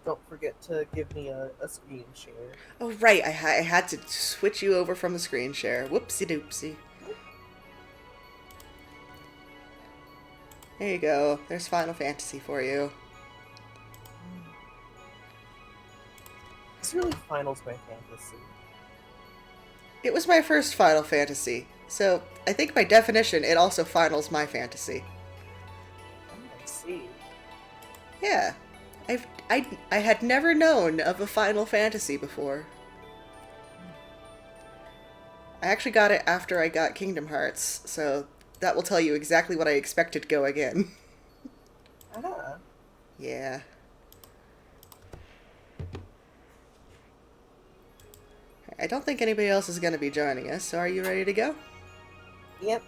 don't forget to give me a screen share. Oh, right, I had to switch you over from the screen share. Whoopsie doopsie. There you go. There's Final Fantasy for you. This really finals my fantasy. It was my first Final Fantasy, so I think by definition it also finals my fantasy. I see. Yeah, I had never known of a Final Fantasy before. I actually got it after I got Kingdom Hearts, so that will tell you exactly what I expected going in. Ah, Yeah. I don't think anybody else is going to be joining us, so are you ready to go? yep.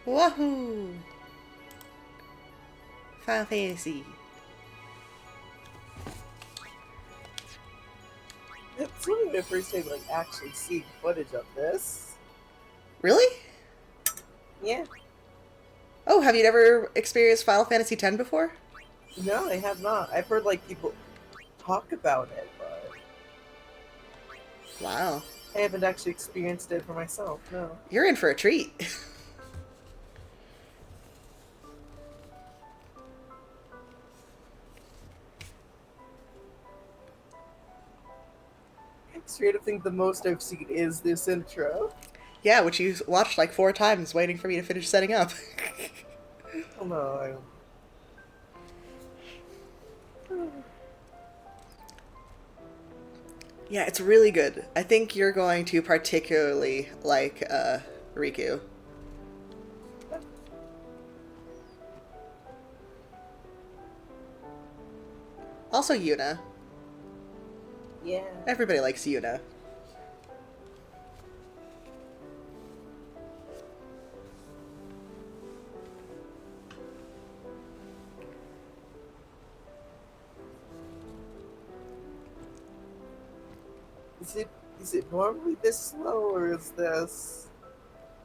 Wahoo! Final Fantasy. It's really my first time like actually seeing footage of this. Really? Yeah. Oh, have you never experienced Final Fantasy X before? No, I have not. I've heard like people talk about it, but Wow. I haven't actually experienced it for myself. No. You're in for a treat. Straight to think the most I've seen is this intro. Yeah, which you watched like 4 times waiting for me to finish setting up. Oh no. Yeah, it's really good. I think you're going to particularly like Riku. Also Yuna. Yeah. Everybody likes Yuna. Is it normally this slow or is this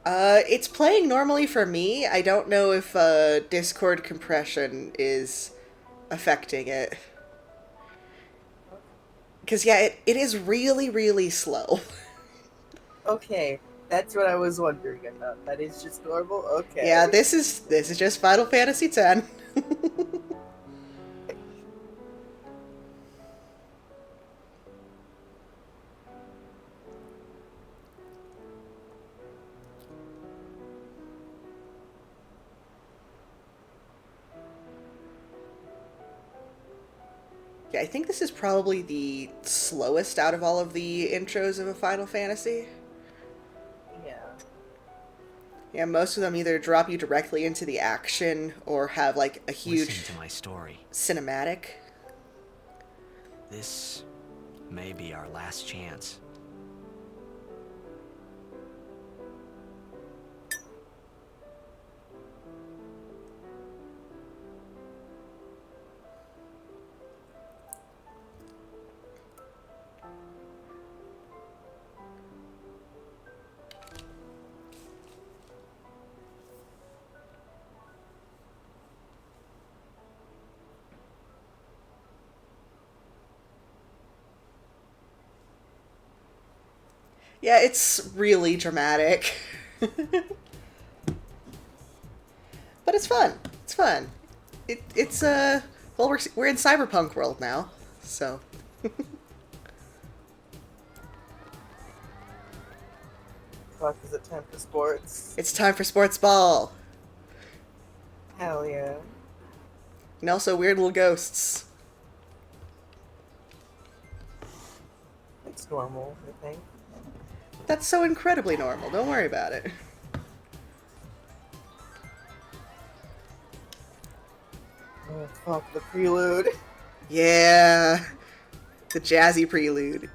It's playing normally for me. I don't know if Discord compression is affecting it. Because, yeah, it is really, really slow. okay? That's what I was wondering about. That is just normal. Yeah, Okay. this is just Final Fantasy X. Yeah, I think this is probably the slowest out of all of the intros of a Final Fantasy. Yeah. Yeah, most of them either drop you directly into the action or have like a Listen huge to my story. cinematic. This may be our last chance. Yeah, it's really dramatic. But it's fun. It's fun. It's well, we're in cyberpunk world now, so Fuck, is it time for sports? it's time for sports ball. Hell yeah. And also weird little ghosts. It's normal, I think. That's so incredibly normal. Don't worry about it. Oh fuck, the prelude. Yeah, the jazzy prelude.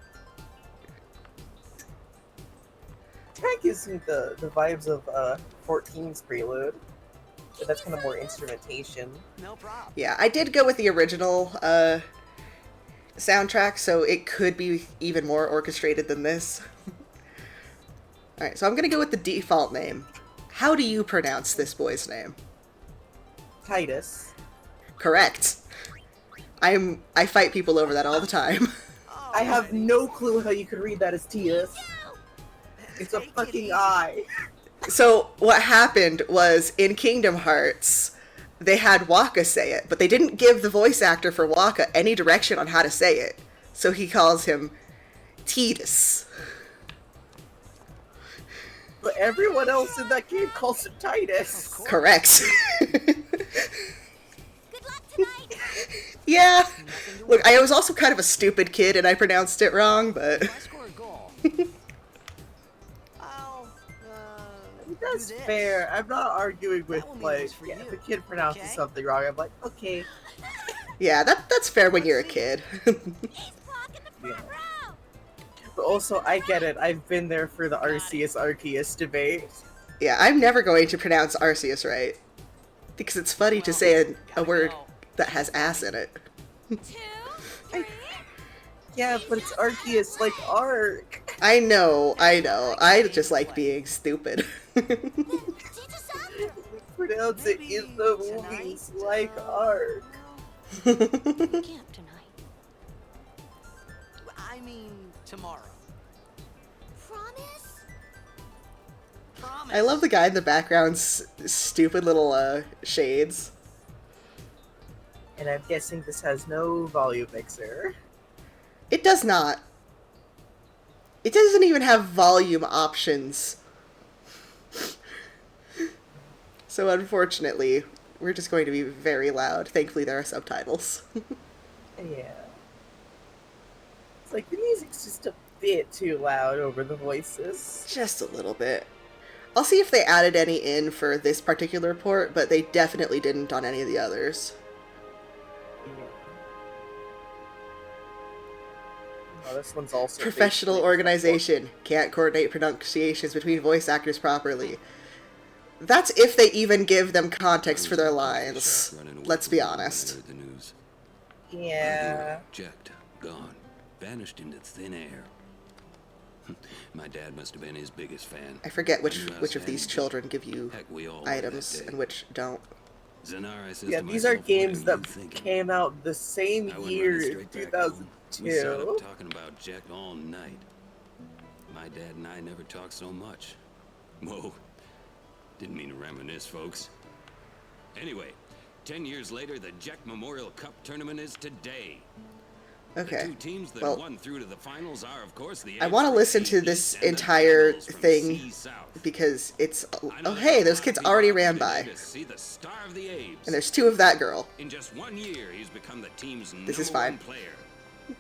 Kind of gives me the vibes of 14's prelude. But that's kind of more instrumentation. No problem. Yeah, I did go with the original soundtrack, so it could be even more orchestrated than this. Alright, so I'm gonna go with the default name. How do you pronounce this boy's name? Tidus. Correct. I fight people over that all the time. I have no clue how you could read that as Tidus. It's a fucking eye. So what happened was in Kingdom Hearts, they had Waka say it, but they didn't give the voice actor for Waka any direction on how to say it. So he calls him Tidus. But everyone else in that game calls him Tidus. Correct. Good luck tonight. Yeah. Look, I was also kind of a stupid kid and I pronounced it wrong, but... If I score a goal, I'll, That's do this. fair. I'm not arguing with, That will mean like, it's for if you, a kid pronounces okay? something wrong, I'm like, okay. Yeah, that's fair when you're a kid. He's blocking the front row. But also, I get it. I've been there for the Arceus-Arceus debate. Yeah, I'm never going to pronounce Arceus right. Because it's funny to say a word that has ass in it. 2, 3. Yeah, but it's Arceus, like Arc. I know. I just like being stupid. Teach us after. Pronounce it in the movies like Arc. Camp tonight. I mean, tomorrow. Promise? Promise. I love the guy in the background's stupid little shades. And I'm guessing this has no volume mixer. It does not. It doesn't even have volume options. So unfortunately, we're just going to be very loud. Thankfully, there are subtitles. Yeah. It's like the music's just a bit too loud over the voices. Just a little bit. I'll see if they added any in for this particular port, but they definitely didn't on any of the others. Yeah. Oh, this one's also Professional basically- organization. Can't coordinate pronunciations between voice actors properly. That's if they even give them context for their lines. Let's be honest. Yeah. Checked, gone, vanished into thin air. My dad must have been his biggest fan. I forget which of these children give you Heck, we all were items that day. and which don't. Zanara says Yeah, to these are myself, games "What are that you thinking?" came out the same I went year, running in straight back home. We sat up 2002. talking about Jack all night. My dad and I never talked so much. Whoa. Didn't mean to reminisce, folks. Anyway, 10 years later, the Jack Memorial Cup tournament is today. The Okay. two teams that Well, won through to the finals are, of course, the I want to listen to this entire thing because because it's... Oh, hey, those kids already ran by. To see the star of the Abes. And there's two of that girl. In just 1 year, he's become the team's This is number fine. one player.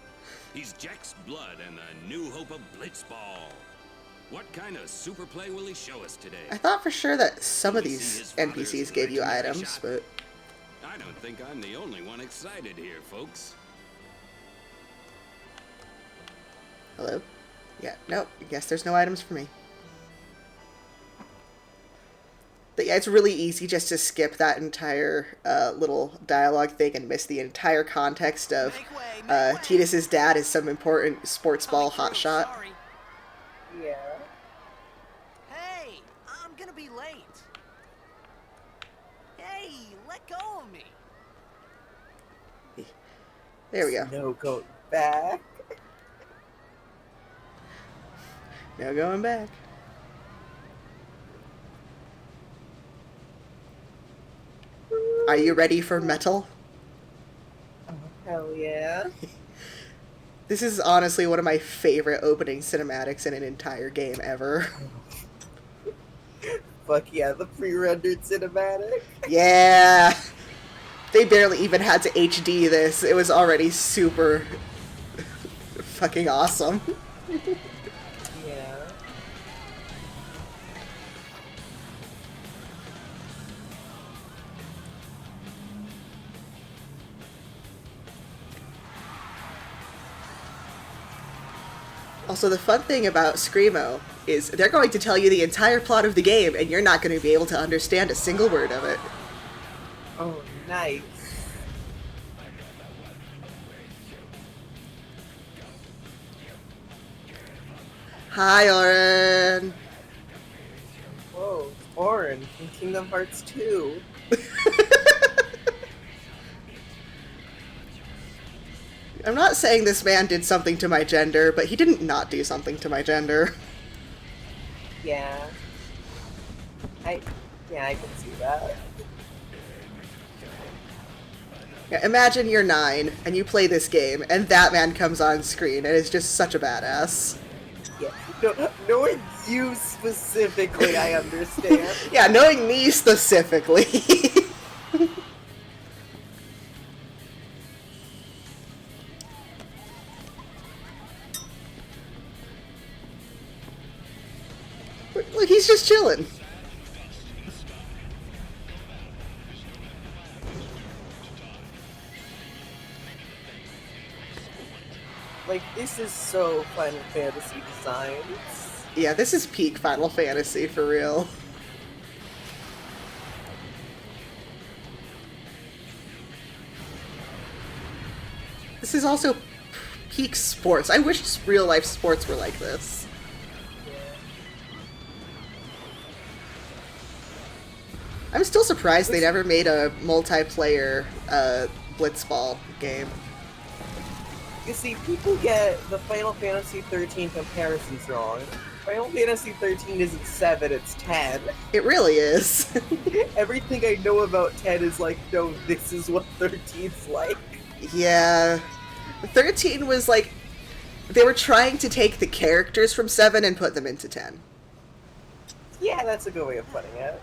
He's Jack's blood and the new hope of Blitzball. What kind of super play will he show us today? I thought for sure that some of these NPCs gave you items, but... I don't think I'm the only one excited here, folks. Hello? Yeah, nope. I guess there's no items for me. But yeah, it's really easy just to skip that entire little dialogue thing and miss the entire context of Tidus' dad is some important sports ball hotshot. Sorry. Yeah. Hey, I'm gonna be late. Hey, let go of me. There we go. No going back. No going back. Are you ready for metal? Oh, hell yeah. This is honestly one of my favorite opening cinematics in an entire game ever. Fuck yeah, the pre-rendered cinematic. Yeah! They barely even had to HD this. It was already super fucking awesome. Yeah. Also, the fun thing about Screamo is they're going to tell you the entire plot of the game, and you're not going to be able to understand a single word of it. Oh, nice. Hi, Oren! Whoa, Orin from Kingdom Hearts 2. I'm not saying this man did something to my gender, but he didn't not do something to my gender. Yeah. I can see that. Yeah, imagine you're 9, and you play this game, and that man comes on screen, and is just such a badass. Yeah. No, knowing you specifically, I understand. Yeah, knowing me specifically. Look, he's just chilling. Like, this is so Final Fantasy designs. Yeah, this is peak Final Fantasy, for real. This is also peak sports. I wish real-life sports were like this. I'm still surprised they never made a multiplayer Blitzball game. You see, people get the Final Fantasy 13 comparisons wrong. Final Fantasy 13 isn't 7, it's 10. It really is. Everything I know about 10 is like, no, this is what 13's like. Yeah. 13 was like... They were trying to take the characters from 7 and put them into 10. Yeah, that's a good way of putting it.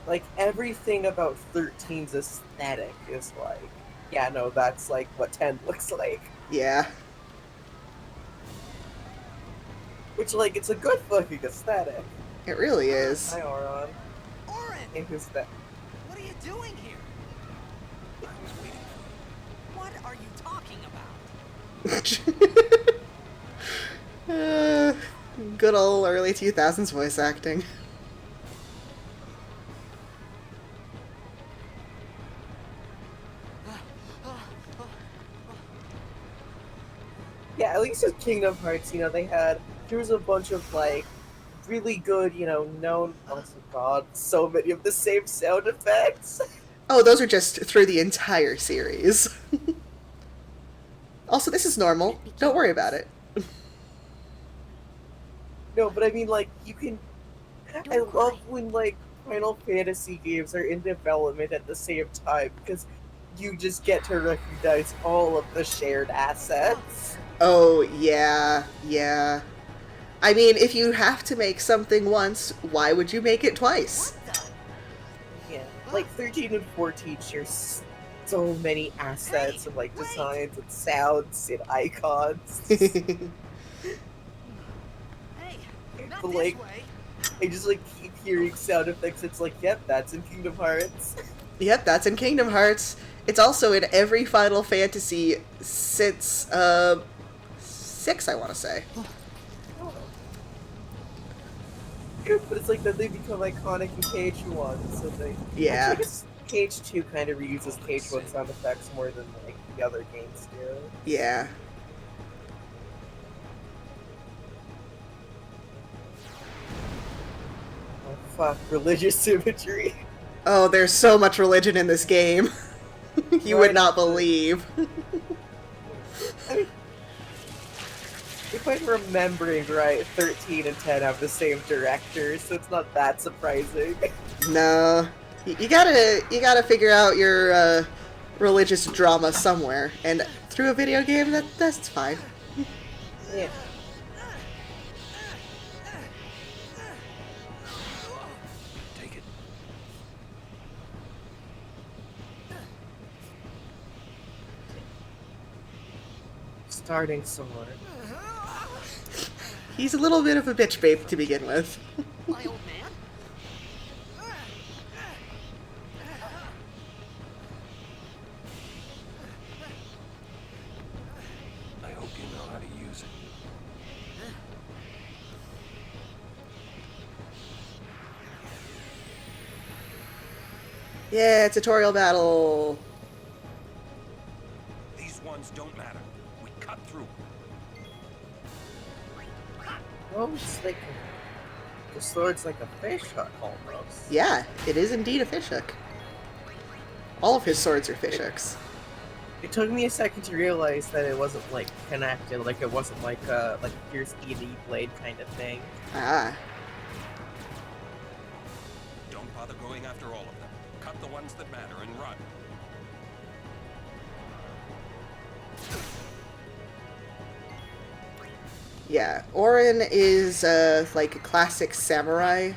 Like, everything about 13's aesthetic is like, yeah, no, that's like what 10 looks like. Yeah. Which, like, it's a good fucking aesthetic. It really is. Hi, Auron. Orin, Hey, who's that? what are you doing here? I was waiting for you. What are you talking about? Good old early 2000s voice acting. Yeah, at least with Kingdom Hearts, you know, there was a bunch of, like, really good, you know, known, oh god, so many of the same sound effects. Oh, those are just through the entire series. Also, this is normal. Don't worry about it. No, but I mean, like, you can, I love when, like, Final Fantasy games are in development at the same time, because you just get to recognize all of the shared assets. Oh, yeah, yeah. I mean, if you have to make something once, why would you make it twice? Yeah, like 13 and 14 share so many assets and like designs and sounds and icons. Hey, not But, this like, way. I just like keep hearing sound effects. It's like, yep, that's in Kingdom Hearts. Yep, that's in Kingdom Hearts. It's also in every Final Fantasy since, 6, I want to say. But it's like then they become iconic in KH1, so they... Yeah. Actually, I guess KH2 kind of reuses KH1 sound effects more than like the other games do. Yeah. Oh fuck, religious imagery. Oh, there's so much religion in this game. You would Right. not believe. I mean, if I'm remembering right, 13 and 10 have the same director, so it's not that surprising. No. You gotta figure out your, religious drama somewhere. And through a video game, that's fine. Yeah. Take it. Starting somewhere. He's a little bit of a bitch babe to begin with. My old man? I hope you know how to use it. Yeah, tutorial battle. These ones don't matter. We cut through. Oh, it's like... The sword's like a fish hook, almost. Yeah, it is indeed a fish hook. All of his swords are fish hooks. It took me a second to realize that it wasn't like connected, like it wasn't like a Pierce ED blade kind of thing. Ah. Don't bother going after all of them. Cut the ones that matter and run. Yeah, Orin is like a classic samurai,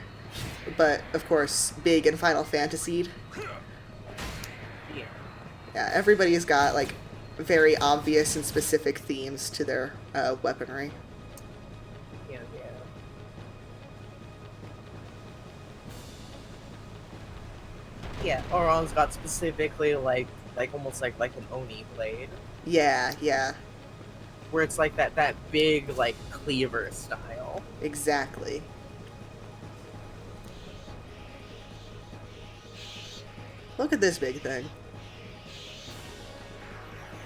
but of course big and Final Fantasied. Yeah. Yeah, everybody's got like very obvious and specific themes to their weaponry. Yeah, yeah. Yeah, Oron's got specifically like almost like an Oni blade, Yeah, yeah, where it's like that big like cleaver style. exactly. Look at this big thing.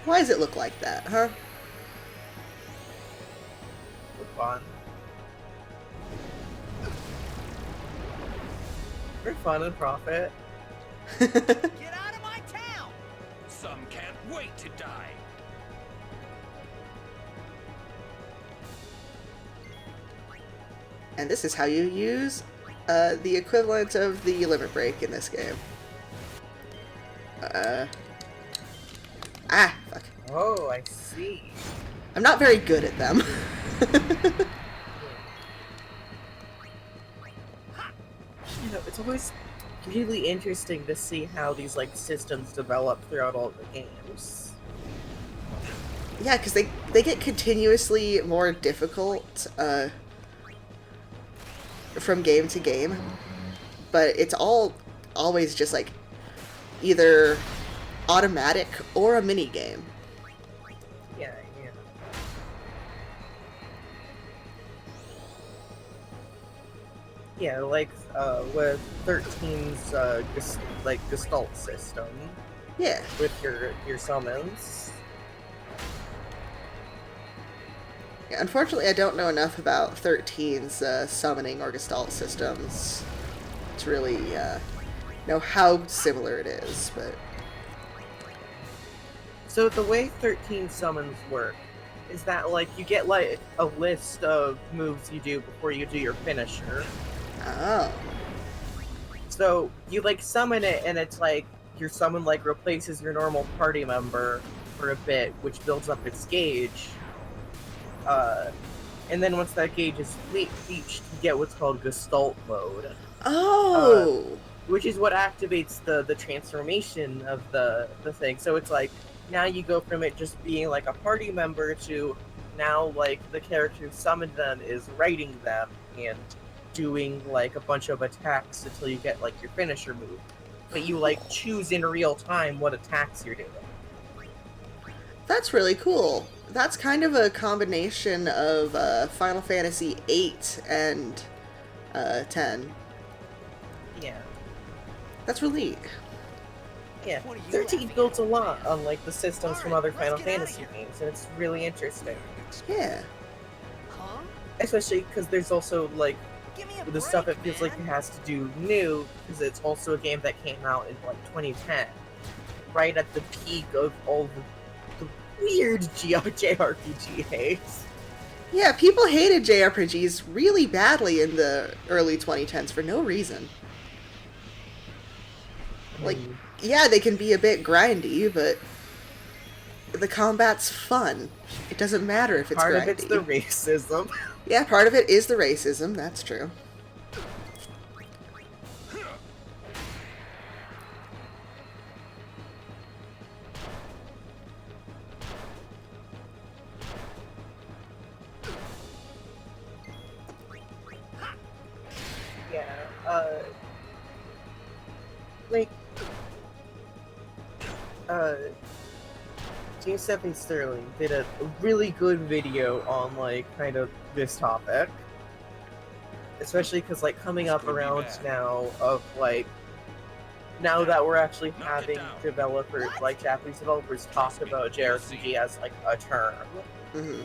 Why does it look like that, huh? For fun. For fun and profit. Get out of my town! Some can't wait to die. And this is how you use the equivalent of the limit break in this game. Fuck. Oh, I see. I'm not very good at them. You know, it's always really interesting to see how these like systems develop throughout all the games. Yeah, because they get continuously more difficult from game to game, but it's all always just like either automatic or a mini game. Yeah, yeah. Yeah, like with 13's Gestalt system Yeah. with your summons. Yeah, unfortunately, I don't know enough about 13's summoning or Gestalt systems to really know how similar it is, but So the way 13 summons work is that like you get like a list of moves you do before you do your finisher. oh, So you like summon it and it's like your summon like replaces your normal party member for a bit, which builds up its gauge. And then once that gauge is reached, you get what's called Gestalt mode, oh, which is what activates the transformation of the thing. So it's like now you go from it just being like a party member to now like the character who summoned them is writing them and doing like a bunch of attacks until you get like your finisher move. But you like choose in real time what attacks you're doing. that's really cool. That's kind of a combination of Final Fantasy 8 and 10. Yeah. That's really neat. Yeah, What are you 13 laughing builds a at? lot on like the systems from other Alright, Final let's get outta Fantasy here. games, and it's really interesting. Yeah. Huh? Especially because there's also like Give me a the stuff break, it feels like it man. has to do new, because it's also a game that came out in like 2010, right at the peak of all the weird JRPGs. Yeah, people hated JRPGs really badly in the early 2010s for no reason. Like, yeah, they can be a bit grindy, but the combat's fun. It doesn't matter if it's Part grindy. of it's the racism. Yeah, part of it is the racism, that's true. Yeah, like, James Stephanie Sterling did a really good video on, like, kind of this topic. Especially because, like, coming This up could be around bad. now of, like, now that we're actually Knock it having down. developers, like Japanese developers, talk about JRPG as, like, a term. Hmm.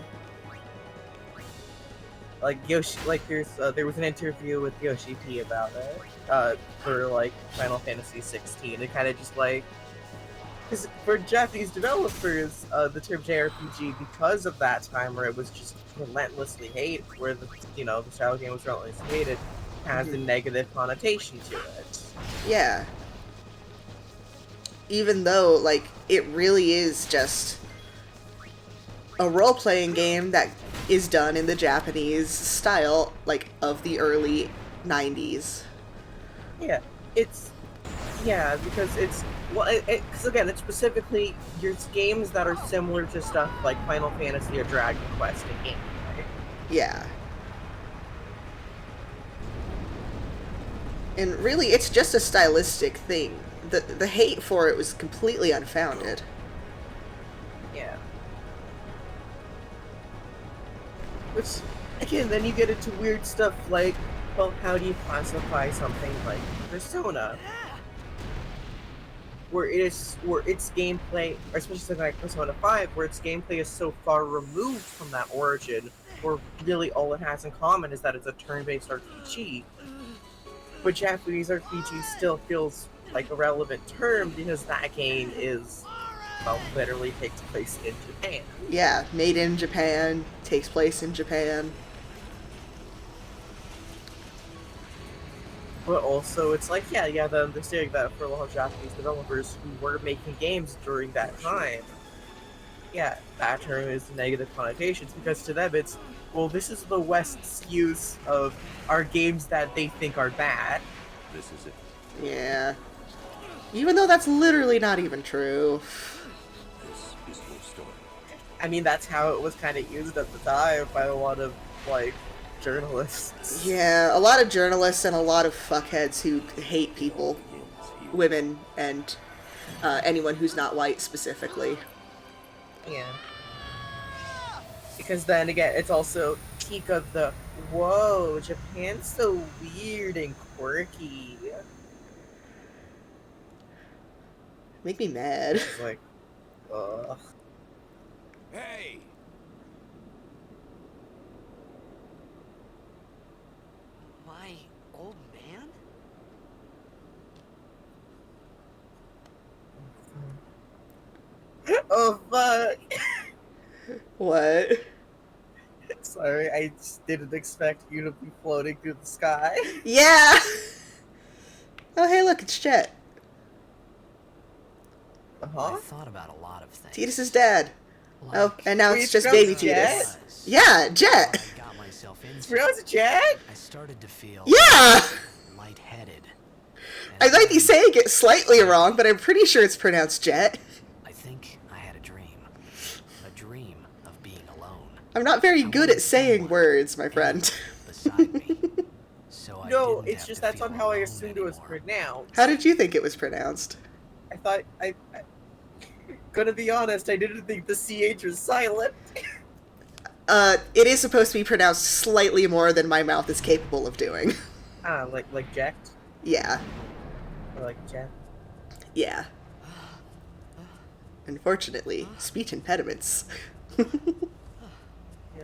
Like Yoshi, like there was an interview with Yoshi P about it, for like Final Fantasy 16. It kind of just like Because for Japanese developers, the term JRPG, because of that time where it was just relentlessly hated, where the style game was relentlessly hated, has a negative connotation to it. Yeah. Even though, like, it really is just a role-playing game that is done in the Japanese style, like, of the early 90s. Yeah, because it's because again, it's specifically your games that are similar to stuff like Final Fantasy or Dragon Quest in gameplay. Yeah. And really, it's just a stylistic thing. The hate for it was completely unfounded. Yeah. Which, again, then you get into weird stuff like, well, how do you classify something like Persona? Where its gameplay, or especially something like Persona 5, where its gameplay is so far removed from that origin, where really all it has in common is that it's a turn-based RPG. But Japanese RPG still feels like a relevant term because that game is, well, literally takes place in Japan. Yeah, made in Japan, takes place in Japan. But also, it's like, yeah, you have to understand that for a lot of Japanese developers who were making games during that time, yeah, that term is negative connotations because to them it's, well, this is the West's use of our games that they think are bad. This is it. Yeah. Even though that's literally not even true. This is your story. I mean, that's how it was kind of used at the time by a lot of, like, journalists. Yeah, a lot of journalists and a lot of fuckheads who hate people, women, and anyone who's not white specifically. Yeah. Because then again, it's also peak of the, whoa, Japan's so weird and quirky. Make me mad. It's like, ugh. Hey! My old man? Oh, fuck. What? Sorry, I just didn't expect you to be floating through the sky. Yeah! Oh, hey, look, it's Jet. Uh-huh. I thought about a lot of things. Tidus' dad. Oh, Like, and now Wait, it's just from baby Jet? Tidus. Yeah, Jet! I got myself It's into. pronounced Jet? I started to feel Yeah! lightheaded. I might be saying it slightly wrong, but I'm pretty sure it's pronounced Jet. I think I had a dream. A dream of being alone. I'm not very good at saying words, my friend. Beside me. So I No, didn't it's have just to that's feel on how I alone assumed it was anymore. pronounced. How did you think it was pronounced? I thought gonna be honest, I didn't think the CH was silent. It is supposed to be pronounced slightly more than my mouth is capable of doing. Like jacked? Yeah. Or like Jet? Yeah. Unfortunately, speech impediments. Yeah,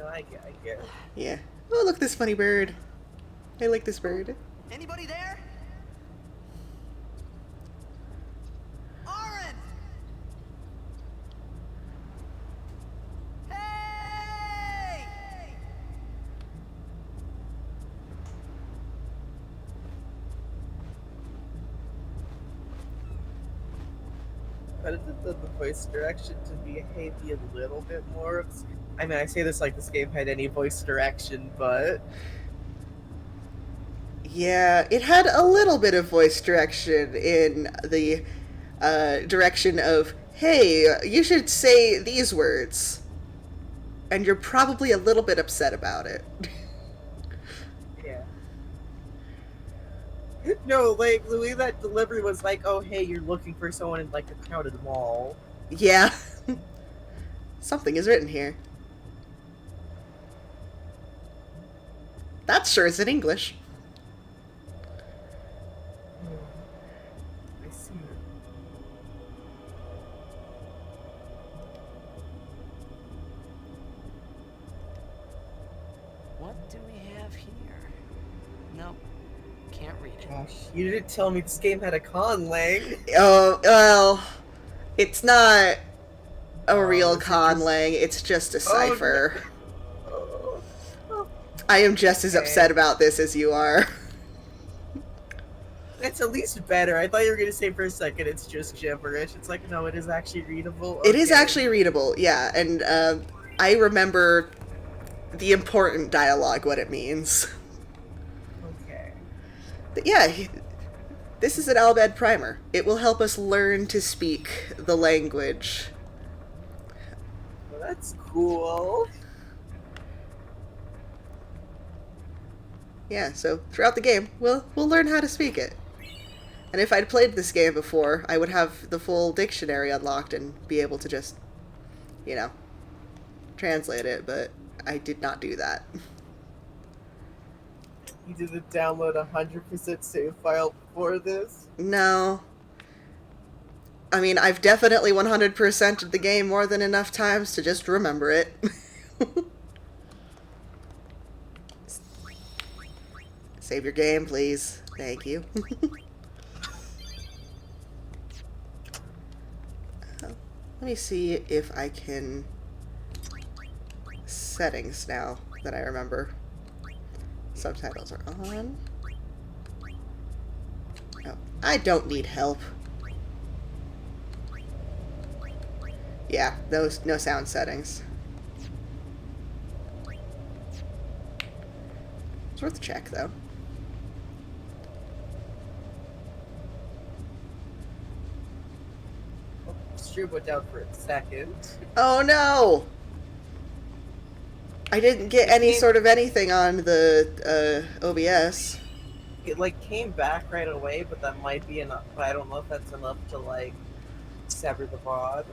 I get it. Yeah. Oh, look, this funny bird. I like this bird. Anybody there? Oren! Hey! But the voice direction to be maybe a little bit more of... I mean, I say this like this game had any voice direction, but... Yeah, it had a little bit of voice direction in the direction of, hey, you should say these words. And you're probably a little bit upset about it. Yeah. No, like, the way that delivery was like, oh, hey, you're looking for someone in, like, a crowded mall. Yeah. Something is written here. That sure is in English. I see. What do we have here? Nope. Can't read it. Gosh, you didn't tell me this game had a con, Lang. Oh, well, It's not a real is it conlang, it's just a cipher. Oh, no. I am just as Okay. upset about this as you are. It's at least better. I thought you were going to say for a second it's just gibberish. It's like, no, it is actually readable. It is Okay. actually readable, yeah, and I remember the important dialogue, what it means. Okay. But yeah, this is an Albed primer. It will help us learn to speak the language. Well, that's cool. Yeah, so throughout the game, we'll learn how to speak it. And if I'd played this game before, I would have the full dictionary unlocked and be able to just, you know, translate it, but I did not do that. You didn't download a 100% save file before this? No. I mean, I've definitely 100%ed the game more than enough times to just remember it. Save your game, please. Thank you. Let me see if I can... Settings now that I remember. Subtitles are on. Oh, I don't need help. Yeah, those no sound settings. It's worth a check, though. Stream went down for a second. Oh no! I didn't get any sort of anything on the OBS. It like came back right away, but that might be enough. But I don't know if that's enough to like sever the VOD.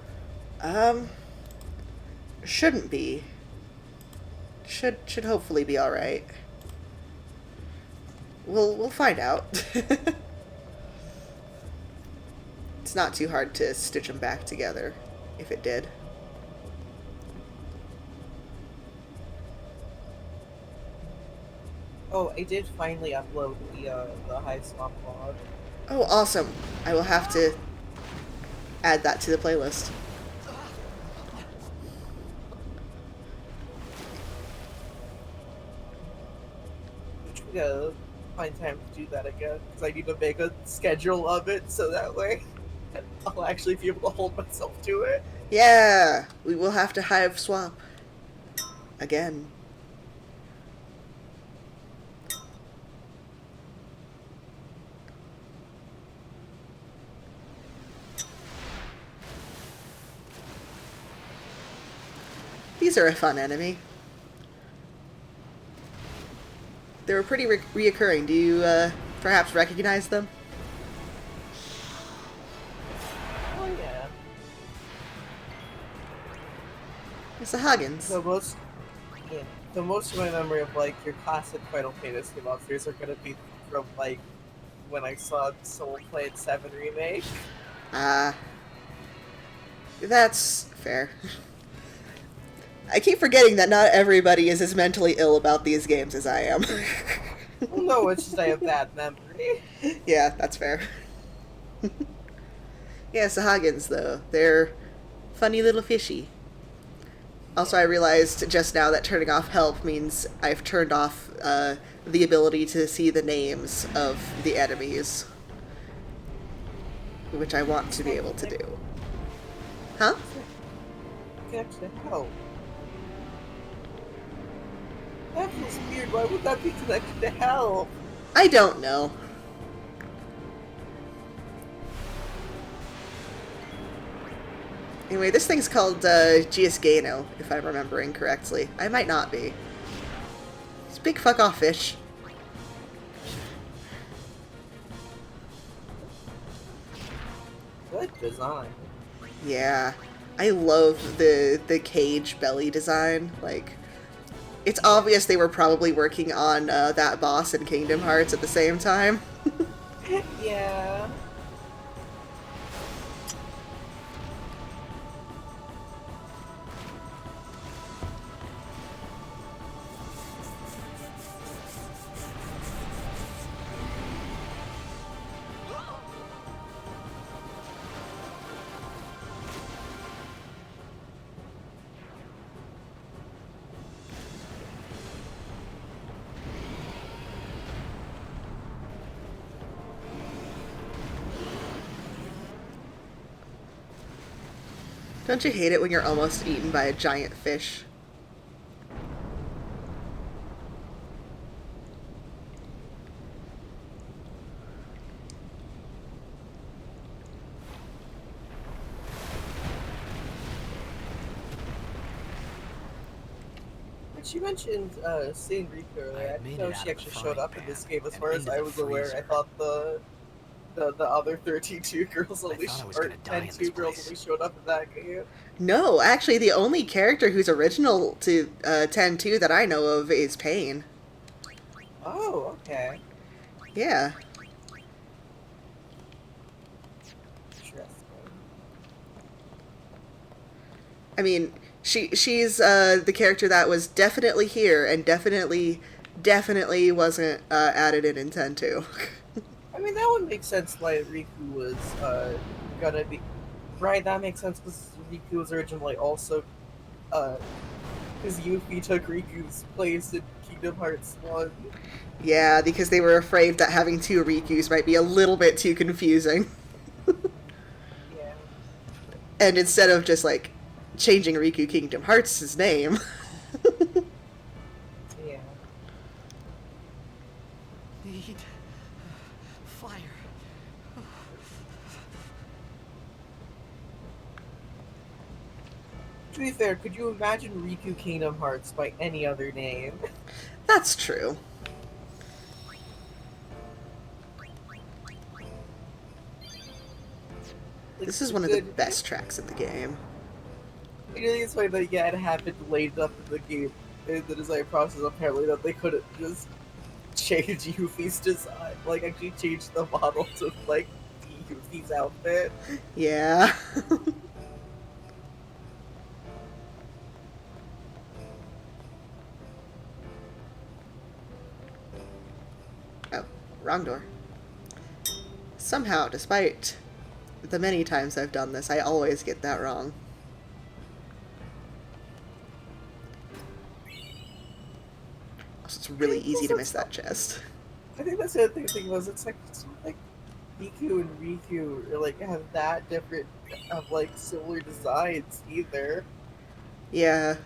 Shouldn't be. Should hopefully be all right. We'll find out. It's not too hard to stitch them back together, if it did. Oh, I did finally upload the high swap VOD. Oh, awesome! I will have to add that to the playlist. We gotta find time to do that again because I need to make a schedule of it so that way I'll actually be able to hold myself to it. Yeah! We will have to hive swap. Again. These are a fun enemy. They were pretty reoccurring. Do you perhaps recognize them? Oh yeah. It's the Huggins. The most of my memory of like your classic Final Fantasy monsters are gonna be from like when I saw someone playing 7 Remake. That's fair. I keep forgetting that not everybody is as mentally ill about these games as I am. Well, no, it's just I have bad memory. Yeah, that's fair. Yeah, Sahagins, though. They're funny little fishy. Also, I realized just now that turning off help means I've turned off the ability to see the names of the enemies. Which I want to be able to do. Huh? Get the hell. That feels weird. Why would that be connected to hell? I don't know. Anyway, this thing's called Giusgano, if I'm remembering correctly. I might not be. It's big fuck off fish. Good design. Yeah. I love the cage belly design. Like, it's obvious they were probably working on that boss in Kingdom Hearts at the same time. Yeah. Don't you hate it when you're almost eaten by a giant fish? But you mentioned seeing Riku earlier. I didn't know she actually showed up in this game. As and far as into I the was aware, I freezer. thought the other 32 girls only thought I was or gonna die in 10 this girls place. only showed up in that game. No, actually, the only character who's original to 10-2 that I know of is Pain. Oh, okay. Yeah. Interesting. I mean, she's the character that was definitely here and definitely wasn't added in 10-2. I mean, that would make sense why Riku was gonna be. Right, that makes sense because Riku was originally also. Because Yuffie took Riku's place in Kingdom Hearts 1. Yeah, because they were afraid that having two Rikus might be a little bit too confusing. Yeah. And instead of just, like, changing Riku Kingdom Hearts' name... Yeah. Need fire. To be fair, could you imagine Riku Kingdom Hearts by any other name? That's true. Like, This is a one of the good- best tracks in the game. I really it's funny that yeah, it happened late enough in the game in the design process apparently that they couldn't just change Yuffie's design, like actually change the model to like Yuffie's outfit. Yeah. Oh, wrong door. Somehow, despite the many times I've done this, I always get that wrong. Also, it's really easy to miss that chest. I think that's the other thing was it's not like Miku and Riku are like have that different of like similar designs either. Yeah.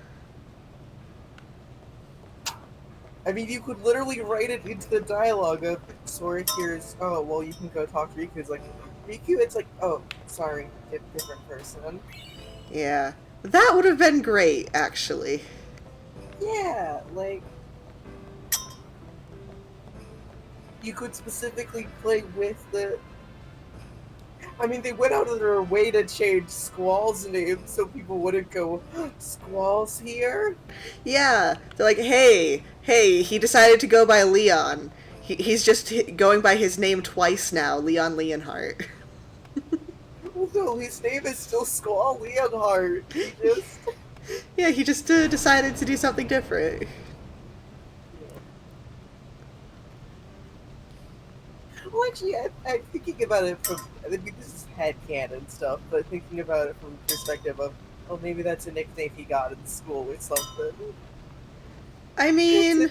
I mean, you could literally write it into the dialogue of Sora here's, oh, well, you can go talk to Riku. It's like, Riku, it's like, oh, sorry, different person. Yeah. That would have been great, actually. Yeah, like, you could specifically play with the. I mean, they went out of their way to change Squall's name so people wouldn't go, Squall's here? Yeah. They're like, hey, he decided to go by Leon. He's just going by his name twice now, Leon Leonhardt. Well, no, his name is still Squall Leonhardt. He just. Yeah, he just decided to do something different. Well, actually, I'm thinking about it from. I mean, this is headcanon stuff, but thinking about it from the perspective of, oh, maybe that's a nickname he got in school or something. I mean,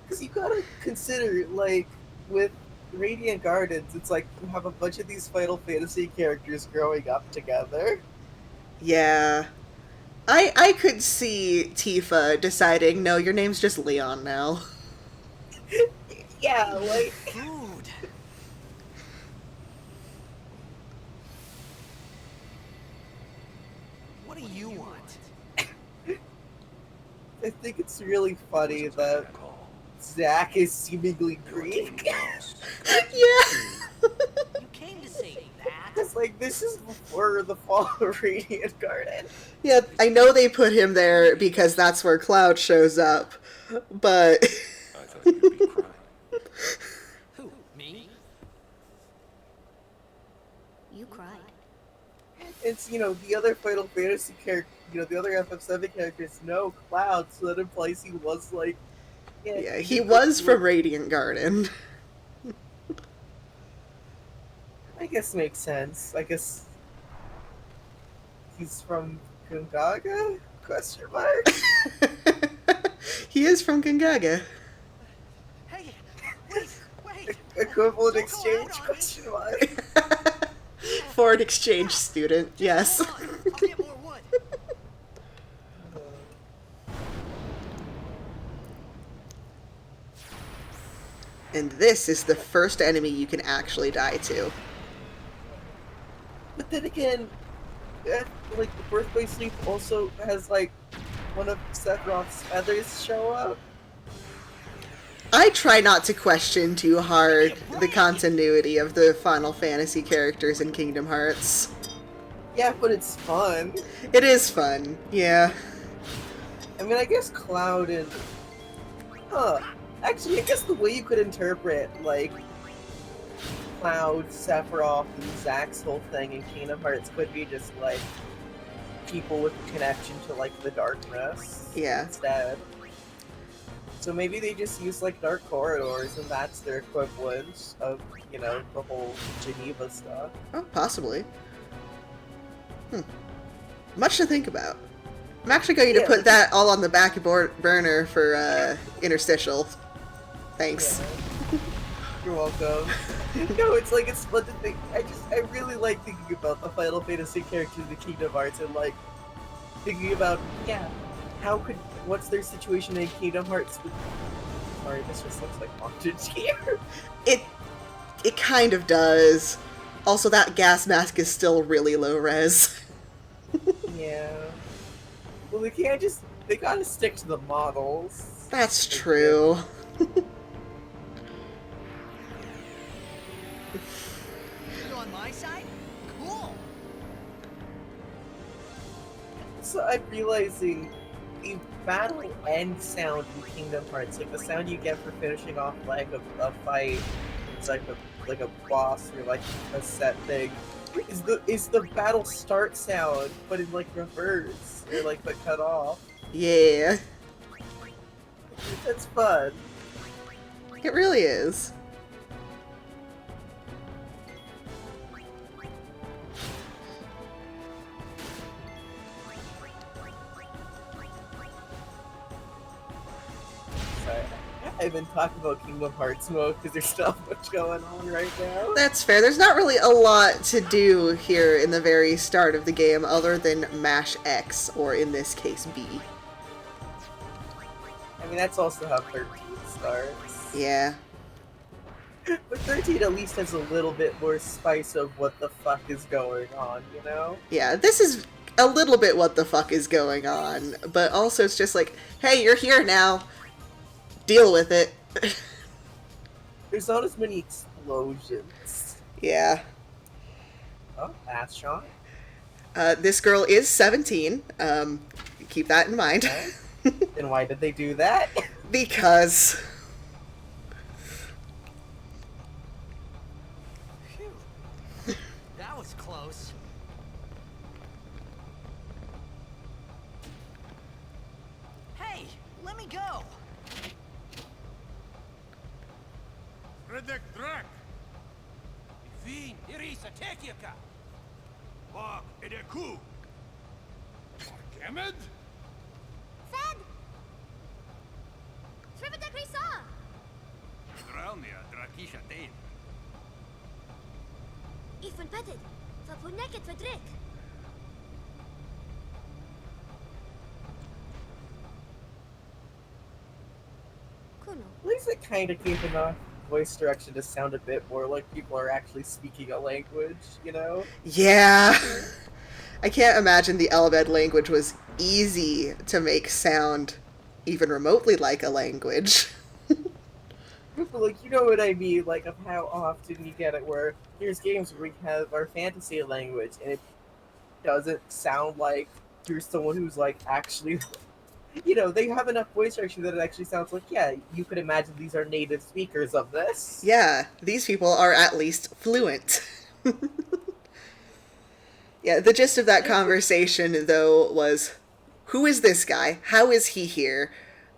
Because you gotta consider, like, with Radiant Gardens, it's like you have a bunch of these Final Fantasy characters growing up together. yeah. I could see Tifa deciding, no, your name's just Leon now. Yeah, like. Food. What do you want? I think it's really funny that Zack is seemingly Greek. Yeah. You came to say that. Because, like, this is before the fall of Radiant Garden. Yeah, I know they put him there because that's where Cloud shows up, but... I thought you'd be crying. Who? Me? You cried. It's, you know, the other Final Fantasy character, you know, the other FF7 characters know Cloud, so that implies he was, like... Yeah, he was from Radiant Garden. I guess makes sense. I guess... He's from Gungaga? Question mark? He is from Gongaga. Hey, wait. Equivalent Don't go exchange? out on me. Question mark? Foreign exchange student, yes. Hold on, I'll get more And this is the first enemy you can actually die to. But then again, like the birthplace sleep also has like one of Sephiroth's feathers show up. I try not to question too hard the continuity of the Final Fantasy characters in Kingdom Hearts. Yeah, but it's fun. It is fun, yeah. I mean, I guess Cloud and... Actually, I guess the way you could interpret, like, Cloud, Sephiroth, and Zack's whole thing in Kingdom Hearts could be just, like, people with a connection to, like, the darkness Yeah. instead. So maybe they just use, like, dark corridors, and that's their equivalent of, you know, the whole Geneva stuff. Oh, possibly. Much to think about. I'm actually going to put that all on the back burner for interstitial. Thanks. Yeah. You're welcome. No, it's like, it's fun to think. I really like thinking about the Final Fantasy characters in the Kingdom Hearts and, like, thinking about, what's their situation in Kingdom Hearts with... Sorry, this just looks like montage here. It kind of does. Also, that gas mask is still really low res. Yeah. Well, they gotta stick to the models. That's true. You on my side? Cool. So I'm realizing the battle end sound in Kingdom Hearts, like the sound you get for finishing off like a fight, it's like a boss or like a set thing, is the battle start sound, but in like reverse or like but cut off. Yeah. That's fun. It really is. Sorry, I've been talking about Kingdom Hearts mode because there's not much going on right now. That's fair. There's not really a lot to do here in the very start of the game other than mash X, or in this case, B. I mean, that's also how 13 starts. Yeah. But 13 at least has a little bit more spice of what the fuck is going on, you know? Yeah, this is a little bit what the fuck is going on, but also it's just like, hey, you're here now. Deal with it. There's not as many explosions. Yeah. Oh, ass shot. This girl is 17. Keep that in mind. Okay. Then why did they do that? Because... Phew. That was close. Hey, let me go. Redek Drak! Vin, Irisa, Tekiaka. Bak Edeku! Arkemed? Fed! Srivadak Risa! Dralnia Drakisha Dane. Ifan Petted! Fapuneket Vedrik! Kuno. At least it kind of gave enough voice direction to sound a bit more like people are actually speaking a language, you know? Yeah. I can't imagine the Elbed language was easy to make sound even remotely like a language. But, like, you know what I mean, like, of how often you get it where here's games where we have our fantasy language, and it doesn't sound like you're someone who's, like, actually... You know, they have enough voice direction that it actually sounds like, yeah, you could imagine these are native speakers of this. Yeah, these people are at least fluent. Yeah, the gist of that conversation, though, was, who is this guy? How is he here?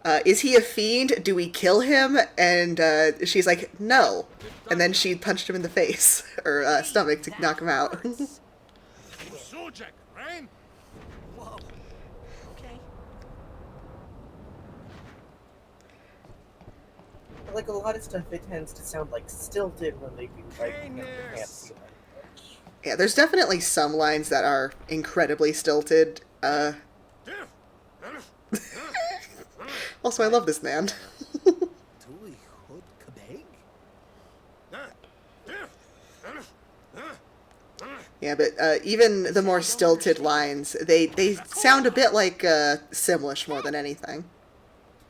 Is he a fiend? Do we kill him? And she's like, no. And then she punched him in the face, or stomach, to knock him out. Sojak, right? Whoa. Okay. Like, a lot of stuff, it tends to sound, like, stilted when they do, like, you know, the Heinous. fantasy language. Yeah, there's definitely some lines that are incredibly stilted. Also, I love this man. Tuli Hod Kabeg? Yeah, but even the more stilted lines, they sound a bit like Simlish more than anything.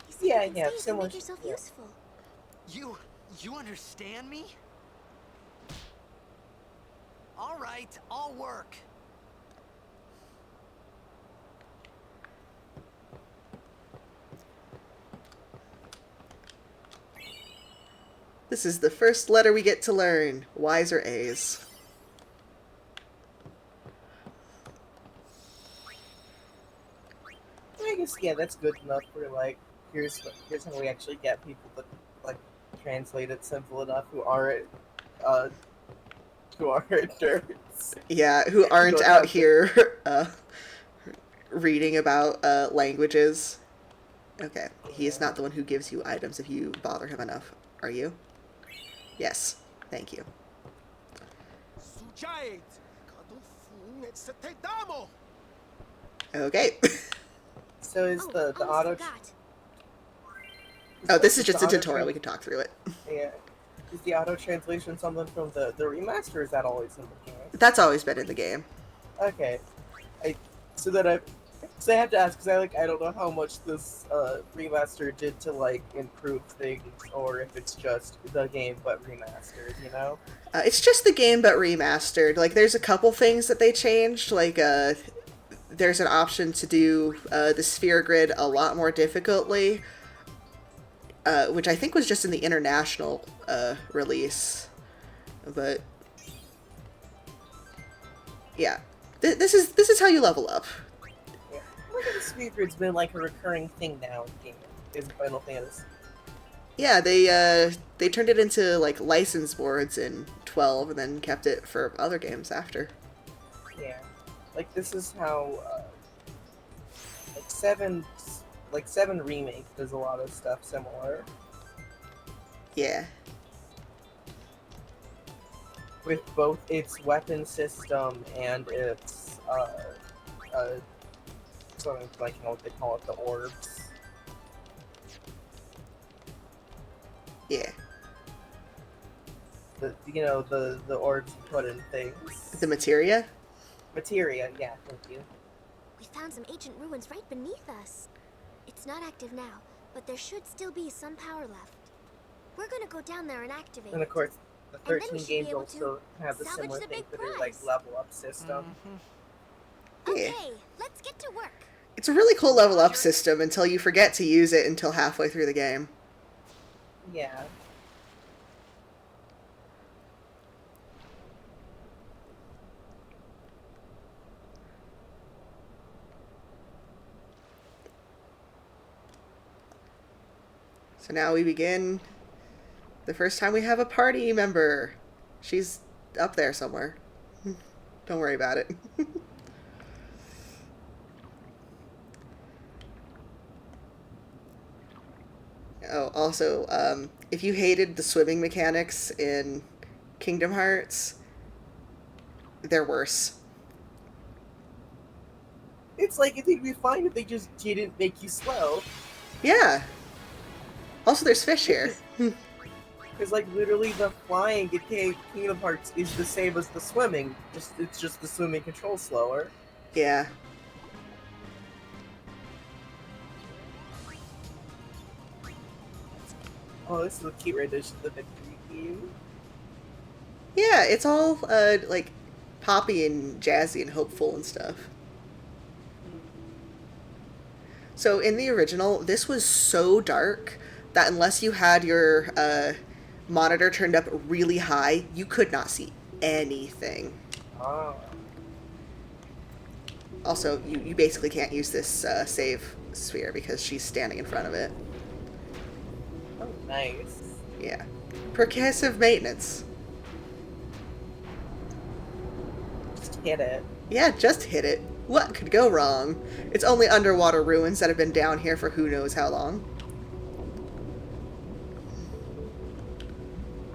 You see, Yeah, you can yeah, stay and similar- make yourself yeah. useful. You understand me? All right, I'll work. This is the first letter we get to learn. Y's or A's. I guess yeah, that's good enough for like here's how we actually get people to like translate it simple enough uh who aren't nerds. Yeah, who aren't don't out have to- here reading about languages. Okay, he is not the one who gives you items if you bother him enough. Are you? Yes. Thank you. Sujait! Kadufun et setedamo! Okay. So is the almost auto forgot. Oh, this is the just a auto tutorial. We tran- can talk through it. Yeah. Is the auto translation something from the remaster or is that always in the game? That's always been in the game. Okay. So I have to ask because I don't know how much this remaster did to like improve things or if it's just the game but remastered, you know? It's just the game, but remastered. Like, there's a couple things that they changed. Like, there's an option to do the sphere grid a lot more difficultly, which I think was just in the international release. But yeah, this is how you level up. Yeah. Look at the speed grid's been like a recurring thing now in gaming. Is Final Fantasy. Yeah, they turned it into like license boards in 12, and then kept it for other games after. Yeah. Like this is how seven remake does a lot of stuff similar. Yeah. With both its weapon system and its something like what they call it, the orbs. Yeah. The orbs you put in things. The materia? Materia, yeah, thank you. We found some ancient ruins right beneath us. It's not active now, but there should still be some power left. We're gonna go down there and activate And of it. course, the then we 13 should be games able to also have the salvage similar the thing big for their like prize. level up system. Yeah. Okay, let's get to work. It's a really cool level up system until you forget to use it until halfway through the game. Yeah. So now we begin the first time we have a party member. She's up there somewhere. Don't worry about it. Oh, also, if you hated the swimming mechanics in Kingdom Hearts, they're worse. It's like, I think it'd be fine if they just didn't make you slow. Yeah. Also, there's fish here. Because, like, literally the flying in Kingdom Hearts is the same as the swimming. It's just the swimming controls slower. Yeah. Oh, this is a cute rendition of the victory theme. Yeah, it's all, like, poppy and jazzy and hopeful and stuff. So, in the original, this was so dark that unless you had your, monitor turned up really high, you could not see anything. Ah. Also, you basically can't use this, save sphere because she's standing in front of it. Oh, nice. Yeah. Percussive maintenance. Just hit it. Yeah, just hit it. What could go wrong? It's only underwater ruins that have been down here for who knows how long.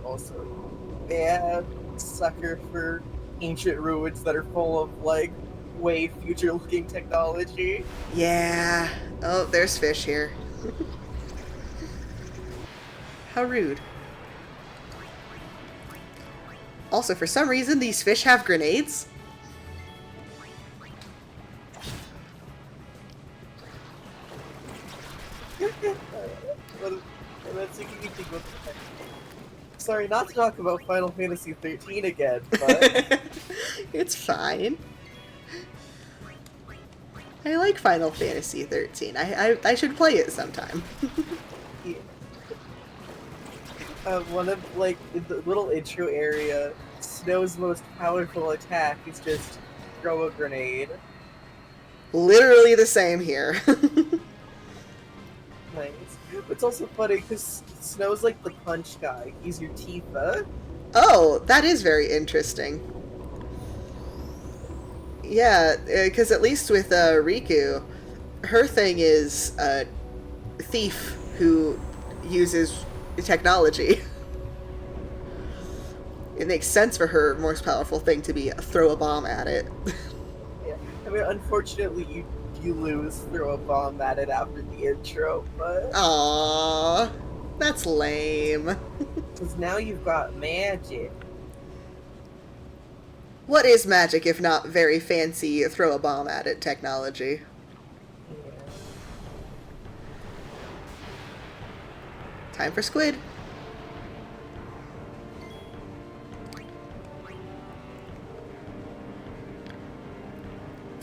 Also, yeah, sucker for ancient ruins that are full of, like, way future-looking technology. Yeah. Oh, there's fish here. How rude. Also, for some reason, these fish have grenades. sorry, not to talk about Final Fantasy 13 again, but It's fine. I like Final Fantasy 13. I should play it sometime. yeah. One of, like, in the little intro area, Snow's most powerful attack is just throw a grenade. Literally the same here. Nice. It's also funny because Snow's like the punch guy. He's your Tifa. Oh, that is very interesting. Yeah, because at least with Riku, her thing is a thief who uses technology. It makes sense for her most powerful thing to be throw a bomb at it. Yeah. I mean, unfortunately, you lose, throw a bomb at it after the intro, but Aww, that's lame. because now you've got magic. What is magic if not very fancy throw a bomb at it technology? Yeah. Time for squid.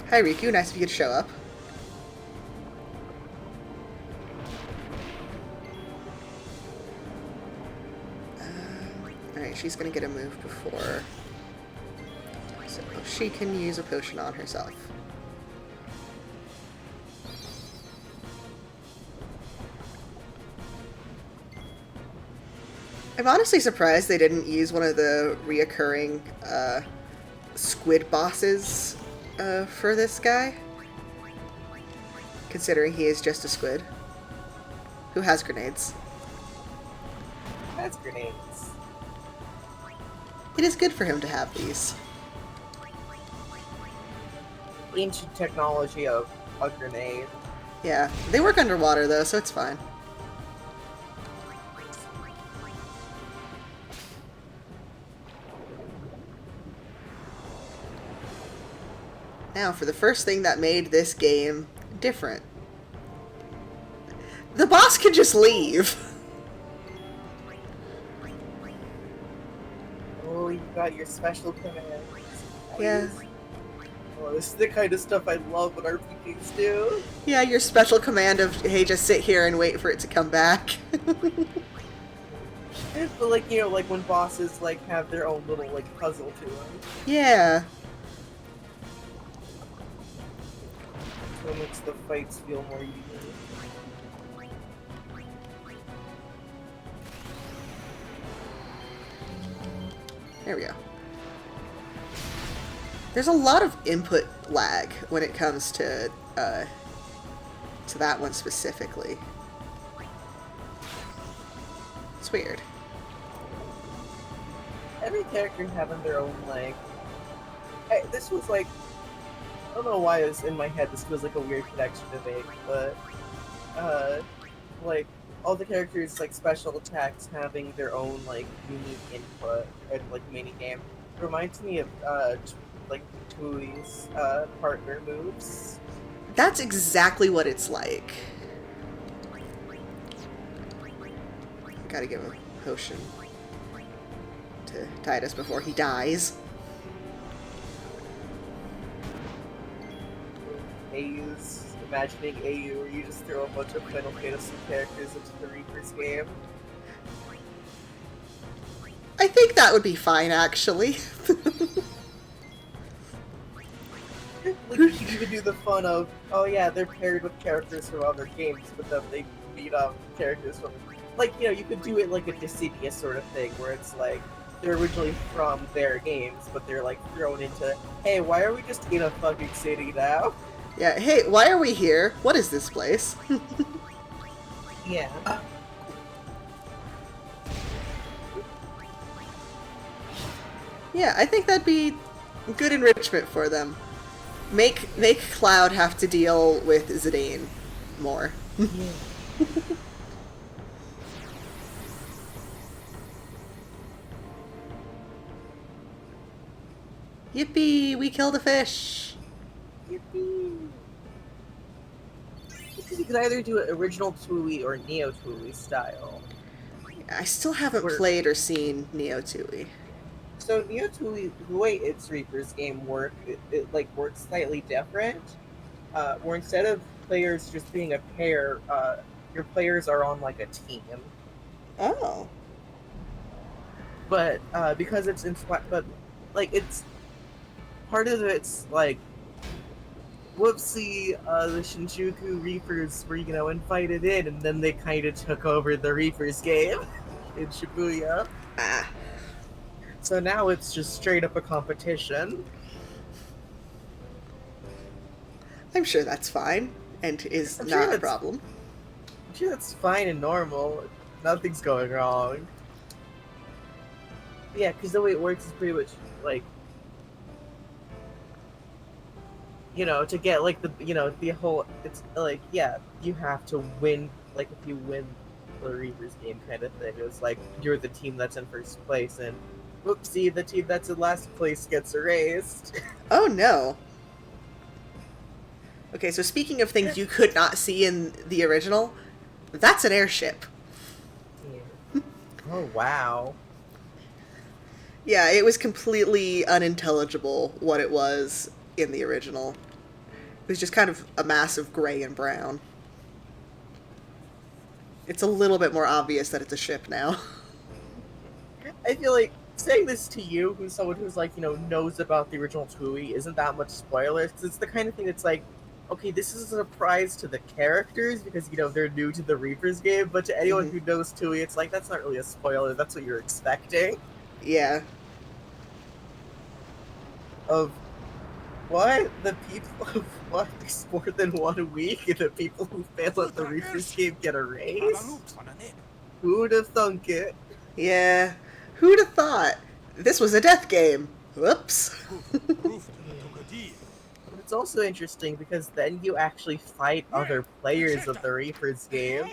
Hi Riku, nice of you to show up. Alright, she's gonna get a move before. So she can use a potion on herself. I'm honestly surprised they didn't use one of the reoccurring squid bosses for this guy. Considering he is just a squid who has grenades. That's grenades. It is good for him to have these. Ancient technology of a grenade. Yeah, they work underwater though, so it's fine. Now for the first thing that made this game different. The boss can just leave. Oh, you got your special commands. Yeah. Oh, this is the kind of stuff I love when RPGs do. Yeah, your special command of, hey, just sit here and wait for it to come back. But like, you know, like when bosses like have their own little like puzzle to them. Yeah. So it makes the fights feel more unique. There we go. There's a lot of input lag when it comes to that one specifically. It's weird. Every character having their own like. This was like, I don't know why it's in my head. This feels like a weird connection to make, but like all the characters like special attacks having their own like unique input and like mini game reminds me of like Tui's partner moves. That's exactly what it's like. Gotta give him a potion to Tidus before he dies. AU's imagining AU where you just throw a bunch of Final Fantasy characters into the Reaper's game. I think that would be fine, actually. Like you can even do the fun of, oh yeah, they're paired with characters from other games, but then they beat up characters from, like, you know, you could do it like a Dissidia sort of thing, where it's like, they're originally from their games, but they're like thrown into, hey, why are we just in a fucking city now? Yeah, hey, why are we here? What is this place? Yeah. Yeah, I think that'd be good enrichment for them. Make Cloud have to deal with Zidane more. Yippee! We killed a fish! Yippee! Because you could either do it original Tui or Neo Tui style. I still haven't We're- played or seen Neo Tui. So Neo Tui, the way its Reapers game it like works slightly different. Where instead of players just being a pair, your players are on like a team. Oh. But because it's but like it's part of it's like whoopsie, the Shinjuku Reapers were invited in, and then they kind of took over the Reapers game in Shibuya. Ah. So now it's just straight up a competition. I'm sure that's fine, and is I'm not sure a that's- problem. I'm sure that's fine and normal. Nothing's going wrong. Yeah, because the way it works is pretty much like, to get like the whole, it's like, yeah, you have to win. Like if you win the Reapers game kind of thing, it's like you're the team that's in first place, and whoopsie, the team that's in last place gets erased. Oh no. Okay, so speaking of things you could not see in the original, that's an airship. Yeah. Oh wow. Yeah, it was completely unintelligible what it was in the original. It was just kind of a mass of gray and brown. It's a little bit more obvious that it's a ship now. I feel like saying this to you, who's someone who's like, knows about the original Tui, isn't that much spoilers, because it's the kind of thing that's like, okay, this is a surprise to the characters because, they're new to the Reapers game, but to anyone who knows Tui, it's like, that's not really a spoiler, that's what you're expecting. Yeah. Of what? The people who watch more than 1 week and the people who fail at the Reapers game get a raise? Who'd have thunk it? Yeah. Who'd have thought? This was a death game. Whoops. It's also interesting because then you actually fight other players of the Reapers game.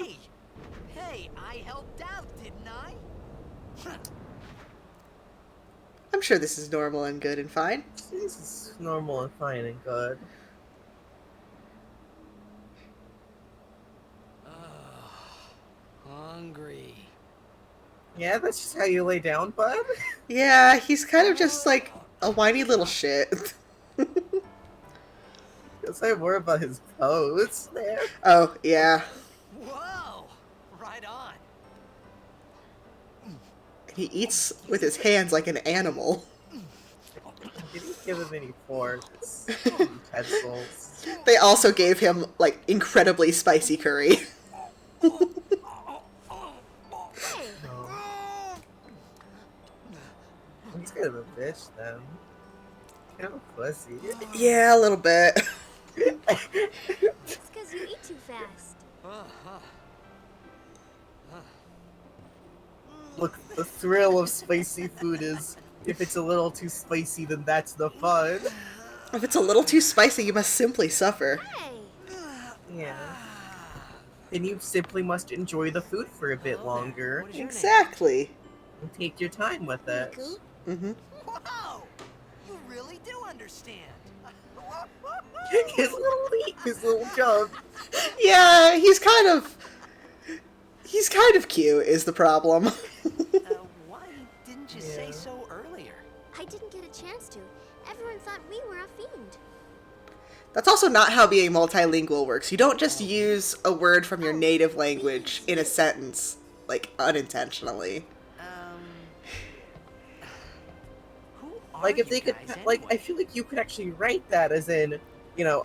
Hey, I helped out, didn't I? I'm sure this is normal and good and fine. This is normal and fine and good. Hungry. Yeah, that's just how you lay down, bud. Yeah, he's kind of just like a whiny little shit. You'll say more about his pose there. Oh, yeah. Whoa! Right on. He eats with his hands like an animal. Did he give him any forks? Utensils? They also gave him, like, incredibly spicy curry. He's kind of a bitch then. Kind of a pussy. Yeah, a little bit. It's because you eat too fast. Look, the thrill of spicy food is, if it's a little too spicy, then that's the fun. If it's a little too spicy, you must simply suffer. Hey! Yeah. Then you simply must enjoy the food for a bit longer. What is your name? Exactly. And take your time with it. Miku? Mm-hmm. Whoa! You really do understand. His little leap, his little jump. Yeah, he's kind of cute, is the problem. Why didn't you say so earlier? I didn't get a chance to. Everyone thought we were a fiend. That's also not how being multilingual works. You don't just use a word from your native language in a sentence, like, unintentionally. Who are Like, if you they could, guys like, I anyway? feel like you could actually write that as in, Can't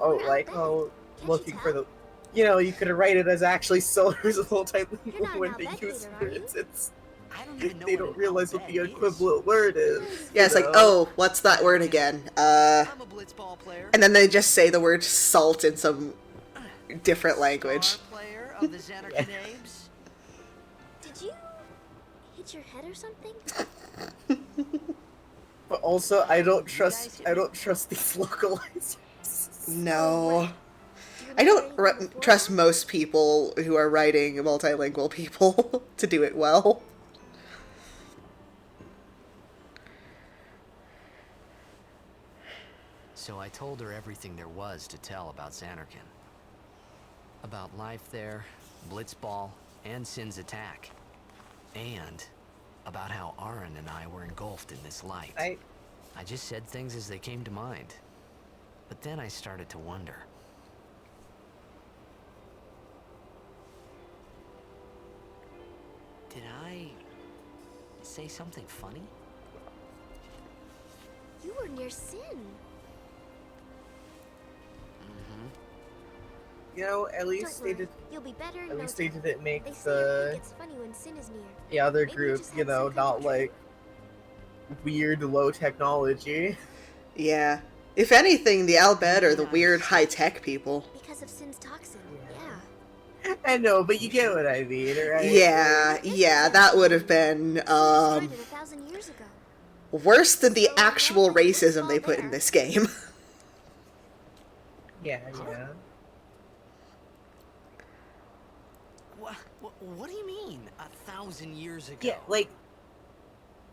looking you for tell? the, you could write it as actually solars of You're multilingual not when an they Albed use reader, are you? words. It's, I don't even know they what don't an realize what the alphabet is. equivalent word is. Yeah, it's like, oh, what's that word again? I'm a blitzball player. And then they just say the word salt in some different language. Star player of the Xanarkin Apes. Did you hit your head or something? But also, I don't guys trust hit me? these localizers. No. Do you I remember don't anything before trust that? most people who are writing multilingual people to do it well. So I told her everything there was to tell about Xanarkin. About life there, Blitzball, and Sin's attack. And about how Aaron and I were engulfed in this light. I just said things as they came to mind. But then I started to wonder. Did I say something funny? You were near sin. You know, at least Don't they worry, did. you'll be better in At no least they time. didn't make They say everything the gets funny when sin is near. other Maybe you group, just you had know, some kind not of like weird low technology. Yeah. If anything, the Albed are the Yeah, weird I see. high-tech people. Because of sin's toxin. Yeah. Yeah. I know, but you get what I mean, right? Yeah, yeah, that would have been, Sin started 1,000 years ago. worse than the So, actual well, it's racism all they put in there. this game. Yeah, yeah. What do you mean, 1,000 years ago? Yeah, like,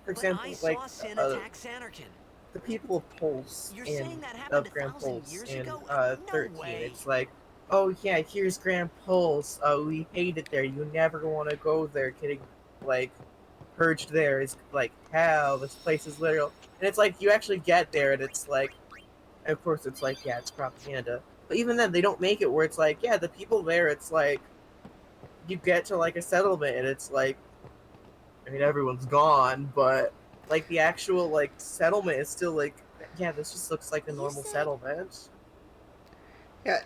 for But example, I like, saw Sin attack Sanarkand. the people of Pulse You're in saying that happened Grand 1,000 Pulse years in ago? No 13. way. It's like, oh yeah, here's Grand Pulse. We hate it there. You never want to go there. Getting like purged there is like hell. This place is literal. And it's like you actually get there, and it's like, of course, it's like yeah, it's propaganda. But even then, they don't make it where it's like yeah, the people there. It's like you get to like a settlement, and it's like, I mean, everyone's gone, but like the actual like settlement is still like yeah, this just looks like a You normal said- settlement. Yeah.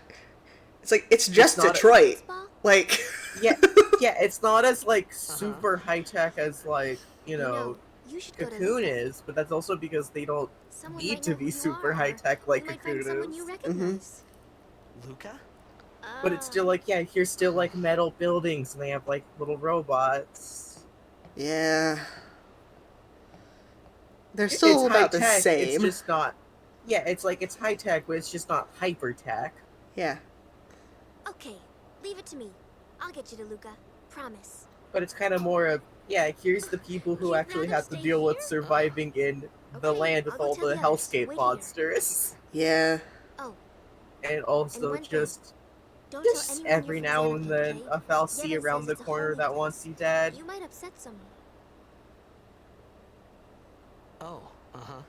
It's like, it's just not a- Detroit. Baseball? Like, Yeah, yeah, it's not as like super high tech as like you know you should go to Cocoon Luca. is, but that's also because they don't Someone need might to know be who you super are, high or tech like you might find Cocoon someone is. you recognize. Luca? But it's still like yeah, here's still like metal buildings, and they have like little robots. yeah. They're still It's about the high-tech, same. It's just not. Yeah, it's like it's high tech, but it's just not hyper tech. Yeah. Okay, leave it to me. I'll get you to Luca. Promise. But it's kind of more of yeah, here's the people who You'd actually rather have to stay deal with here? surviving in the Okay, land with I'll go all tell the the others. hellscape Wait here. monsters, Yeah. Oh, and and also one thing. just don't tell just anyone every you're now from and Xanarkand, then okay? a Fal'Cie Yevon around says the it's a corner holy that place. wants you dead. You might upset someone. Oh, uh-huh.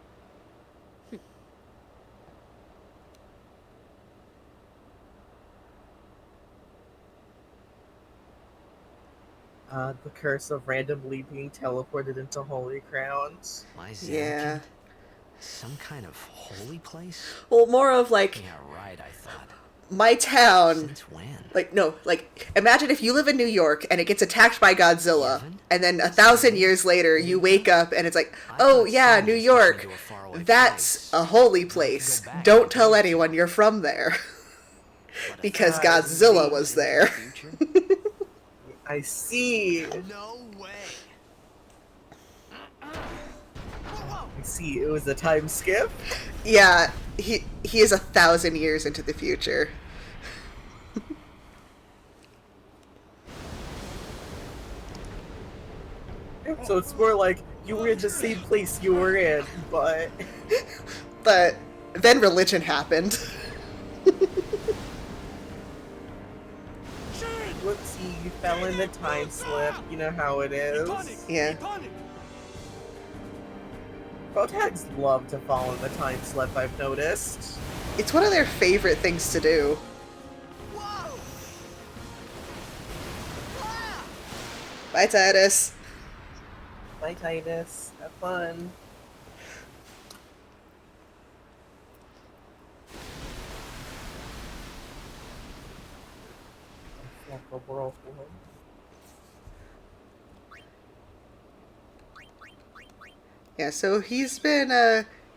The curse of randomly being teleported into holy crowns. My Xanarkand? Yeah. Some kind of holy place? Well, more of like, Yeah, right, I thought. my town. Since when? Like, no, like, imagine if you live in New York and it gets attacked by Godzilla, Yevon? and then 1,000 years later you wake up and it's like, oh yeah, New York, that's a holy place. Don't tell anyone you're from there. Because Godzilla was there. I see. No way. I see. It was a time skip. Yeah, he is 1,000 years into the future. So it's more like you were in the same place you were in, but But then religion happened. whoopsie, you fell in the time slip. You know how it is. Yeah. Protags love to fall in the time slip, I've noticed. It's one of their favorite things to do. Whoa! Ah! Bye, Tidus. Bye, Tidus. Have fun. Like a whirlpool. Yeah, so he's been,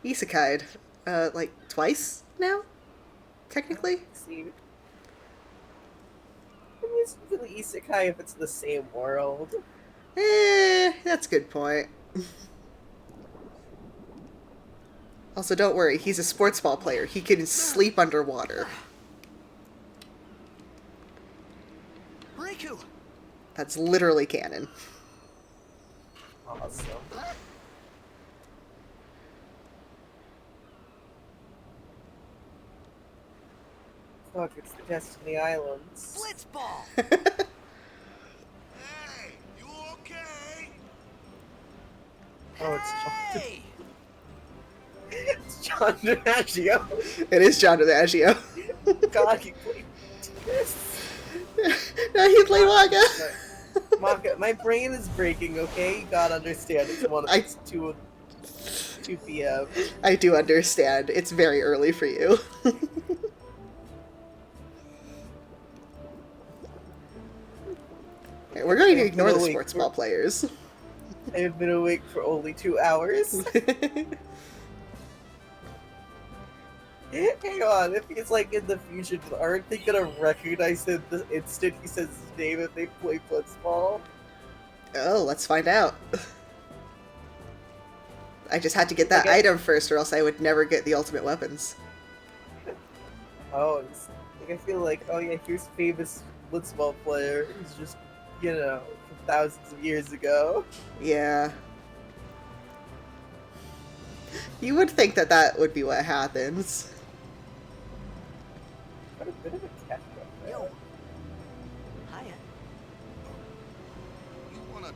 isekai'd, like, twice now? Technically? See, I mean, it's really isekai if it's the same world. That's a good point. Also, don't worry, he's a sports ball player. He can sleep underwater. Riku! That's literally canon. Awesome. Fuck, it's the Destiny Islands. Blitzball! Hey, you okay? Oh, it's John. Hey! It's John DiMaggio. It is John DiMaggio. God, he played this. No, he played Waka. Maka, my brain is breaking. Okay, you gotta understand. It's it's 2 p.m. I do understand. It's very early for you. Okay, we're going to ignore the sports ball players. I have been awake for only 2 hours. Hang on, if he's like in the future, aren't they gonna recognize him the instant he says his name if they play football? Oh, let's find out. I just had to get that item first, or else I would never get the ultimate weapons. Oh, I feel like, oh yeah, here's famous blitzball player who's just, you know, from thousands of years ago. Yeah. You would think that that would be what happens. What a bit of a catch up there. Yo. Hiya. You wanna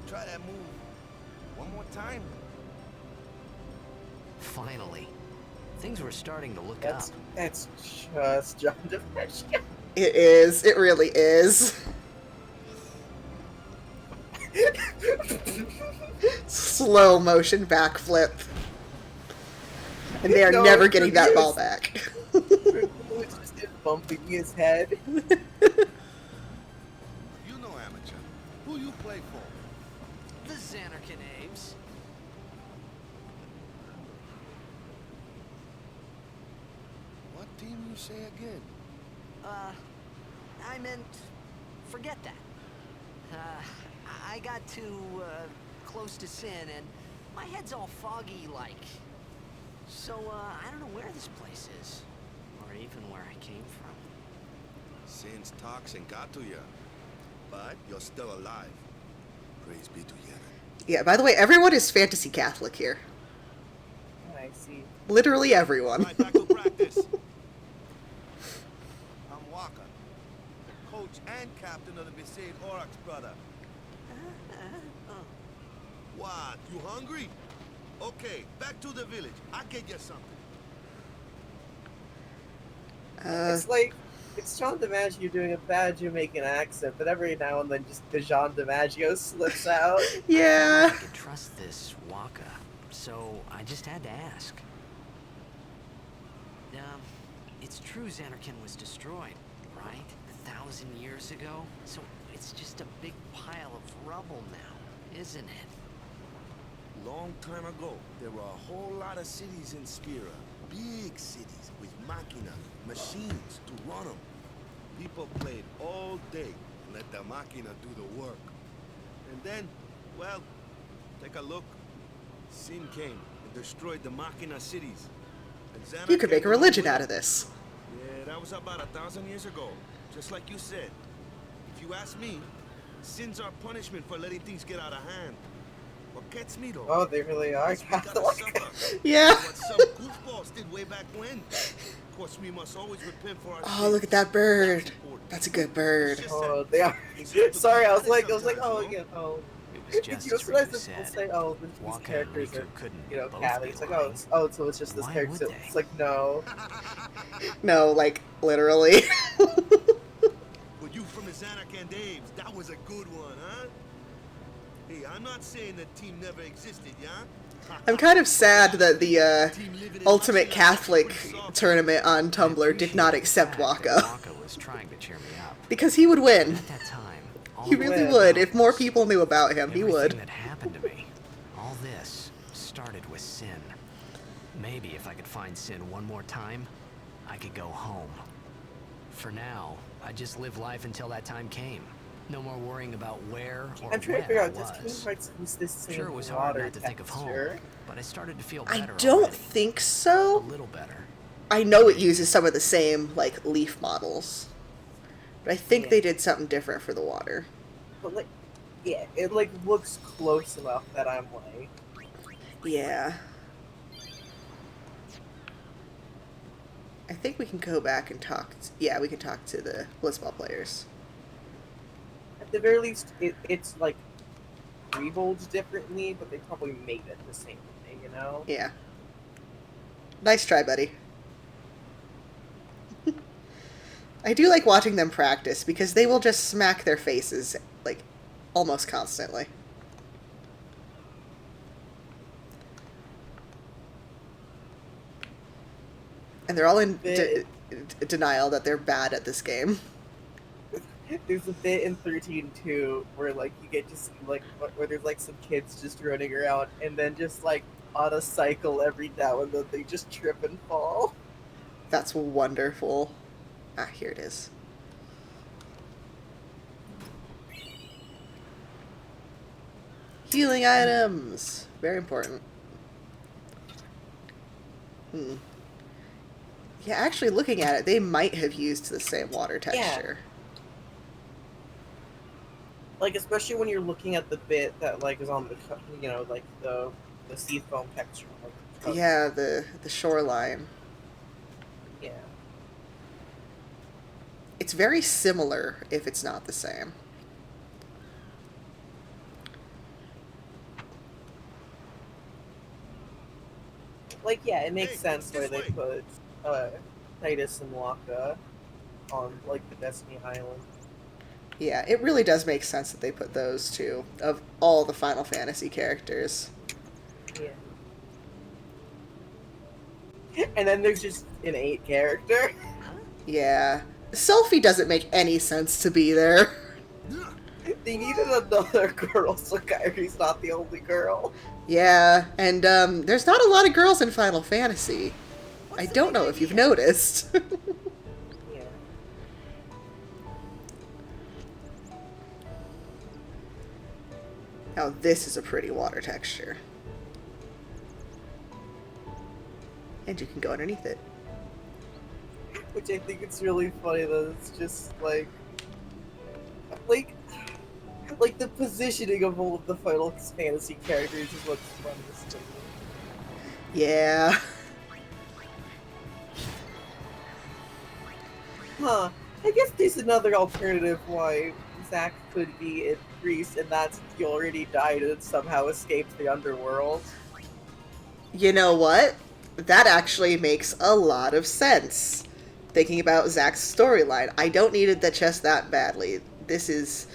try that move one more time? Finally. Things were starting to look That's up. just John DiMaggio. It is. It really is. Slow motion backflip. And they are No, never getting that yes. ball back. It's just bumping his head. You know, amateur. Who you play for? The Xanarkin Aves. What team you say again? I meant, forget that. I got too, close to sin, and my head's all foggy like. So, I don't know where this place is, or even where I came from. Sin's toxin got to you, but you're still alive. Praise be to heaven. Yeah, by the way, everyone is fantasy Catholic here. I see. Literally everyone. Right, back to practice. I'm Waka, the coach and captain of the Besaid Aurochs, brother. What, you hungry? Okay, back to the village. I'll get you something. It's John DiMaggio doing a bad Jamaican accent, but every now and then just the John DiMaggio slips out. Yeah. I could trust this Waka, so I just had to ask. It's true Xanarkin was destroyed, right? 1,000 years ago? So it's just a big pile of rubble now, isn't it? Long time ago, there were a whole lot of cities in Spira. Big cities with machina, machines to run them. People played all day and let the machina do the work. And then, well, take a look. Sin came and destroyed the machina cities. And You could make a religion out of this. Yeah, that was about 1,000 years ago. Just like you said. If you ask me, sin's our punishment for letting things get out of hand. What gets me though? Oh, they really are is we gotta Catholic. suffer. Yeah. What some goofballs did way back when. Of course, we must always repent for our Oh, sins. look at that bird. That's important. That's a good bird. Oh, they are. Sorry, I was like, oh, yeah, oh. It was just You know, as sometimes Rika people said. say, oh, these Waka and characters Rika are, couldn't you know, both Catholic. be It's like, lying. so it's just this Why character. would they? It's like, no. No, like, literally. But you from the Xanarkin Daves, that was a good one, huh? Hey, I'm not saying that team never existed, yeah? I'm kind of sad that the Team living in Ultimate Machina Catholic pretty soft. tournament on Tumblr did not accept The fact that Waka. Waka was trying to cheer me up. Because he would win. At that time, all He I really knew would. about If more was people knew about him, he would. everything that happened to me. All this started with Sin. Maybe if I could find Sin one more time, I could go home. For now, I just live life until that time came. No more worrying about where or I'm trying to when figure I out, does Kingdom was. Hearts use this same Sure, it was hard water not to think of home, texture? but I started to feel I better don't already. think A so. little better. I know it uses some of the same, like, leaf models. But I think Yeah. they did something different for the water. But like, yeah, it like looks close enough that I'm like, Yeah. I think we can go back and talk. Yeah, we can talk to the blitzball players. at the very least, it's like rehulls differently, but they probably made it the same way, you know? Yeah. Nice try, buddy. I do like watching them practice because they will just smack their faces, like, almost constantly. And they're all in denial that they're bad at this game. There's a bit in 13-2 where, like, you get to see, like, where there's, like, some kids just running around, and then just, like, on a cycle every now and then they just trip and fall. That's wonderful. Ah, here it is. Healing items! Very important. Yeah, actually looking at it, they might have used the same water texture. Like, especially when you're looking at the bit that, like, is on the, you know, like, the sea foam texture. Like, Yeah, the shoreline. Yeah. It's very similar if it's not the same. Like, yeah, it makes sense why they put Tidus and Waka on, like, the Destiny Island. Yeah, it really does make sense that they put those two of all the Final Fantasy characters. Yeah. And then there's just an 8 character. Yeah. Selphie doesn't make any sense to be there. They needed another girl, so Kairi's not the only girl. Yeah, and there's not a lot of girls in Final Fantasy. I don't know if you've noticed. Yeah. Now this is a pretty water texture. And you can go underneath it. Which I think it's really funny that it's just like the positioning of all of the Final Fantasy characters is what's funniest to me. Yeah. Huh. I guess there's another alternative why Zack could be in Greece, and that's he already died and somehow escaped the underworld. You know what? That actually makes a lot of sense. Thinking about Zack's storyline, I don't need it just that badly. This is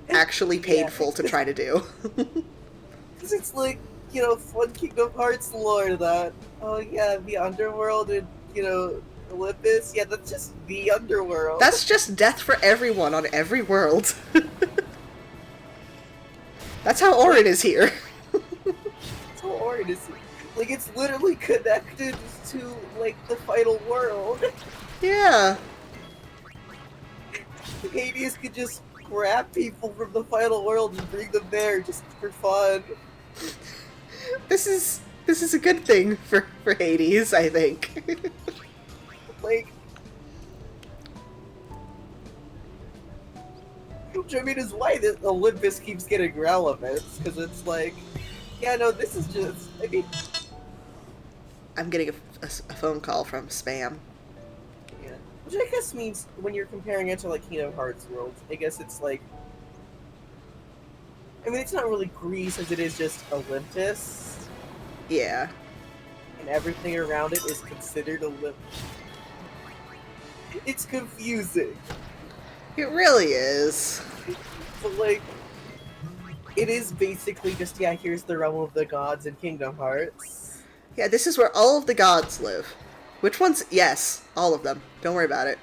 actually painful to try to do. Because it's like, you know, fun Kingdom Hearts lore that, oh yeah, the underworld and, you know, Olympus, yeah, that's just the underworld. That's just death for everyone on every world. That's how Auron is here. That's how Auron is here. Like, it's literally connected to, like, the final world. Yeah. Hades could just grab people from the final world and bring them there just for fun. This is a good thing for Hades, I think. Like, which I mean is why the Olympus keeps getting relevance, because it's like, yeah, no, this is just, I mean... I'm getting a phone call from spam. Yeah. Which I guess means, when you're comparing it to, like, Kingdom Hearts worlds, I guess it's like... I mean, it's not really Greece as it is just Olympus. Yeah. And everything around it is considered Olympus. It's confusing. It really is. But, like, it is basically just, yeah, here's the realm of the gods in Kingdom Hearts. Yeah, this is where all of the gods live. Which ones? Yes, all of them. Don't worry about it.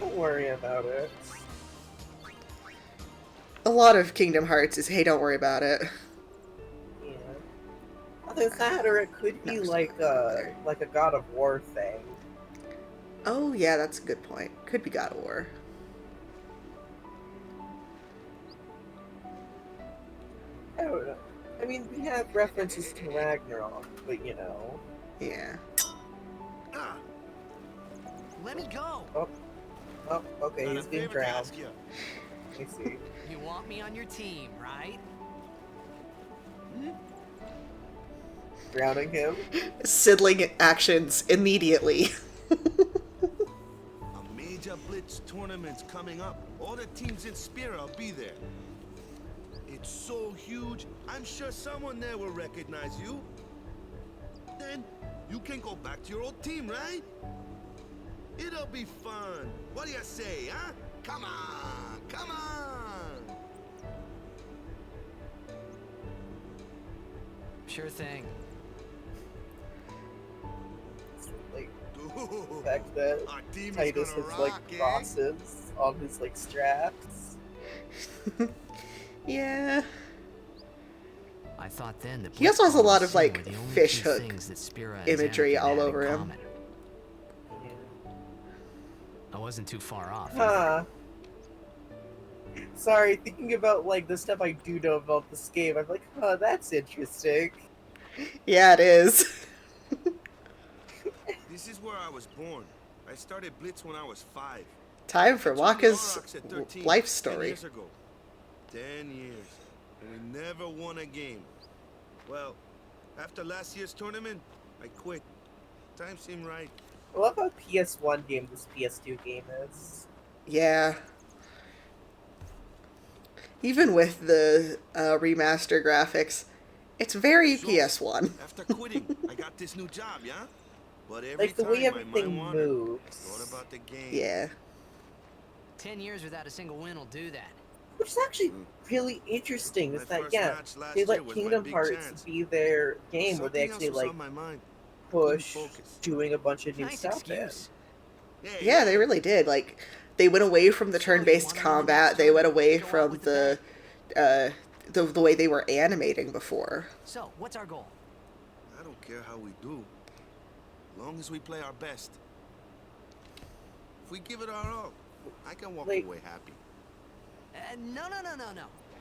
Don't worry about it. A lot of Kingdom Hearts is, hey, don't worry about it. Yeah. Either that, or it could be like a God of War thing. Oh, yeah, that's a good point. Could be God of War. I don't know. I mean, we have references to Ragnarok, but you know. Yeah. Let me go. Oh, okay, he's being drowned. I see. You want me on your team, right? Drowning him. Sidling actions immediately. A major blitz tournament's coming up. All the teams in Spira will be there. It's so huge, I'm sure someone there will recognize you. Then you can go back to your old team, right? It'll be fun. What do you say, huh? Come on, come on! Sure thing. Like Dude, the fact that our team is Tidus gonna has like rock, eh? crosses on his like straps. Yeah. I thought then that He also has a Blitzball lot and of, Sin like, were the only fish two hook things that Spira and imagery Anakin all had in over him. common. Yeah. I wasn't too far off. Huh. Sorry, thinking about like the stuff I do know about this game, I'm like, huh, that's interesting. Yeah, it is. This is where I was born. I started Blitz when I was 5. Time for I joined the Waka's Aurochs at 13, life 10 story. years ago. 10 years. And we never won a game. Well, after last year's tournament, I quit. Time seemed right. I love how PS1 game this PS2 game is. Yeah. Even with the remaster graphics, it's very So, PS1. After quitting, I got this new job, yeah? But every Like the time way my everything mind wandered, moves. thought about the game. Yeah. 10 years without a single win will do that. Which is actually really interesting, is My that, first yeah, match last they year let was my Kingdom big Hearts chance. be their game where they Something else actually, was like, on my mind. push Couldn't focus. doing a bunch of new Nice stuff in. excuse. Yeah, they really did. Like, they went away from the So, turn-based you wanna win the combat. next They went tournament? away Go out from with the way they were animating before. So, what's our goal? I don't care how we do. Long as we play our best. If we give it our all, I can walk Like- away happy. No.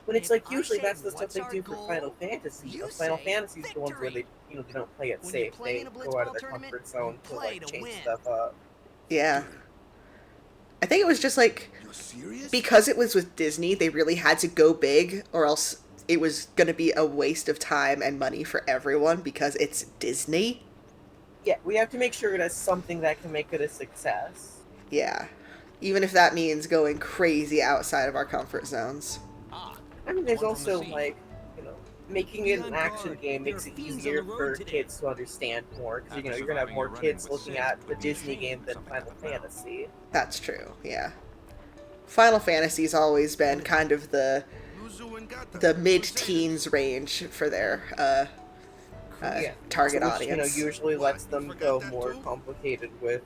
But it's If like, I usually say, that's the stuff "What's they our do for goal?" Final Fantasy. You Final say, Fantasy's the ones where they, "Victory." they don't play it When you safe. play They in a go out of Blitzball their tournament, comfort zone you to, play like, to change win. stuff up. Yeah. I think it was just like, You're serious? because it was with Disney, they really had to go big, or else it was going to be a waste of time and money for everyone because it's Disney. Yeah, we have to make sure it has something that can make it a success. Yeah. Even if that means going crazy outside of our comfort zones. I mean, there's One from the also, sea. like, you know, making it an Be on action guard. game There makes are it fiends easier on the road for today. kids to understand more. Because, you After know, you're going to have surviving more your run-in kids with looking Sid, at it the would be a Disney shame game if than something Final happened now. Fantasy. That's true, yeah. Final Fantasy's always been kind of the Luzu and Gata. mid-teens range for their Yeah. target Which, audience. you know, usually What, lets you them forgot go that more too? complicated with,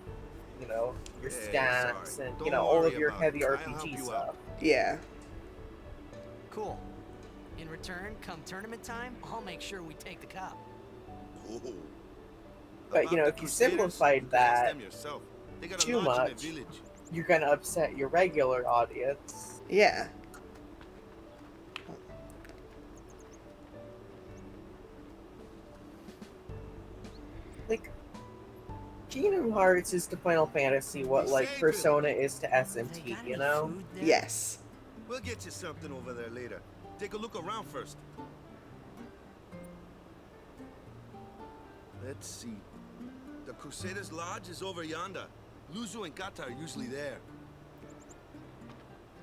you know, your Yeah, stats sorry. and, Don't you know, all of worry your about heavy it. I'll help RPG you stuff. out. Yeah. Cool. In return, come tournament time, I'll make sure we take the cup. Oh. But, you know, About if you the Crusaders, simplified you can ask that them yourself. They got a too lodge in much, their village. you're going to upset your regular audience. Yeah. Like, Kingdom Hearts is to Final Fantasy what, like, Persona is to They SMT, got you any know? food there? Yes. We'll get you something over there later. Take a look around first. Let's see. The Crusaders' Lodge is over yonder. Luzu and Gata are usually there.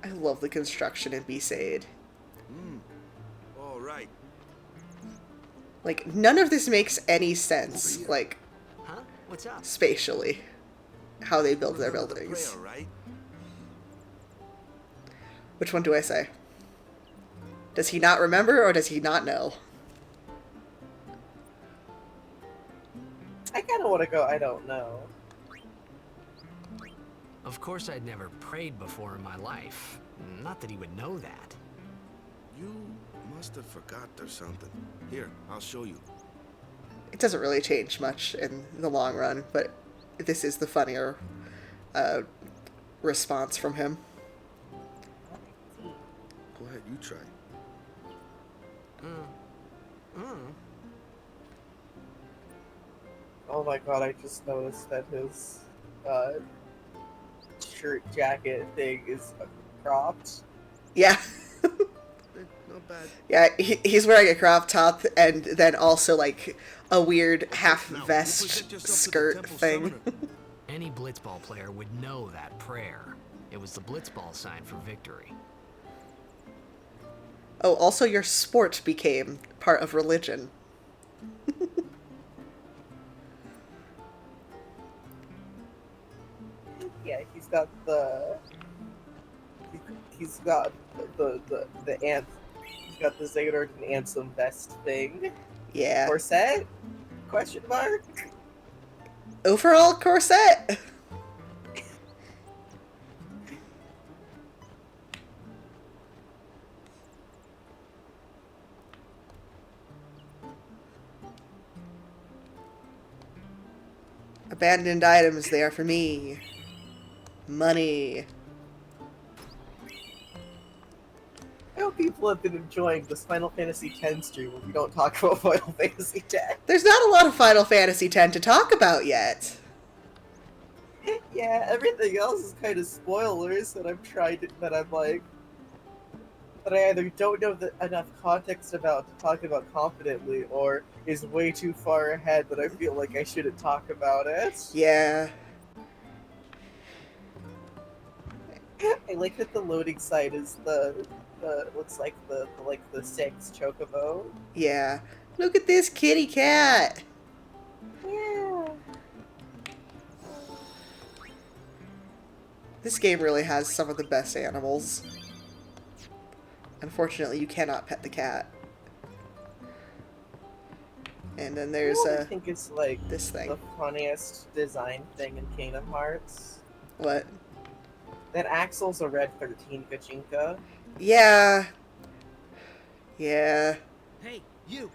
I love the construction in Besaid. All right. Like, none of this makes any sense, like, Huh? What's up? spatially. How they build their Remember the buildings. prayer, right? Which one do I say? Does he not remember, or does he not know? I kind of want to go, I don't know. Of course I'd never prayed before in my life. Not that he would know that. You must have forgot or something. Here, I'll show you. It doesn't really change much in the long run, but this is the funnier response from him. Go ahead, you try. Oh my god, I just noticed that his shirt jacket thing is cropped. Yeah. Not bad. Yeah, he's wearing a crop top and then also, like, a weird half Now, you vest present yourself to the skirt temple thing. summoner. Any blitzball player would know that prayer. It was the blitzball sign for victory. Oh, also your sport became part of religion. Yeah, he's got the ant. He's got the Xehanort and Ansem vest thing. Yeah. Corset? Question mark? Overall corset? Abandoned items, they are for me. Money. I hope people have been enjoying this Final Fantasy X stream where we don't talk about Final Fantasy X. There's not a lot of Final Fantasy X to talk about yet. Yeah, everything else is kind of spoilers that that I either don't know enough context about to talk about confidently, or is way too far ahead that I feel like I shouldn't talk about it. Yeah. I like that the loading site is the looks like the 6 chocobo. Yeah. Look at this kitty cat. Yeah. This game really has some of the best animals. Unfortunately, you cannot pet the cat. And then there's I think it's like this thing. the funniest design thing in Kingdom Hearts. What? That Axel's a Red 13 Gachinka. Yeah. Yeah. Hey, you!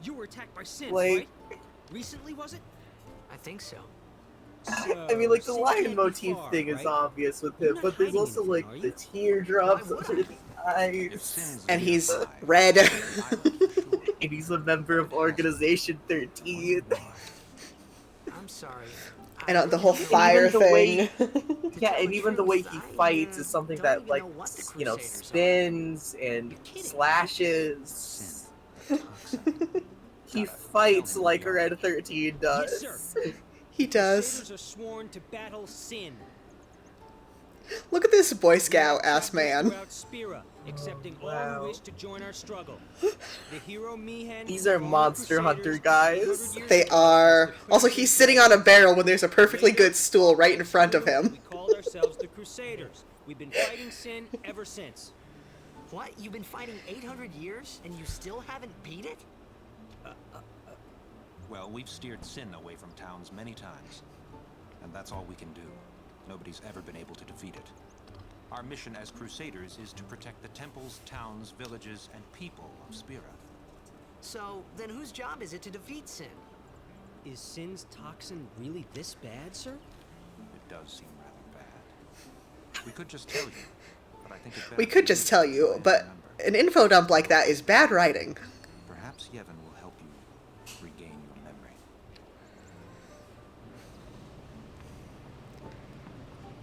You were attacked by Sin, Like- right? Recently, was it? I think so. I mean, like, the Sin lion can't be motif far, thing is right? obvious with You're him, not but there's hiding also, anything, like, are the you? teardrops Why would under I? the eyes. And he's red. And he's a member of Organization 13. I'm sorry. And the whole really fire even the way- thing. Yeah, and even the way he fights is something don't that, even like, know what the you know, Crusaders are. spins and You're kidding. slashes. He fights like a Red 13 does. Yes, sir. He does. Crusaders are sworn to battle Sin. Look at this Boy Scout ass man. Throughout Spira, accepting all Wow. who wish to join our struggle. The hero Mihan. These are former Monster Hunter Crusaders, guys. 100 years They ago, are. the Also, Crusaders he's sitting on a barrel when there's a perfectly good stool right in front of him. We called ourselves the Crusaders. We've been fighting Sin ever since. What? You've been fighting 800 years and you still haven't beat it? Well, we've steered Sin away from towns many times. And that's all we can do. Nobody's ever been able to defeat it. Our mission as Crusaders is to protect the temples, towns, villages, and people of Spira. So, then whose job is it to defeat Sin? Is Sin's toxin really this bad, sir? It does seem rather bad. We could just tell you, but I think it We could just tell you, but an info dump like that is bad writing. Perhaps Yevon will help you regain your memory.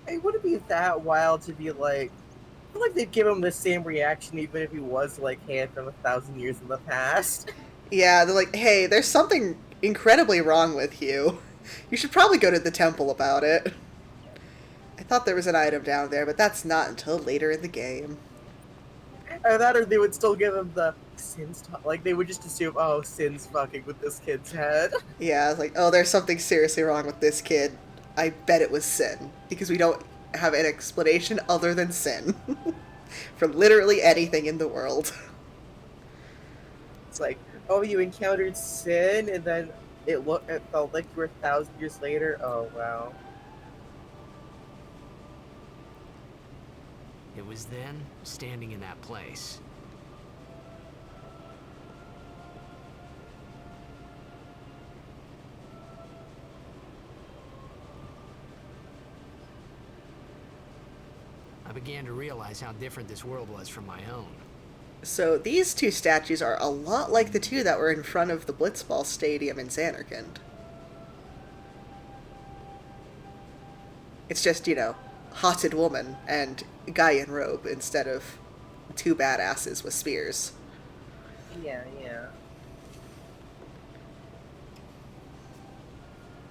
It wouldn't be that wild to be like, I feel like they'd give him the same reaction even if he was like Han from 1,000 years in the past. Yeah, they're like, hey, there's something incredibly wrong with you. You should probably go to the temple about it. I thought there was an item down there, but that's not until later in the game. Or that, or they would still give him the Sin's like they would just assume, oh, Sin's fucking with this kid's head. Yeah, it's like, oh, there's something seriously wrong with this kid. I bet it was Sin, because we don't have an explanation other than Sin. For literally anything in the world. It's like, oh, you encountered Sin, and then it felt like you were 1,000 years later. Oh wow. It was then, standing in that place. I began to realize how different this world was from my own. So these two statues are a lot like the two that were in front of the Blitzball Stadium in Xanarkand. It's just, you know, hotted woman and guy in robe instead of two badasses with spears. Yeah, yeah.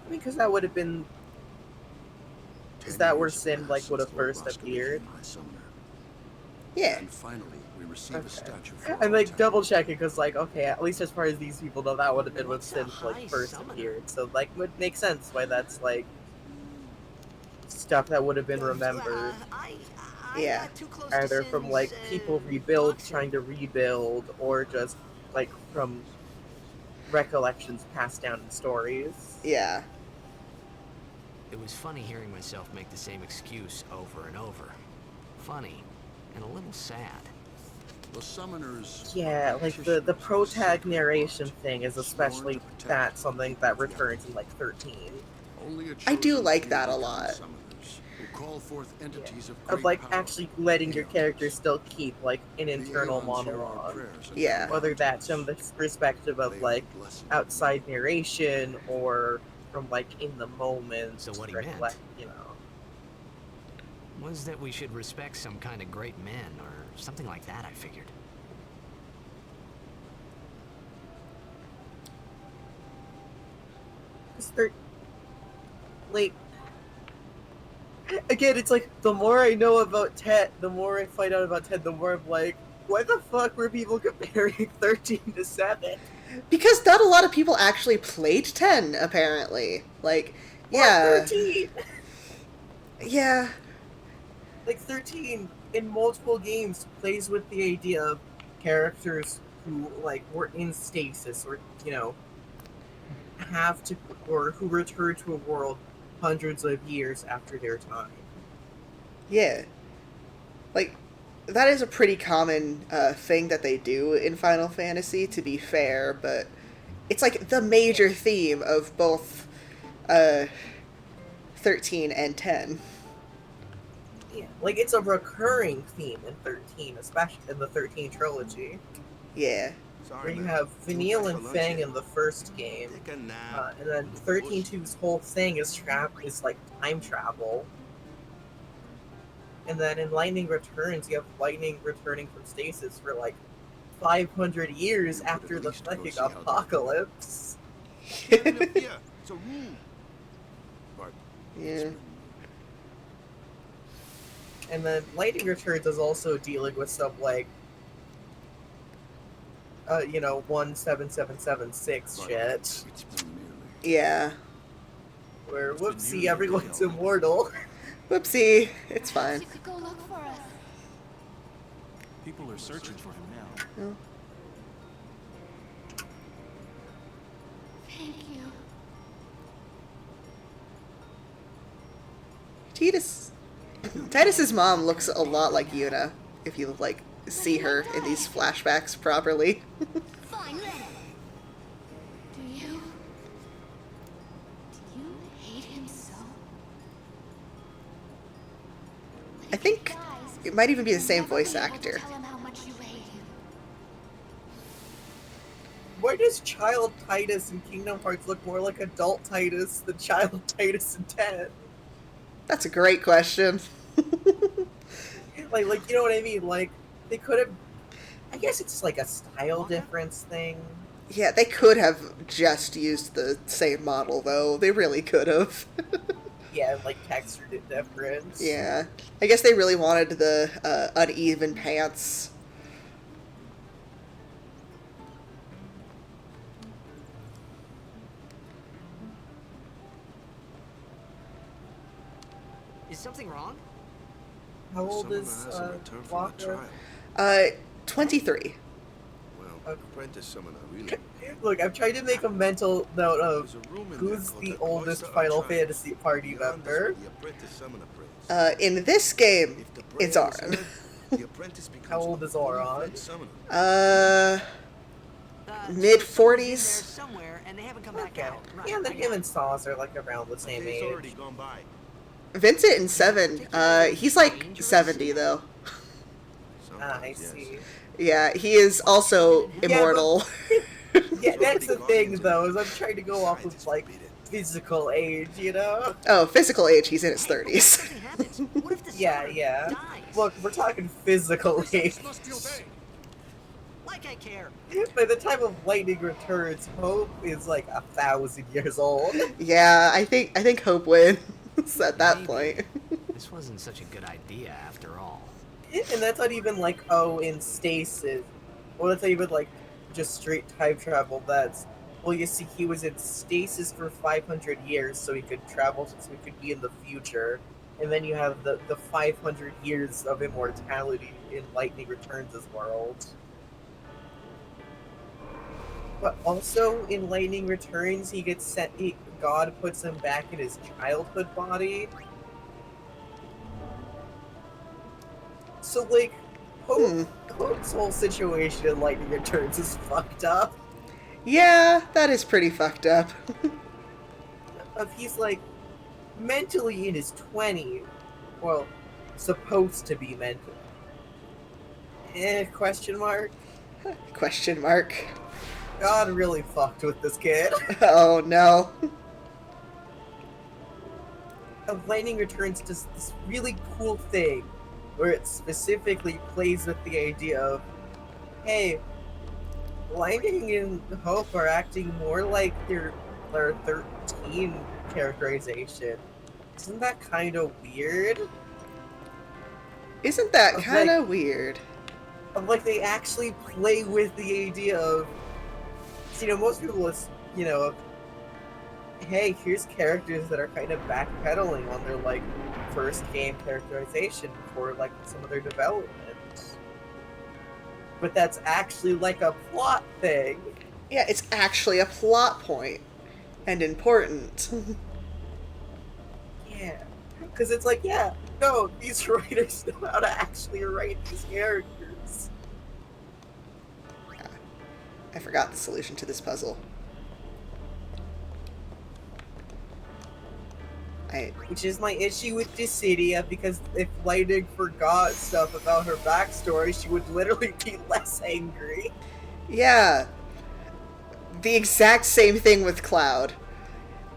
I mean, because that would have been. Is that where Sin like would have first appeared? Yeah. And finally, we receive a statue for I'm our like town. double checking because like okay, at least as far as these people know, that would have been when What's a Synth like high first summoner? appeared. So like would make sense why that's like stuff that would have been remembered. I Yeah. got too close to Either from Sin's, like people rebuild toxin. trying to rebuild, or just like from recollections passed down in stories. Yeah. It was funny hearing myself make the same excuse over and over. Funny, and a little sad. The summoners. Yeah, are like the practitioners of protag sacred narration art, thing is sworn especially to protect that something that the returns in like 13. Only a I do chosen like few that a become lot. summoners, who call forth entities Of of like great power. actually letting your Aeons. character still keep like an The internal Aeons hear our monologue. prayers and Yeah. come Whether down to that's us. from the perspective of They are like the blessing. outside narration or from like in the moment. So what he recollect, meant you know. was that we should respect some kind of great men, or something like that, I figured. Because they're like again, it's like the more I know about Ted, the more I find out about Ted, the more I'm like, why the fuck were people comparing 13 to 7? Because not a lot of people actually played 10, apparently. Like, Or yeah. 13! Yeah. Like 13 in multiple games plays with the idea of characters who like were in stasis or you know have to or who return to a world hundreds of years after their time. Yeah. Like, that is a pretty common thing that they do in Final Fantasy, to be fair, but it's like the major theme of both 13 and 10. Yeah, like it's a recurring theme in 13, especially in the 13 trilogy, Yeah. where Sorry, you man. have Too Vanille much and for lunch Fang yet? in the first game, Take a nap. and then 13-2's whole thing is like time travel. And then in Lightning Returns, you have Lightning returning from stasis for like 500 years You could after at the least go fucking see how that apocalypse. Interfere. It's a rule. But Yeah. And then Lightning Returns is also dealing with stuff like, 17776 shit, it's been nearly. Yeah. where It's been whoopsie, nearly a everyone's day already. immortal. Whoopsie. It's fine. You could go look for us. People are searching for him now. Thank you. Tidus's mom looks a lot like Yuna, if you, like, see her in these flashbacks properly. Fine, let him. Do you hate him so? I think it might even be the same voice actor. Tell him how much you hate him. Why does child Tidus in Kingdom Hearts look more like adult Tidus than child Tidus in 10? That's a great question. Like you know what I mean? Like, they could have... I guess it's like a style difference thing. Yeah, they could have just used the same model, though. They really could have. Yeah, and like textured it different. Yeah. I guess they really wanted the uneven pants. Is something wrong? How The old summoner is hasn't returned from the Waka? trial. 23. Well, Okay. apprentice summoner, really. Look, I'm trying to make a mental note of There's a room in who's there called the oldest Cloister of Final Trials. Fantasy party Beyond is member. where the apprentice summoner prays. In this game, If the it's prayer is Auron. heard, the apprentice becomes How old a is fully Auron? fledged summoner. Mid-40s? Somewhere, and they haven't come back Okay. out. Right, Yeah, and then I him got and Saz are like around the A same day's age. already gone by. Vincent in 7. He's like 70, though. Ah, I Sometimes, yes. see. Yeah, he is also immortal. Yeah, that's the Already thing gone though, is I'm trying to go off Scientists of like forbid it. physical age, you know? Oh, physical age, he's in his Hey, but what if 30s. something happens? What if the Yeah, summoner yeah. dies? Look, we're talking physical age. Like I care. By the time of Lightning Returns, Hope is like 1,000 years old. Yeah, I think Hope wins at that Maybe. point. This wasn't such a good idea after all. And that's not even like, oh, in stasis. Well, that's not even like just straight time travel. That's, well, you see, he was in stasis for 500 years so he could travel, so he could be in the future. And then you have the 500 years of immortality in Lightning Returns' world. But also in Lightning Returns, he gets sent. God puts him back in his childhood body. So like, Hope's whole situation in Lightning Returns is fucked up. Yeah, that is pretty fucked up. He's like mentally in his 20s, well, supposed to be mental. Question mark. Question mark. God really fucked with this kid. Oh no. Lightning Returns does this really cool thing where it specifically plays with the idea of, hey, Lightning and Hope are acting more like their 13 characterization. Isn't that kind of weird? Isn't that kind of weird? Like, they actually play with the idea of, you know, most people, you know, hey, here's characters that are kind of backpedaling on their, like, first game characterization before, like, some of their development. But that's actually, like, a plot thing. Yeah, it's actually a plot point. And important. Yeah. Because it's like, yeah, no, these writers know how to actually write these characters. I forgot the solution to this puzzle. Which is my issue with Dissidia, because if Lightning forgot stuff about her backstory, she would literally be less angry. Yeah. The exact same thing with Cloud.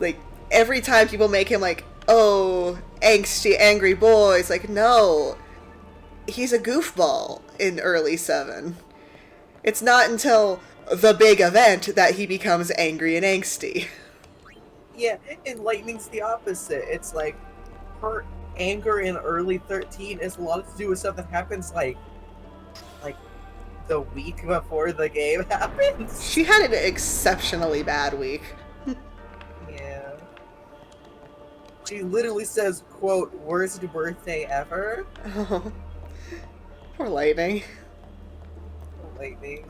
Like, every time people make him like, oh, angsty, angry boy, it's like, no. He's a goofball in early 7. It's not until the big event that he becomes angry and angsty. Yeah, and Lightning's the opposite. It's like, her anger in early 13 is a lot to do with stuff that happens, like the week before the game happens. She had an exceptionally bad week. Yeah. She literally says, quote, worst birthday ever. Oh. Poor Lightning. Lightning.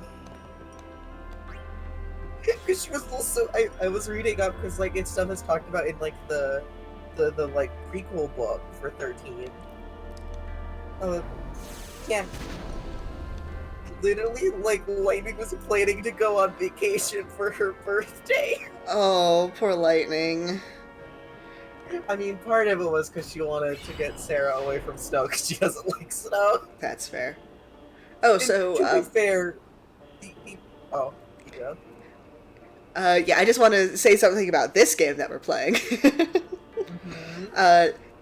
Because she was also, I was reading up, because like it's stuff that's talked about in like the like prequel book for 13. Yeah. Literally, like, Lightning was planning to go on vacation for her birthday. Oh, poor Lightning. I mean, part of it was because she wanted to get Sarah away from snow, because she doesn't like snow. That's fair. Oh, and so, to be fair, yeah. Yeah, I just want to say something about this game that we're playing.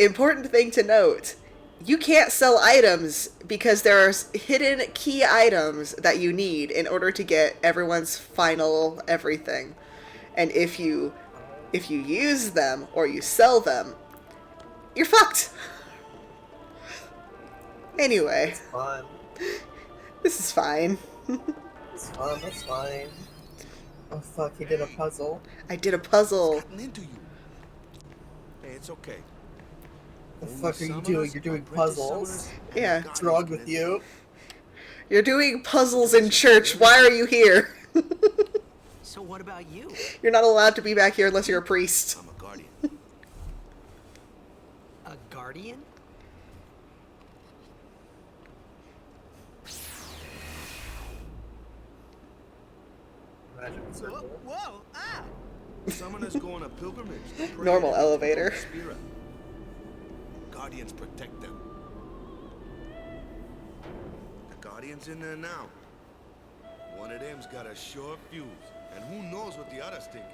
Important thing to note. You can't sell items because there are hidden key items that you need in order to get everyone's final everything. And if you use them or you sell them, you're fucked. Anyway. It's fun. This is fine. It's fun, that's fine. Oh fuck, he did a puzzle. I did a puzzle. It's gotten into you. Hey, it's okay. The fuck are you doing? You're doing puzzles? Yeah. What's wrong with you? You're doing puzzles in church. Why are you here? So what about you? You're not allowed to be back here unless you're a priest. I'm a guardian. A guardian? Magic circle. Whoa! Ah! Summoners go on a pilgrimage. to pray Normal to elevator. Spira. Guardians protect them. The Guardian's in there now. One of them's got a short fuse, and who knows what the other's thinking.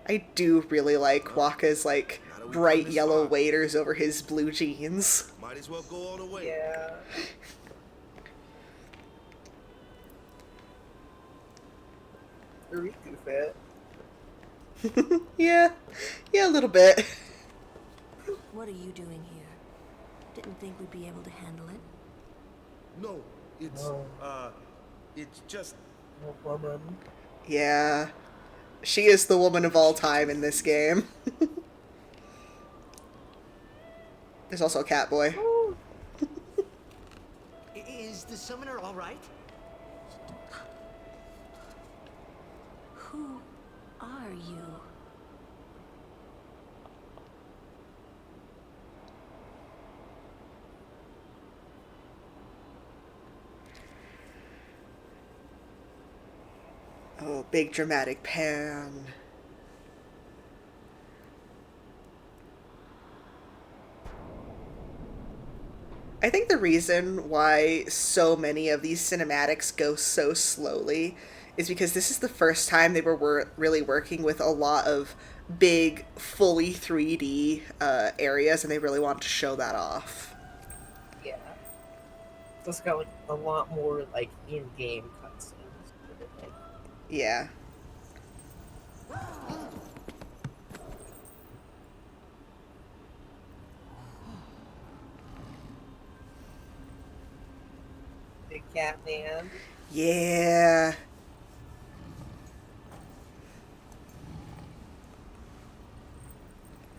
I do really like Waka's, like, bright yellow waders over his blue jeans. Might as well go all the way. Yeah. The Riku fit. Yeah, a little bit. What are you doing here? Didn't think we'd be able to handle it. No, it's, Oh. it's just... No woman. Yeah. She is the woman of all time in this game. There's also a cat boy. Oh, Is the summoner all right? Who are you? Oh, big dramatic pan. I think the reason why so many of these cinematics go so slowly is because this is the first time they were really working with a lot of big, fully 3D areas, and they really wanted to show that off. yeah. It's got like a lot more like in-game cutscenes. Yeah. Big cat man. Yeah.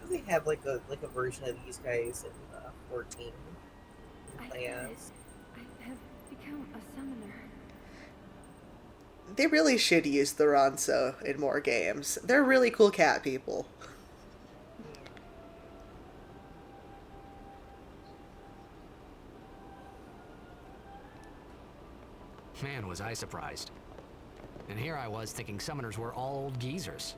They have like a version of these guys in 14. I Play as. have become a summoner. They really should use the Ronso in more games. They're really cool cat people. Man, was I surprised. And here I was thinking summoners were all old geezers.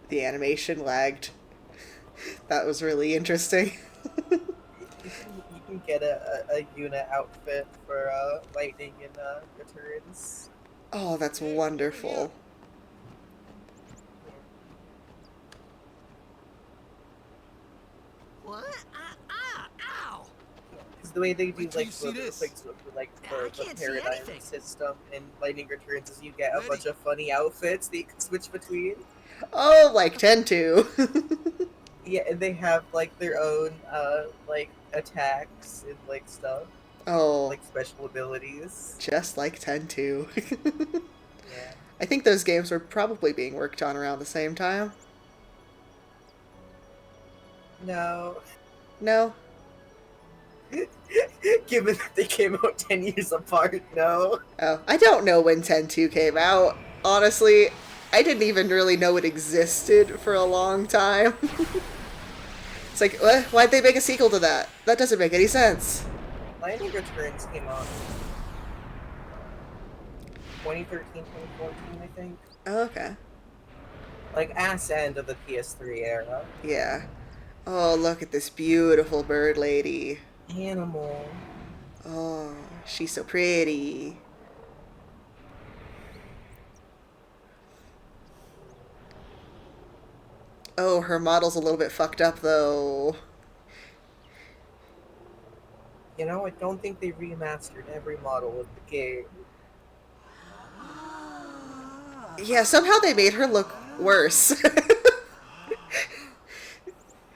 The animation lagged. That was really interesting. You can get a unit outfit for Lightning and Returns. Oh, that's wonderful. What? Ow! Because the way they do Wait till like you see this. the can't see paradigm anything. system in Lightning Returns is you get a Ready. bunch of funny outfits that you can switch between. Oh, like 10-2. Yeah, and they have like their own like attacks and like stuff, Oh, like special abilities. just like 10-2. Yeah. I think those games were probably being worked on around the same time. No. No? Given that they came out 10 years apart, no. Oh, I don't know when 10-2 came out. Honestly, I didn't even really know it existed for a long time. It's like, what? Why'd they make a sequel to that? That doesn't make any sense. Lightning Returns came out 2013, 2014, I think. Oh, okay. Like, ass end of the PS3 era. Yeah. Oh, look at this beautiful bird lady. Animal. Oh, she's so pretty. Oh, her model's a little bit fucked up, though. You know, I don't think they remastered every model of the game. Yeah, somehow they made her look worse.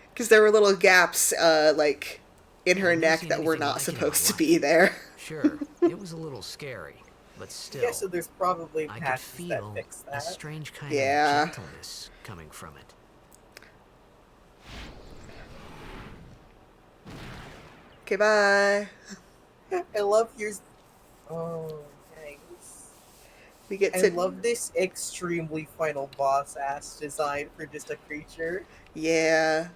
Because there were little gaps, like, in her I've never neck seen that were anything not like it in my supposed to life. be there. Sure, it was a little scary, but still, Yeah, so there's probably I could patches that feel fix a that. strange kind Yeah. of gentleness coming from it. Okay, bye. I love yours. Oh, thanks. We get I to... love this extremely final boss ass design for just a creature. Yeah.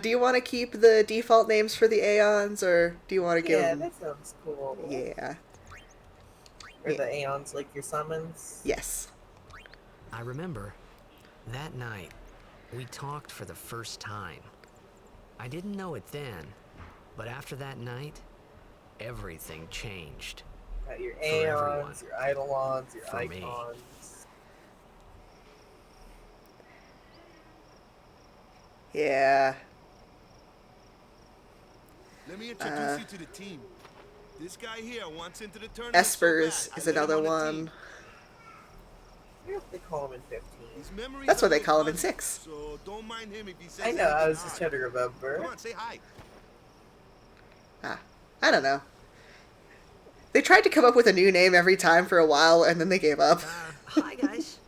Do you want to keep the default names for the Aeons, or do you want to give Yeah, them... that sounds cool. Yeah. Or the Aeons like your summons. Yes. I remember that night we talked for the first time. I didn't know it then, but after that night, everything changed. Got your everyone. Aeons, your Eidolons, your For me. Icons. Yeah. Let me introduce you to the team. This guy here wants into the tournament. Espers so bad. is I let him another on the one. team. I hope they call him in 15. His memories That's are what they a call him in fuzzy, 6. So don't mind him if he says I know, I anything was just odd. trying to remember. Come on, say hi. Ah, I don't know. They tried to come up with a new name every time for a while, and then they gave up. Hi guys.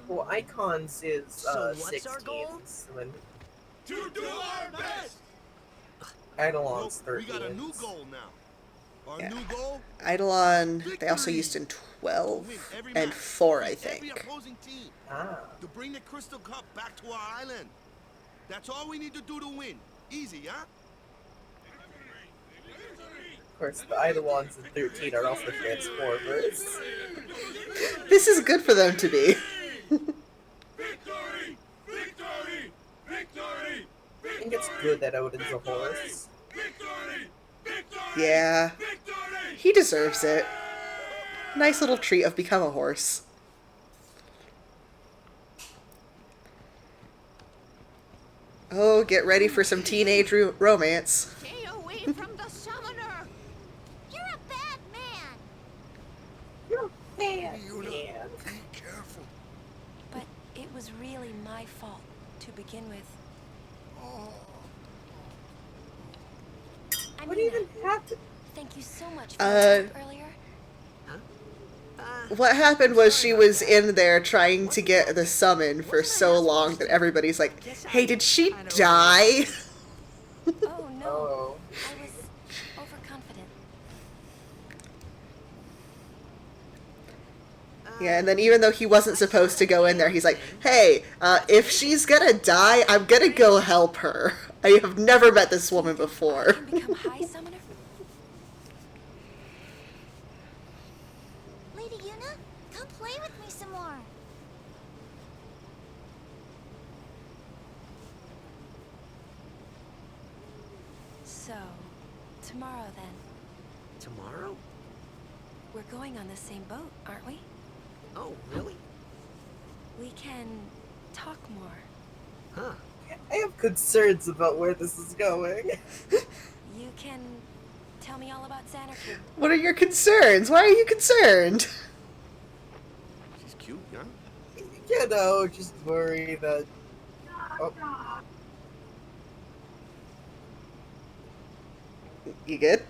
Well, Icons is So what's 16, our goal? so then To do our best. Eidolon's Look, we 13. got a new goal now. Our Yeah. new goal? Eidolon, they also Victory! used in To 12 win every and match, 4, I beat every think. opposing team. Ah. To bring the Crystal Cup back to our island. That's all we need to do to win. Easy, huh? Of course, the Eidolons in 13 are also Transformers. This is good for them to be. Victory! Victory! Victory! I think it's good that Odin's a horse. Victory! Victory! Yeah, he deserves it. Nice little treat of become a horse. Oh, get ready for some teenage romance. Stay away from the summoner! You're a bad man! You're a bad man. Be careful. But it was really my fault to begin with. I What mean, even happened? thank you so much for the help earlier. What happened was she was in there trying to get the summon for so long that everybody's like, hey, did she die? Oh no, Oh. I was overconfident. Yeah, and then even though he wasn't supposed to go in there, he's like, hey, if she's gonna die, I'm gonna go help her. I have never met this woman before. I can become High Summoner? Lady Yuna, come play with me some more. So, tomorrow then. Tomorrow? We're going on the same boat, aren't we? Oh, really? We can talk more. Huh. I have concerns about where this is going. You can tell me all about Xanarkand. What are your concerns? Why are you concerned? She's cute, huh? You know, just worry that... Oh, You good?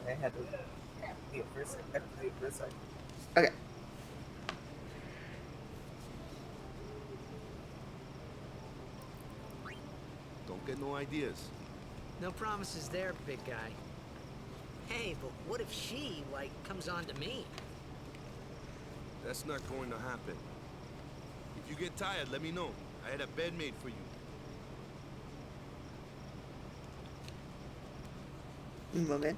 I had to mute for a second. I had to mute for a second. Okay. Don't get no ideas. No promises there, big guy. Hey, but what if she, like, comes on to me? That's not going to happen. If you get tired, let me know. I had a bed made for you. Moment.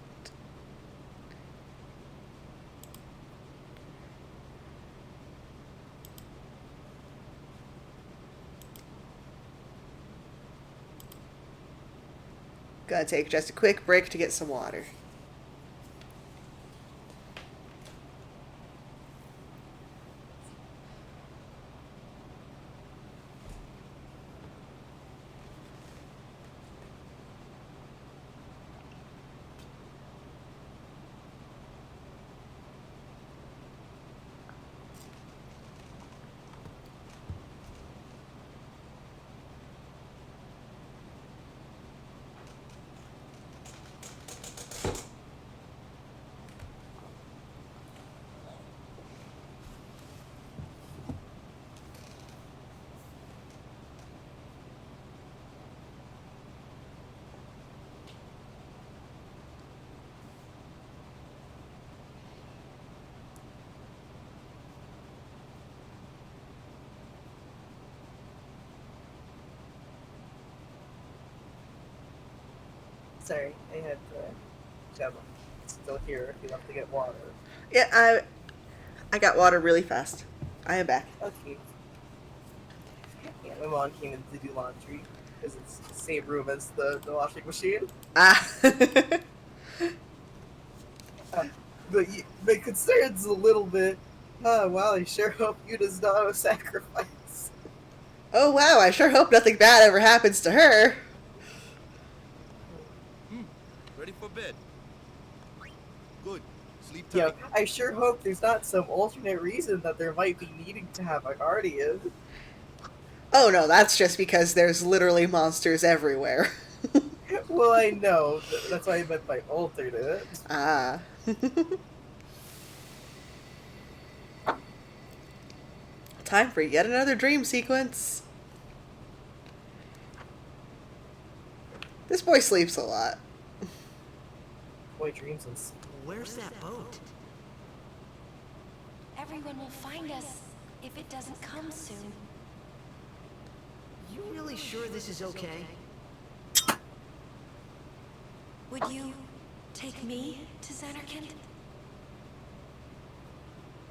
Gotta take just a quick break to get some water. Sorry, I had Gemma still here if you have to get water. Yeah, I got water really fast. I am back. Okay. Yeah, my mom came in to do laundry because it's the same room as the washing machine. Ah. But my concern's a little bit. Oh wow, I sure hope Yuna's not a sacrifice. Oh wow, I sure hope nothing bad ever happens to her. Ready for bed? Good. Sleep You know, tight. I sure hope there's not some alternate reason that there might be needing to have a guardian. Oh no, that's just because there's literally monsters everywhere. Well, I know. That's what I meant by alternate. Ah. Time for yet another dream sequence. This boy sleeps a lot. Boy dreams and sleep. Where's that boat? Everyone will find us if it doesn't come soon. You really sure this is okay? Would you take me to Xanarkand?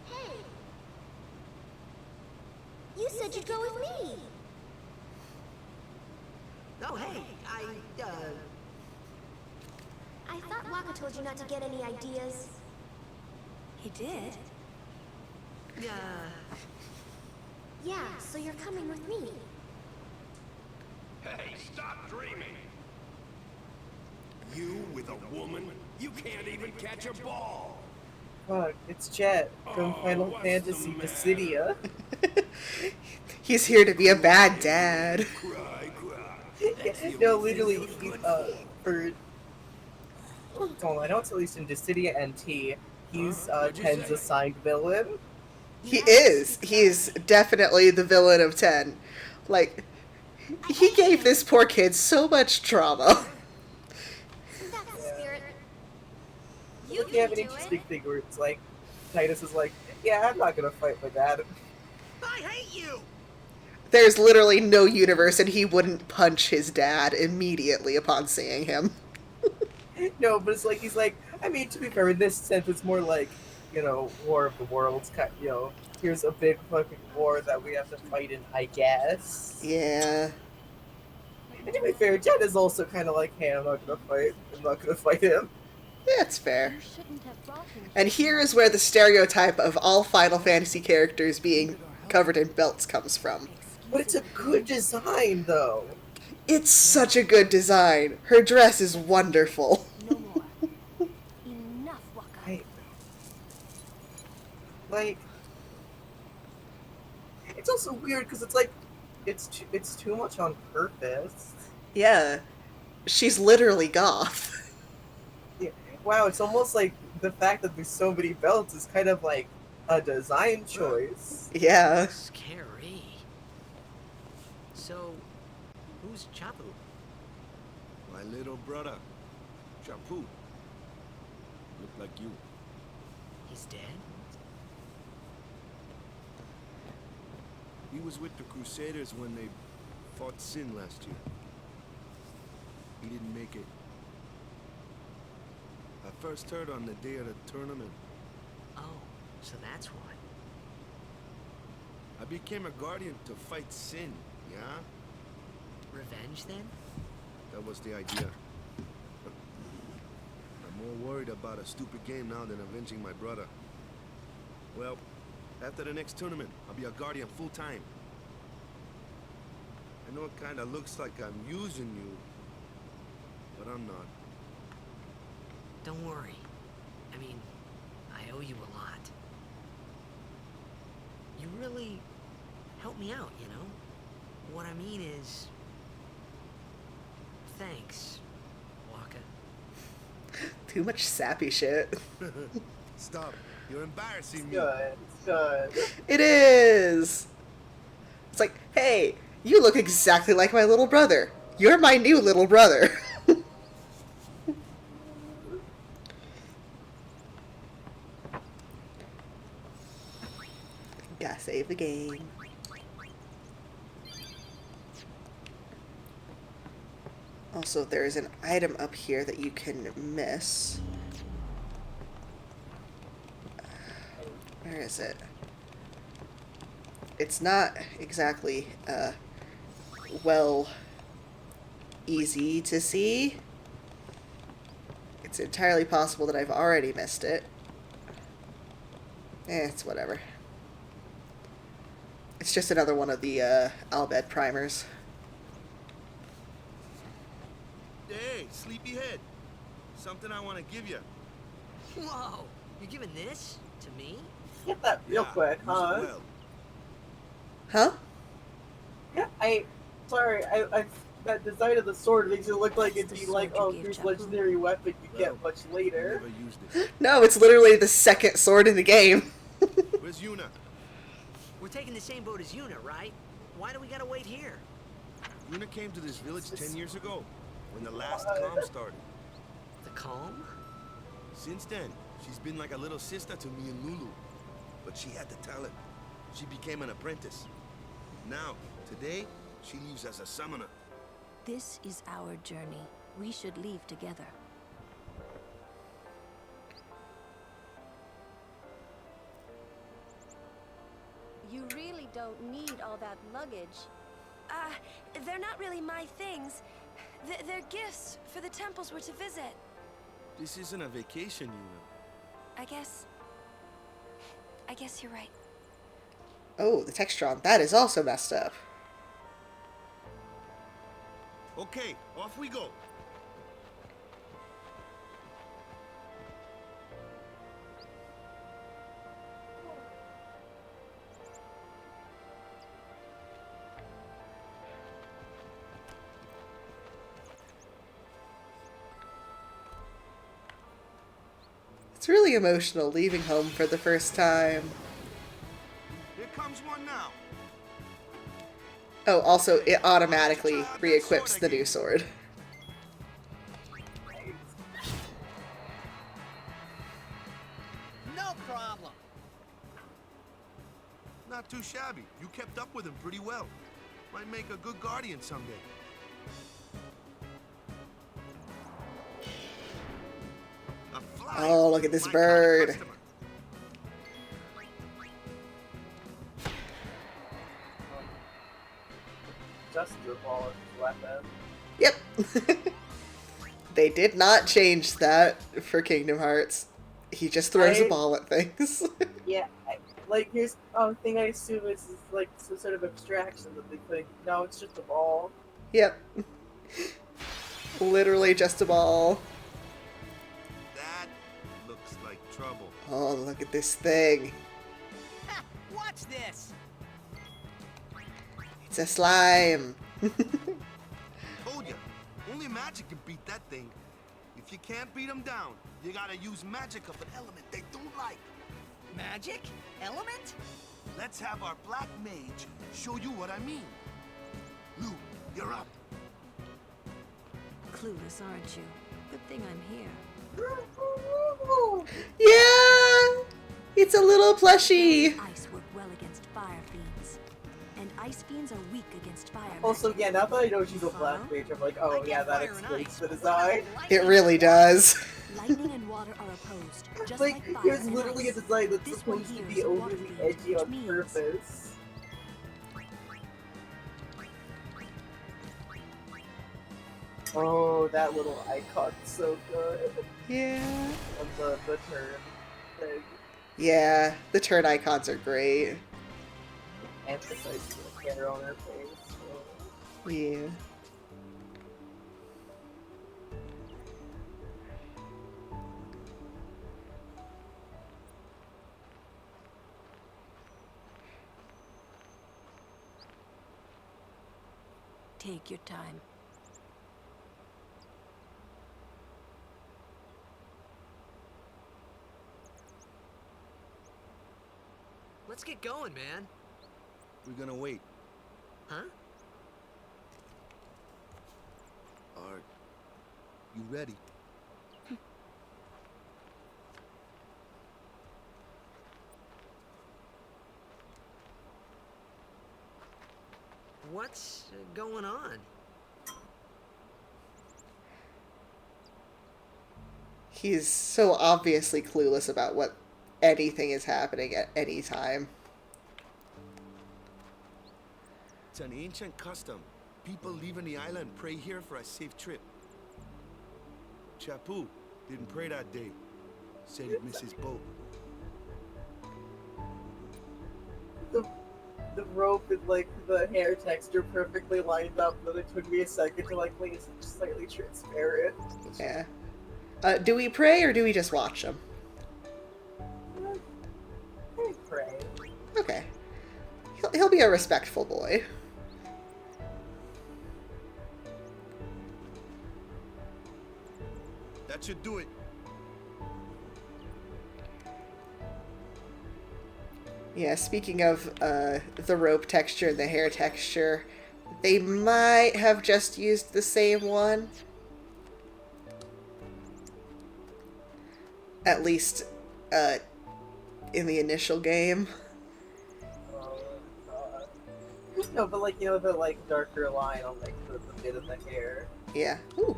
Hey! You said you'd go with me! Oh, hey, I thought Waka told you not to get any ideas. He did? Yeah, so you're coming with me. Hey, stop dreaming! You with a woman? You can't even catch a ball! Fuck, it's Jet from Final Fantasy Dissidia. He's here to be a bad dad. Cry. No, literally, he, for... Well, I know it's at least in Dissidia NT, he's, Ten's assigned villain. He is. He's definitely the villain of 10. Like, he gave this poor kid so much trauma. That's the spirit. You have an interesting thing where it's like, Tidus is like, yeah, I'm not gonna fight my dad. I hate you! There's literally no universe and he wouldn't punch his dad immediately upon seeing him. No, but it's like, he's like, I mean, to be fair, in this sense, it's more like, you know, War of the Worlds, you know, here's a big fucking war that we have to fight in, I guess. Yeah. And to be fair, Jet is also kind of like, hey, I'm not gonna fight him. That's fair. And here is where the stereotype of all Final Fantasy characters being covered in belts comes from. But it's a good design, though. It's such a good design. Her dress is wonderful. No more. Enough, Waka. Like, it's also weird because it's like, it's too much on purpose. Yeah. She's literally goth. Yeah. Wow, it's almost like the fact that there's so many belts is kind of like a design choice. Yeah. Scary. So, who's Chapu? My little brother, Chapu. Look like you. He's dead? He was with the Crusaders when they fought Sin last year. He didn't make it. I first heard on the day of the tournament. Oh, so that's why. I became a guardian to fight Sin, yeah? Revenge, then? That was the idea. I'm more worried about a stupid game now than avenging my brother. Well, after the next tournament, I'll be a guardian full-time. I know it kinda looks like I'm using you, but I'm not. Don't worry. I mean, I owe you a lot. You really helped me out, you know? What I mean is... Thanks, Waka. Too much sappy shit. Stop. You're embarrassing me. Good, good. It is! It's like, hey, you look exactly like my little brother. You're my new little brother. Gotta save the game. Also, there's an item up here that you can miss. Where is it? It's not exactly, well, easy to see. It's entirely possible that I've already missed it. It's whatever. It's just another one of the, Albed primers. Hey, sleepyhead. Something I want to give you. Whoa! You're giving this to me? Get that real quick, use it huh? well. Huh? Yeah, sorry, that design of the sword makes it look like it'd be like, oh, here's legendary weapon you get much later. Never used it. No, it's literally the second sword in the game. Where's Yuna? We're taking the same boat as Yuna, right? Why do we gotta wait here? Yuna came to this village 10 years ago, when the last calm started. The calm? Since then, she's been like a little sister to me and Lulu. But she had the talent. She became an apprentice. Now, today, she leaves as a summoner. This is our journey. We should leave together. You really don't need all that luggage. They're not really my things. They're gifts for the temples we're to visit. This isn't a vacation, Yuna. I guess you're right. Oh, the texture on that is also messed up. Okay, off we go. It's really emotional leaving home for the first time. Here comes one now. Oh, also, it automatically re-equips the new sword. No problem. Not too shabby. You kept up with him pretty well. Might make a good guardian someday. A fly. Oh, look at this My bird. customer. Just your ball as weapon. Yep. They did not change that for Kingdom Hearts. He just throws a ball at things. Yeah, like here's thing I assume is like some sort of abstraction that they think. No, it's just a ball. Yep. Literally just a ball. That looks like trouble. Oh, look at this thing. Ha! Watch this! It's a slime. Told ya, only magic can beat that thing. If you can't beat them down, you gotta use magic of an element they don't like. Magic? Element? Let's have our black mage show you what I mean. Lou, you're up. Clueless, aren't you? Good thing I'm here. Yeah! It's a little plushie. Ice work well against fire fiends. And ice fiends are weak against fire. Also, yeah, now that I know she's a black mage, I'm like, oh yeah, that explains the design. It really does. Lightning and water are opposed, just Like, like fire here's and literally a ice. design that's This one supposed to here be is a water overly fiend, edgy which on means- purpose. Oh, that little icon's so good. Yeah. On the turn thing. Yeah, the turn icons are great. Emphasizes the hair on her face. So. Yeah. Take your time. Let's get going, man. We're gonna wait. Huh? Are you ready? What's going on? He's so obviously clueless about what anything is happening at any time. It's an ancient custom. People leaving the island pray here for a safe trip. Chapu didn't pray that day. Said he'd miss his boat. The rope and like the hair texture perfectly lined up, but it took me a second to like make it slightly transparent. Yeah. Do we pray or do we just watch them? He'll be a respectful boy. That should do it. Yeah, speaking of the rope texture and the hair texture, they might have just used the same one. At least in the initial game. Oh, God. No, but like, you know, the like darker line on like the bit of the hair. Yeah. Ooh.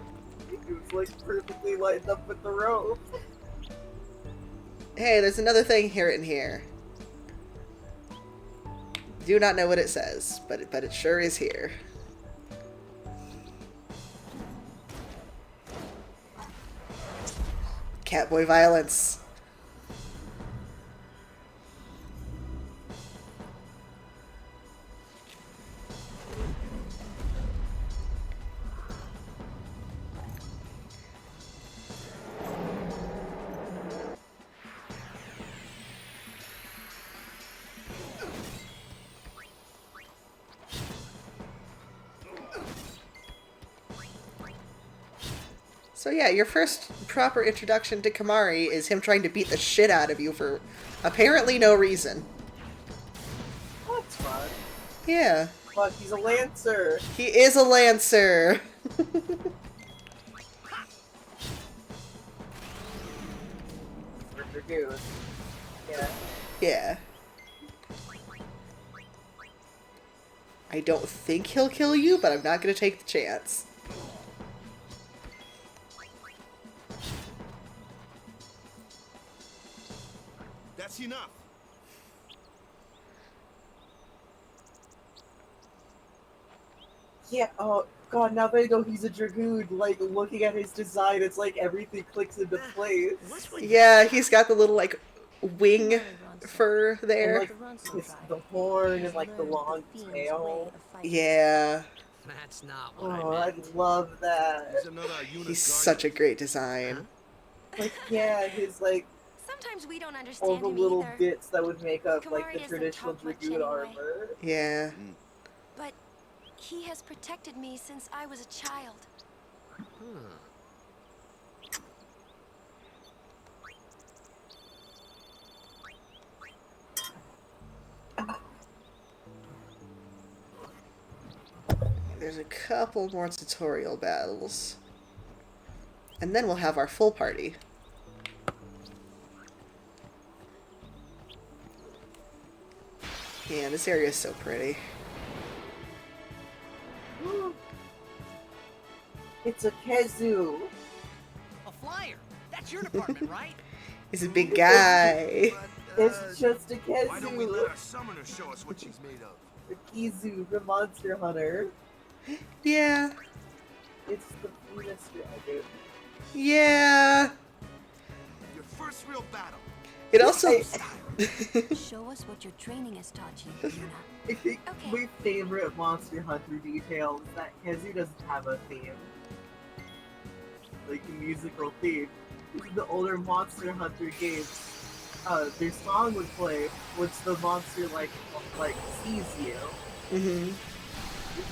It was like perfectly lined up with the rope. Hey, there's another thing here and here. Do not know what it says, but it sure is here. Catboy violence. So yeah, your first proper introduction to Kamari is him trying to beat the shit out of you for apparently no reason. That's fun. Yeah. Fuck, he's a lancer. He is a lancer. Dude. Yeah. Yeah. I don't think he'll kill you, but I'm not gonna take the chance. That's enough. Yeah, oh god, now that I know he's a Dragoon, like, looking at his design, it's like everything clicks into place. Yeah, he's got the little, like, wing fur there. And, like, the horn and, like, the long tail. Yeah. That's not what Oh, I I meant. love that. He's such a great design. Like, yeah, his, like, Sometimes we don't understand all the him little either. bits that would make up, like, Kamari the doesn't traditional talk much Dragoon anyway. armor. Yeah. But he has protected me since I was a child. There's a couple more tutorial battles. And then we'll have our full party. Yeah, this area is so pretty. It's a Kezu. A flyer. That's your department, right? He's a big guy. It's just a Why don't we let Kezu. our summoner show us what she's made of? The Kizu, the monster hunter. Yeah. It's the Venus dragon. Yeah. Your first real battle. It also... Show us what your training has taught you, Yuna. I think my favorite Monster Hunter detail is that Kezu doesn't have a theme. Like a musical theme. In the older Monster Hunter games, their song would play once the monster like sees you. Mm-hmm.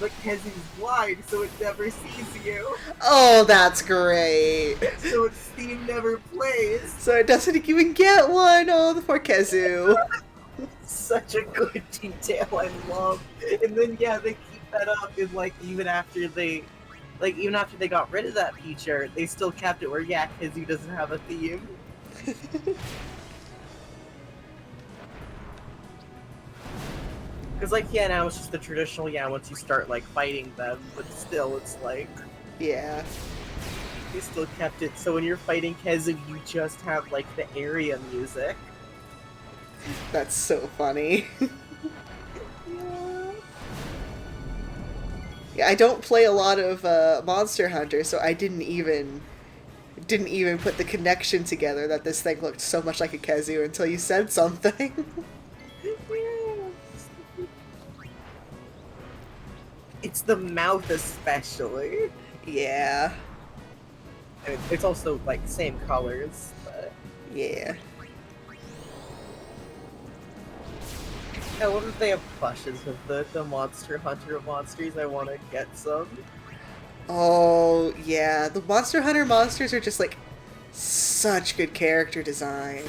But Kezu's blind, so it never sees you. Oh, that's great. So its theme never plays. So it doesn't even get one. Oh, the poor Kezu. Such a good detail, I love. And then yeah, they keep that up in like even after they got rid of that feature, they still kept it where yeah, Kezu doesn't have a theme. Because, like, yeah, now it's just the traditional, yeah, once you start, like, fighting them, but still, it's like... Yeah. They still kept it, so when you're fighting Kezu, you just have, like, the area music. That's so funny. Yeah, I don't play a lot of Monster Hunter, so I didn't even put the connection together that this thing looked so much like a Kezu until you said something. It's the mouth especially. Yeah. I mean, it's also, like, same colors, but... Yeah. I wonder if they have plushes of the Monster Hunter monsters. I want to get some. Oh, yeah. The Monster Hunter monsters are just, like, such good character design.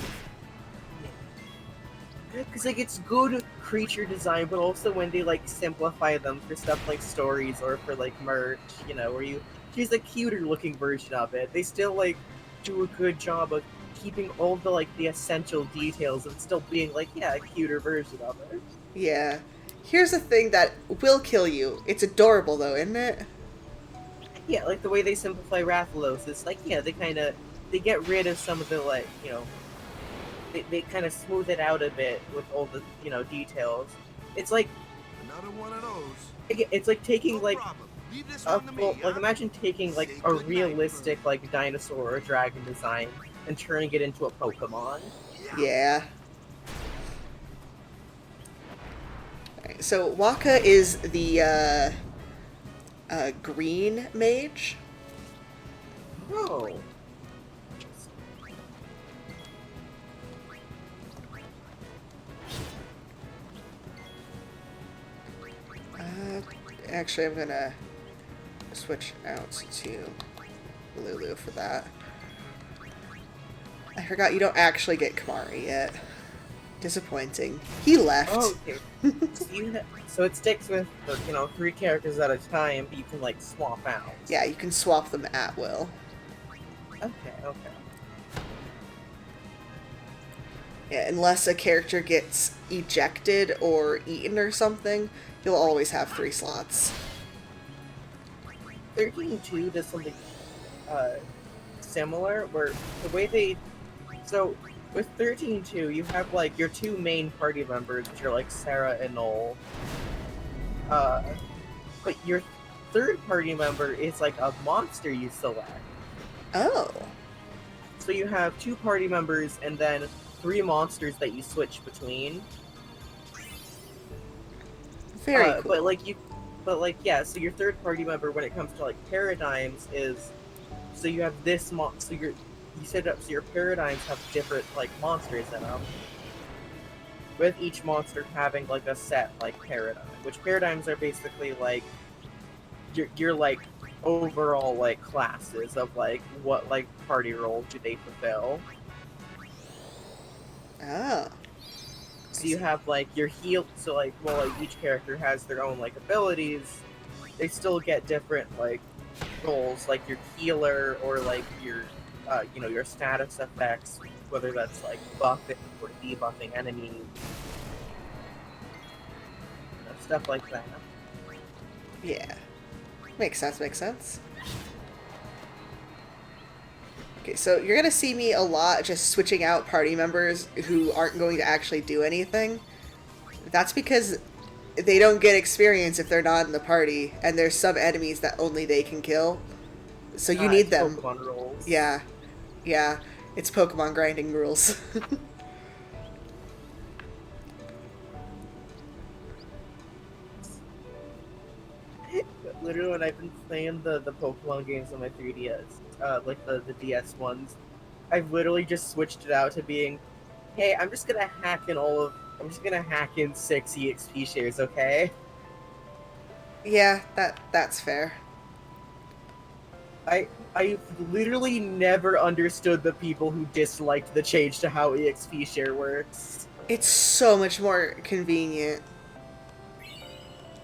Because, like, it's good creature design, but also when they, like, simplify them for stuff like stories or for, like, merch, you know, where you choose a cuter looking version of it, they still, like, do a good job of keeping all the, like, the essential details of still being, like, yeah, a cuter version of it. Yeah. Here's a thing that will kill you. It's adorable, though, isn't it? Yeah, like, the way they simplify Rathalos, it's like, yeah, they get rid of some of the, like, you know, they kind of smooth it out a bit with all the, you know, details. It's like, Another one of those. it's like taking, No like, problem. Leave this a one to full, me, like, huh? imagine taking, like, Say a goodnight, realistic, bird. like, dinosaur or dragon design and turning it into a Pokemon. Yeah. Alright, so Waka is the green mage. Oh. Actually, I'm gonna switch out to Lulu for that. I forgot you don't actually get Kamari yet. Disappointing. He left. Oh, okay. So it sticks with, you know, 3 characters at a time, but you can, like, swap out. Yeah, you can swap them at will. Okay, okay. Yeah, unless a character gets ejected or eaten or something, you'll always have 3 slots. 13.2 does something similar, where the way they... So, with 13.2, you have, like, your 2 main party members, which are, like, Sarah and Noel. But your 3rd party member is, like, a monster you select. Oh. So you have 2 party members and then 3 monsters that you switch between. Very cool. But like, yeah, so your 3rd party member when it comes to, like, paradigms is... So you have this so you set it up so your paradigms have different, like, monsters in them. With each monster having, like, a set, like, paradigm. Which paradigms are basically, like, your like, overall, like, classes of, like, what, like, party role do they fulfill. Oh. So you have, like, your heal... So, like, well, like, each character has their own, like, abilities. They still get different, like, roles, like your healer or, like, your, you know, your status effects, whether that's, like, buffing or debuffing enemies. You know, stuff like that. Yeah. Makes sense, makes sense. Okay, so you're gonna see me a lot just switching out party members who aren't going to actually do anything. That's because they don't get experience if they're not in the party, and there's some enemies that only they can kill. So you need them. Pokemon rules. Yeah. Yeah. It's Pokemon grinding rules. Literally, when I've been playing the Pokemon games on my 3DS, like the DS ones, I've literally just switched it out to being, hey, I'm just gonna hack in 6 EXP shares, okay? Yeah, that's fair. I literally never understood the people who disliked the change to how EXP share works. It's so much more convenient.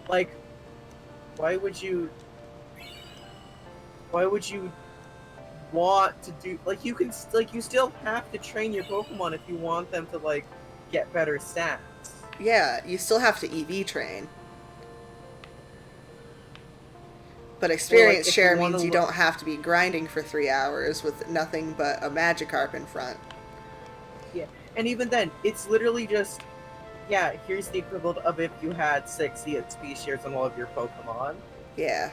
Like, why would you want to do, like, you can, like, you still have to train your Pokemon if you want them to, like, get better stats. Yeah, you still have to EV train. But experience share means you don't have to be grinding for 3 hours with nothing but a Magikarp in front. Yeah, and even then, it's literally just, yeah, here's the equivalent of if you had 6 EXP shares on all of your Pokemon. Yeah.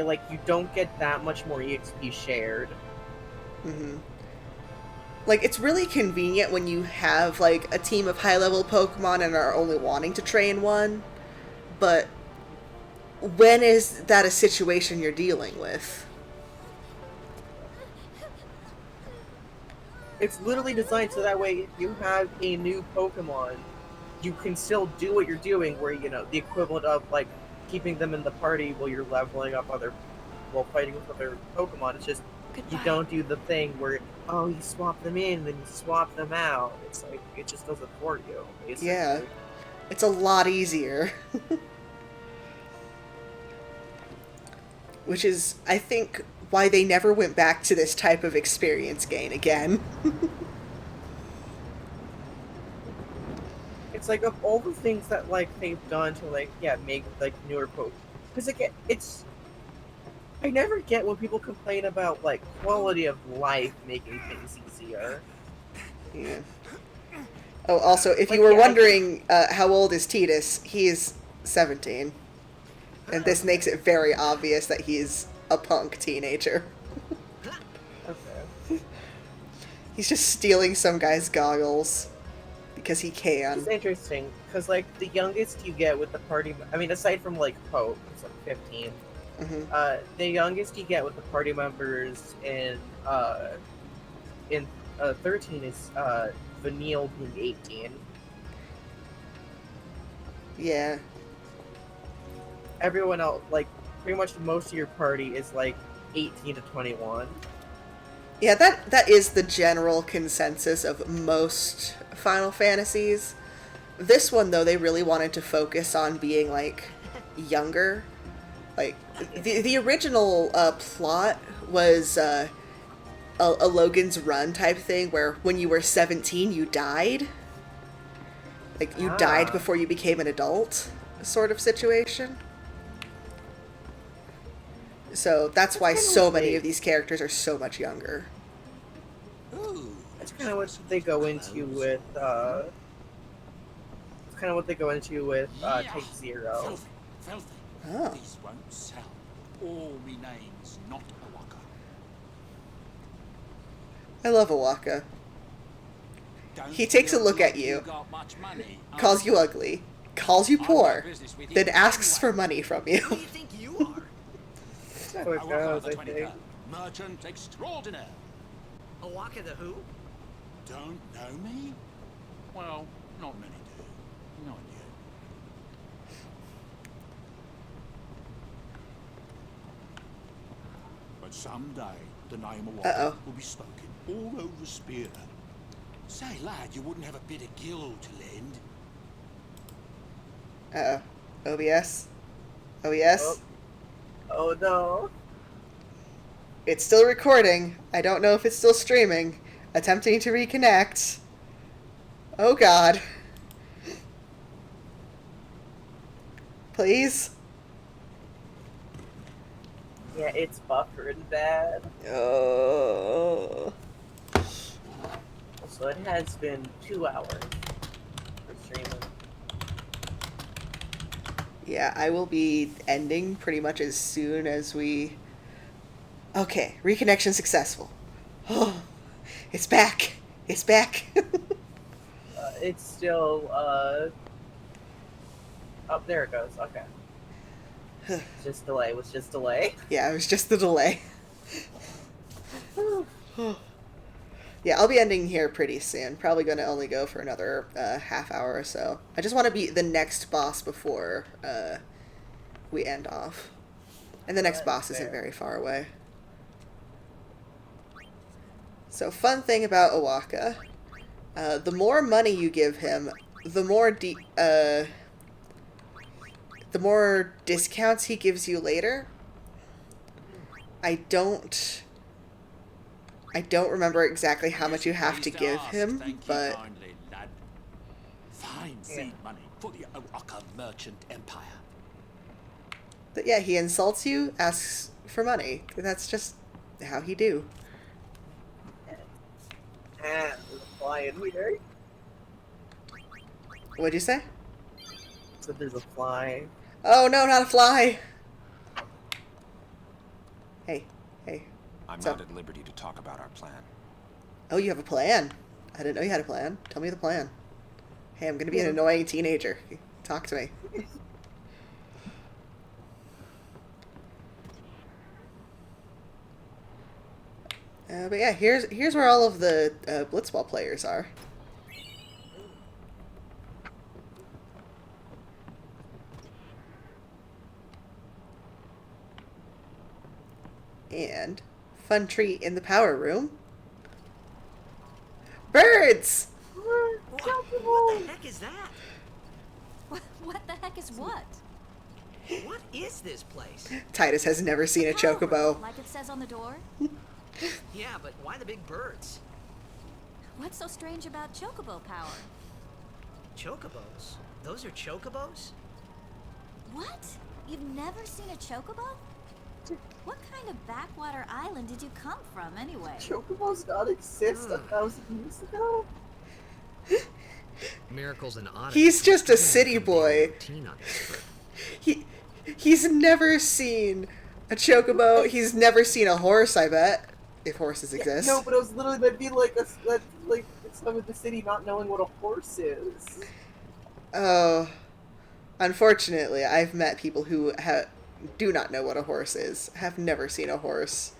Like, you don't get that much more EXP shared. Mm-hmm. Like, it's really convenient when you have, like, a team of high-level Pokemon and are only wanting to train one, but when is that a situation you're dealing with? It's literally designed so that way if you have a new Pokemon you can still do what you're doing, where the equivalent of like keeping them in the party while you're leveling up while fighting with other Pokemon. It's just you don't do the thing where you swap them in, then you swap them out. It's like it just does it for you, basically. Yeah, it's a lot easier. Which is, I think, why they never went back to this type of experience gain again. It's like of all the things that like they've done to like make like newer Pokemon, because it's I never get when people complain about like quality of life making things easier. Yeah. Oh, also, if you were wondering how old is Tidus, he is 17. And this makes it very obvious that he's a punk teenager. Okay. He's just stealing some guy's goggles because he can. It's interesting because like the youngest you get with the party, I mean, aside from like Pope, it's like 15. Mm-hmm. The youngest you get with the party members in 13 is Vanille being 18. Yeah. Everyone else, like, pretty much most of your party is, like, 18 to 21. Yeah, that is the general consensus of most Final Fantasies. This one, though, they really wanted to focus on being, like, younger. Like, the original plot was a Logan's Run type thing, where when you were 17, you died. Like, you died before you became an adult, sort of situation. So that's why so many of these characters are so much younger. That's kind of what they go into with. It's kind of what they go into with Take Zero. Filthy. Oh. These won't sell. All me name's not Awaka. I love Awaka. He takes a look at you, calls you ugly, calls you poor, then asks for money from you. Who do you think you are? That's how it goes, I think. Merchant extraordinaire. Awaka the who? Don't know me? Well, not many do. Not yet. But someday the name of Awaka will be spoken all over Spear. Say, lad, you wouldn't have a bit of gill to lend? Uh-oh. OBS? OBS? Oh no. It's still recording. I don't know if it's still streaming. Attempting to reconnect. Oh god. Please? Yeah, it's buffering bad. Oh. So it has been 2 hours for streaming. Yeah, I will be ending pretty much as soon as we... Okay, reconnection successful. Oh, it's back. It's back. It's still, Oh, there it goes. Okay. Just delay. It was just delay. Yeah, it was just the delay. Yeah, I'll be ending here pretty soon. Probably going to only go for another half hour or so. I just want to beat the next boss before we end off. And the next boss isn't very far away. So, fun thing about Awaka. The more money you give him, the more discounts he gives you later. I don't remember exactly how much you have to give him, but... Fine seed money for the Awaka merchant empire. But yeah, he insults you, asks for money. That's just how he do. There's a fly in here. What'd you say? Said there's a fly. Oh no, not a fly! Hey. I'm not at liberty to talk about our plan. Oh, you have a plan? I didn't know you had a plan. Tell me the plan. Hey, I'm gonna be an annoying teenager. Talk to me. But yeah, here's where all of the Blitzball players are. Fun treat in the power room. Birds! What the heck is that? What the heck is what? What is this place? Tidus has never seen a chocobo. Like it says on the door? Yeah, but why the big birds? What's so strange about chocobo power? Chocobos? Those are chocobos? What? You've never seen a chocobo? What kind of backwater island did you come from, anyway? Chocobos not exist 1,000 years ago? Miracles and oddities. He's just a city boy. He's never seen a chocobo. He's never seen a horse, I bet. If horses exist. No, but it was literally, that'd be like some of the city not knowing what a horse is. Oh. Unfortunately, I've met people who do not know what a horse is. Have never seen a horse.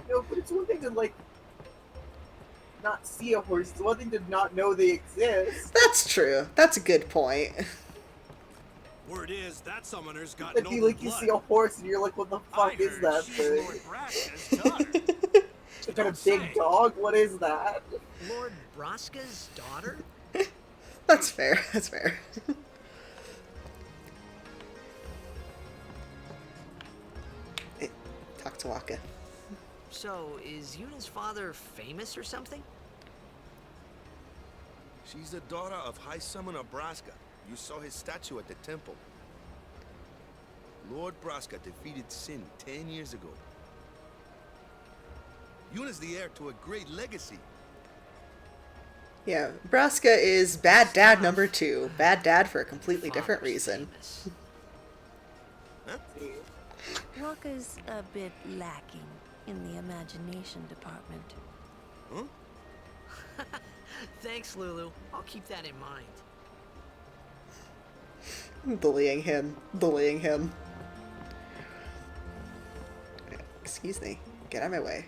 No, but it's one thing to, like, not see a horse. It's one thing to not know they exist. That's true. That's a good point. Word is that summoner's got It'd be like you see a horse and you're like, what the fuck is that thing? It's got a big dog? What is that? Lord Braska's daughter? That's fair. That's fair. Talk to Waka. So, is Yuna's father famous or something? She's the daughter of High Summoner Braska. You saw his statue at the temple. Lord Braska defeated Sin 10 years ago. Yuna's the heir to a great legacy. Yeah, Braska is bad dad number 2. Bad dad for a completely different reason. Huh? Waka's a bit lacking in the imagination department. Huh? Thanks, Lulu. I'll keep that in mind. Bullying him. Bullying him. Excuse me. Get out of my way.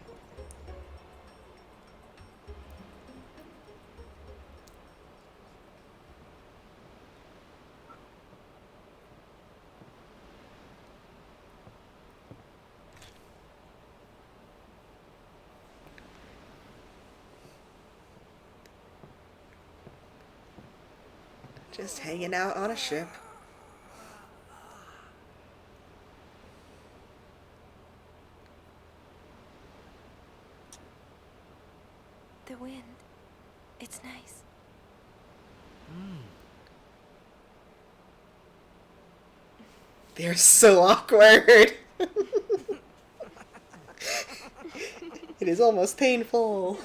Just hanging out on a ship. The wind. It's nice. They're so awkward. It is almost painful.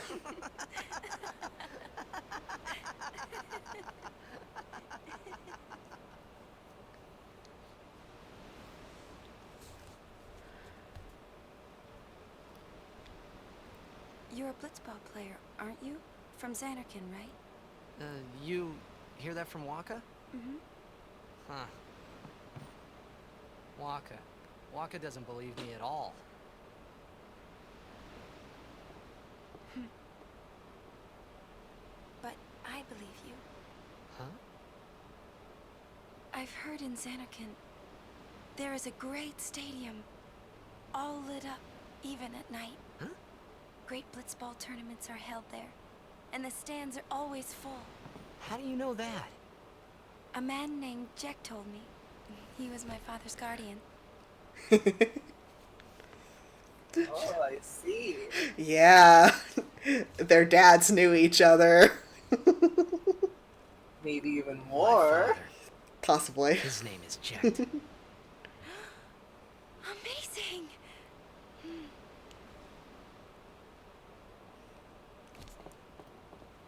You're a blitzball player, aren't you? From Xanarkin, right? You hear that from Waka? Mm-hmm. Huh. Waka doesn't believe me at all. But I believe you. Huh? I've heard in Xanarkin, there is a great stadium, all lit up, even at night. Huh? Great blitzball tournaments are held there, and the stands are always full. How do you know that? A man named Jack told me. He was my father's guardian. Oh, I see. Yeah. Their dads knew each other. Maybe even more. Possibly. His name is Jack. Amazing!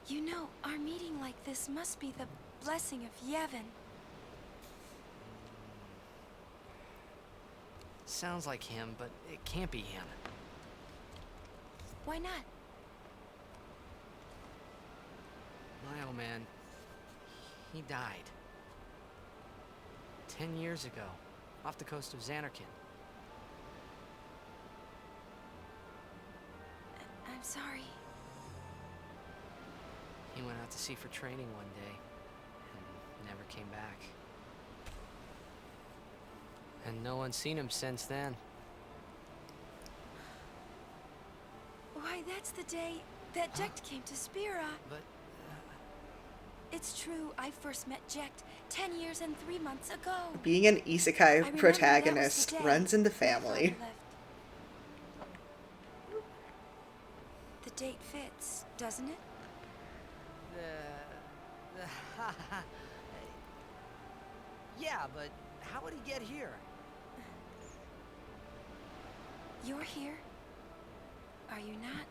You know, our meeting like this must be the blessing of Yevon. Sounds like him, but it can't be him. Why not? My old man, he died. 10 years ago, off the coast of Xanarkin. I'm sorry. He went out to sea for training one day, and never came back. And no one's seen him since then. Why, that's the day that Jecht came to Spira. But, It's true, I first met Jecht 10 years and 3 months ago. Being an I isekai remember that was protagonist the day runs in the my father family. left. The date fits, doesn't it? yeah, but how would he get here? You're here? Are you not?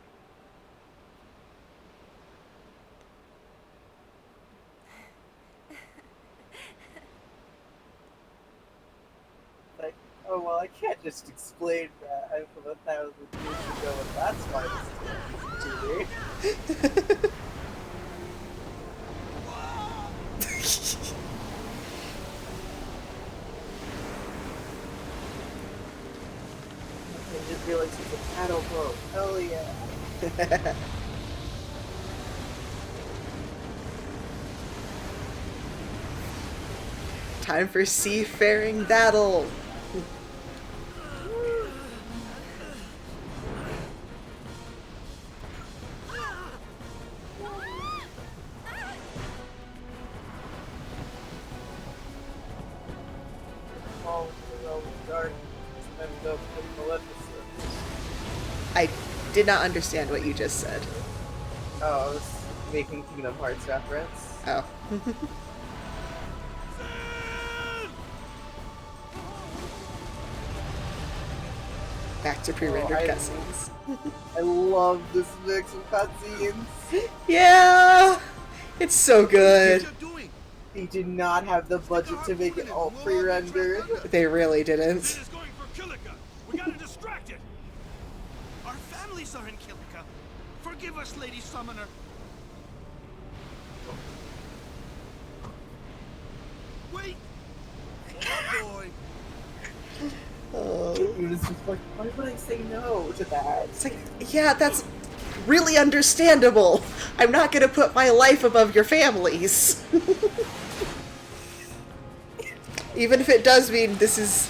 Like, oh well, I can't just explain that I'm from 1,000 years ago, and that's why it's to me. I just realized it's a paddle boat. Hell yeah. Time for seafaring battle. I did not understand what you just said. Oh, I was making Kingdom Hearts reference. Oh. Back to pre-rendered cutscenes. I love this mix of cutscenes. Yeah! It's so good. They did not have the budget to make it all pre-rendered. They really didn't. Sin is going for Kilika. We gotta distract it. Our families are in Kilika. Forgive us, Lady Summoner. Wait. Oh boy. Oh. It was just like, why would I say no to that? It's like, yeah, that's really understandable. I'm not gonna put my life above your family's. Even if it does mean this is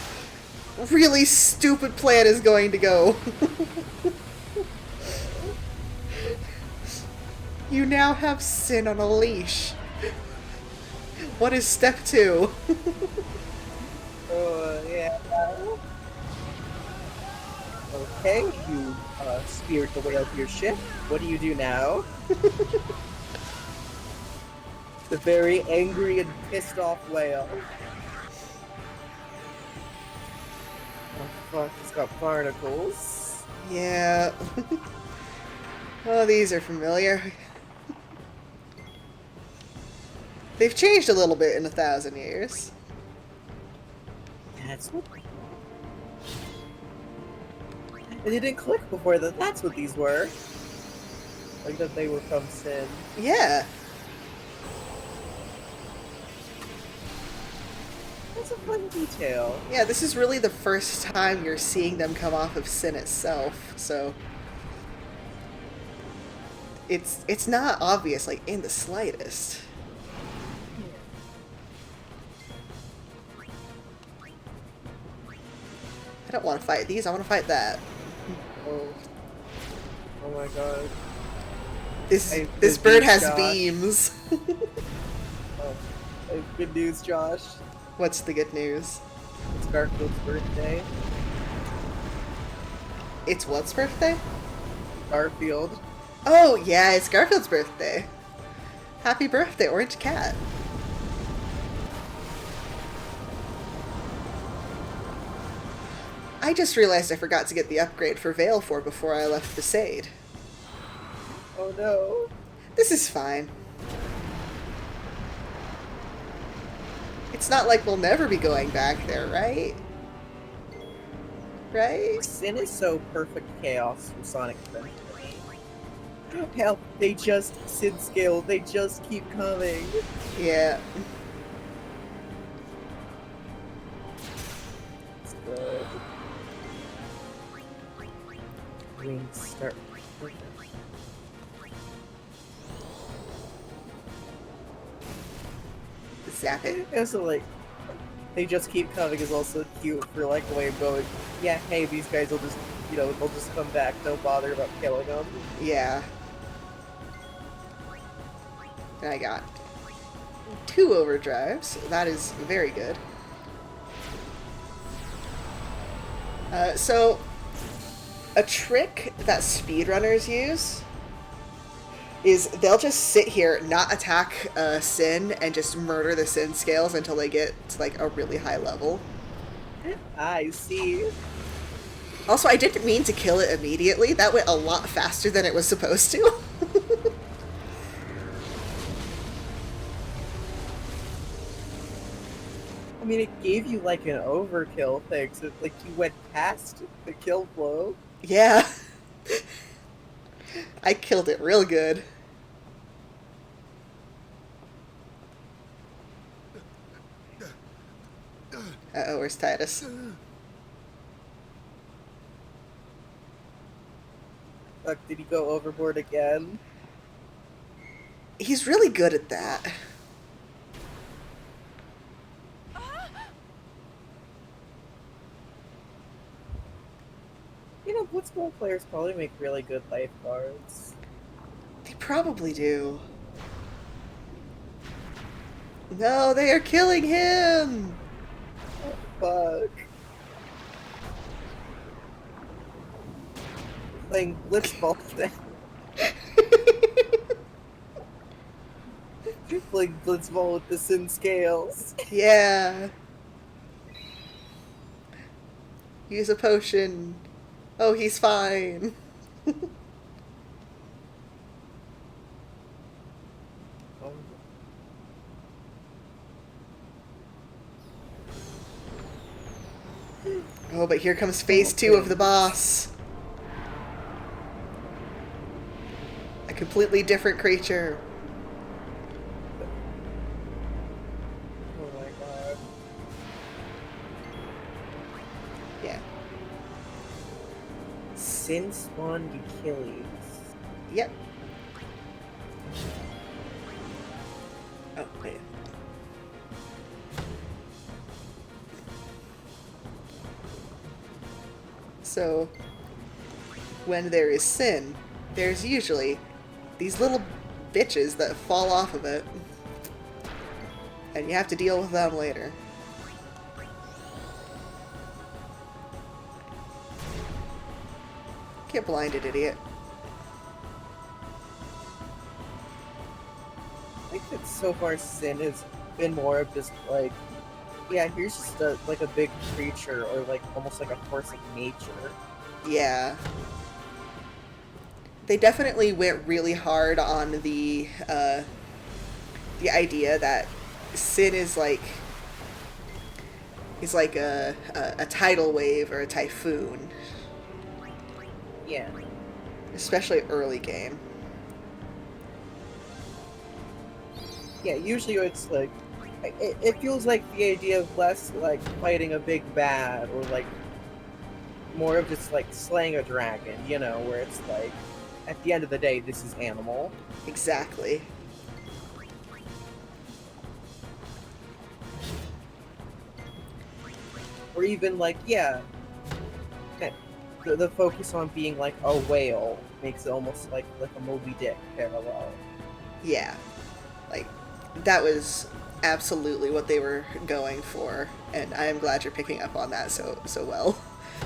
really stupid plan is going to go. You now have Sin on a leash. What is step 2? Oh, yeah. Okay, you speared the way out of your ship. What do you do now? The very angry and pissed off whale. Oh fuck, it's got barnacles. Yeah. Oh, these are familiar. They've changed a little bit in 1,000 years. That's what... It didn't click before that that's what these were. Like that they were from Sin. Yeah. That's a fun detail. Yeah, this is really the first time you're seeing them come off of Sin itself, so... It's not obvious, like, in the slightest. I don't want to fight these, I want to fight that. Oh. Oh my god. This bird has Josh. beams. Oh. Good news, Josh. What's the good news? It's Garfield's birthday. It's what's birthday? Garfield. Oh, yeah, it's Garfield's birthday. Happy birthday, Orange Cat. I just realized I forgot to get the upgrade for Veil for before I left Besaid. Oh no. This is fine. It's not like we'll never be going back there, right? Right? Sin is so perfect chaos from Sonic Adventure. Hell, they just Sin scale, they just keep coming. Yeah. It's good. Green start. Zap it. Also, like, they just keep coming is also cute for, like, the way of going, yeah, hey, these guys will just you know, they'll just come back, no bother about killing them. Yeah. And I got 2 overdrives. That is very good. So, a trick that speedrunners use is they'll just sit here, not attack Sin, and just murder the Sin scales until they get to like a really high level. I see. Also, I didn't mean to kill it immediately. That went a lot faster than it was supposed to. I mean, it gave you like an overkill thing, so like you went past the kill flow. Yeah. I killed it real good. Uh-oh, where's Tidus? Fuck, did he go overboard again? He's really good at that. You know, Blitzball players probably make really good lifeguards. They probably do. No, they are killing him! Oh, fuck. Playing Blitzball then. Playing Blitzball with the Sin scales. Yeah. Use a potion. Oh, he's fine. Oh, but here comes phase 2 of the boss. A completely different creature. Oh my god. Yeah. Sin spawned Achilles. Yep. Oh, wait. So, when there is sin, there's usually these little bitches that fall off of it. And you have to deal with them later. Get blinded, idiot. I think that so far Sin has been more of just like, yeah, here's just like a big creature or like almost like a force of nature. Yeah. They definitely went really hard on the idea that Sin is like a tidal wave or a typhoon. Yeah. Especially early game. Yeah, usually it's like, it feels like the idea of less like fighting a big bad or like more of just like slaying a dragon, you know, where it's like, at the end of the day, this is animal. Exactly. Or even like, yeah, the focus on being like a whale makes it almost like a Moby Dick parallel. Yeah. Like, that was absolutely what they were going for, and I am glad you're picking up on that so well.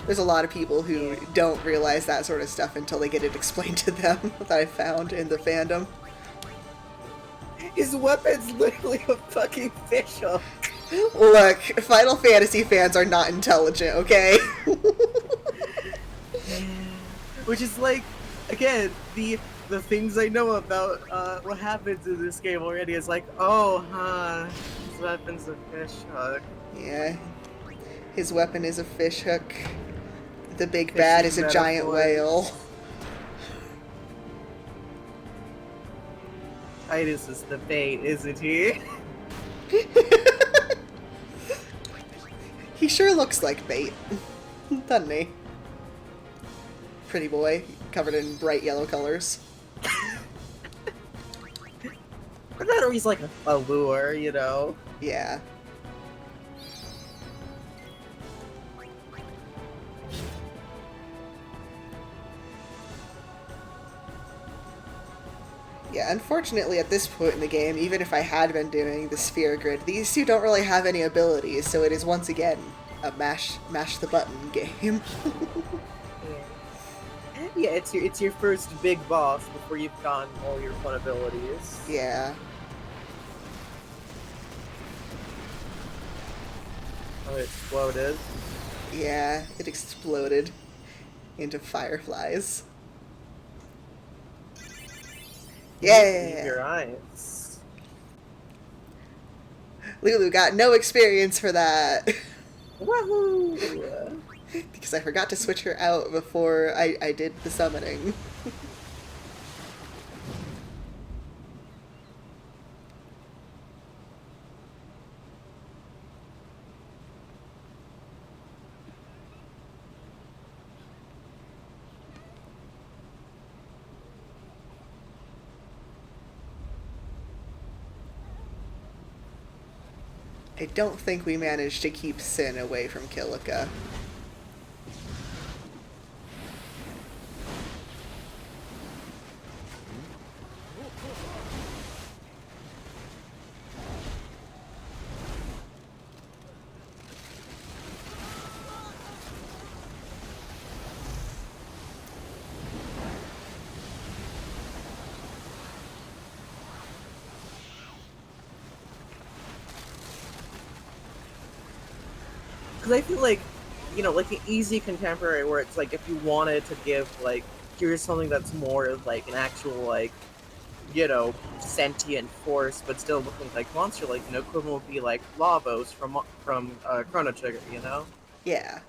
There's a lot of people who don't realize that sort of stuff until they get it explained to them, that I found in the fandom. His weapon's literally a fucking fish hook. Look, Final Fantasy fans are not intelligent, okay? Which is like, again, the things I know about what happens in this game already is like, oh, his weapon's a fish hook. Yeah. His weapon is a fish hook. The big bad is a giant whale. Tidus is the bait, isn't he? He sure looks like bait, doesn't he? Pretty boy, covered in bright yellow colors. Or that, or he's like a lure, you know? Yeah. Yeah, unfortunately at this point in the game, even if I had been doing the sphere grid, these two don't really have any abilities, so it is once again a mash the button game. Yeah, it's your first big boss before you've gotten all your fun abilities. Yeah. Oh, it exploded. Yeah, it exploded into fireflies. Leave Yeah! your eyes. Lulu got no experience for that. Woohoo! Because I forgot to switch her out before I did the summoning. I don't think we managed to keep Sin away from Kilika. Because I feel like, you know, like an easy contemporary where it's like if you wanted to give, like, here's something that's more like an actual, like, you know, sentient force, but still looking like monster, like, you know, equivalent would be like Lavos from Chrono Trigger, you know? Yeah.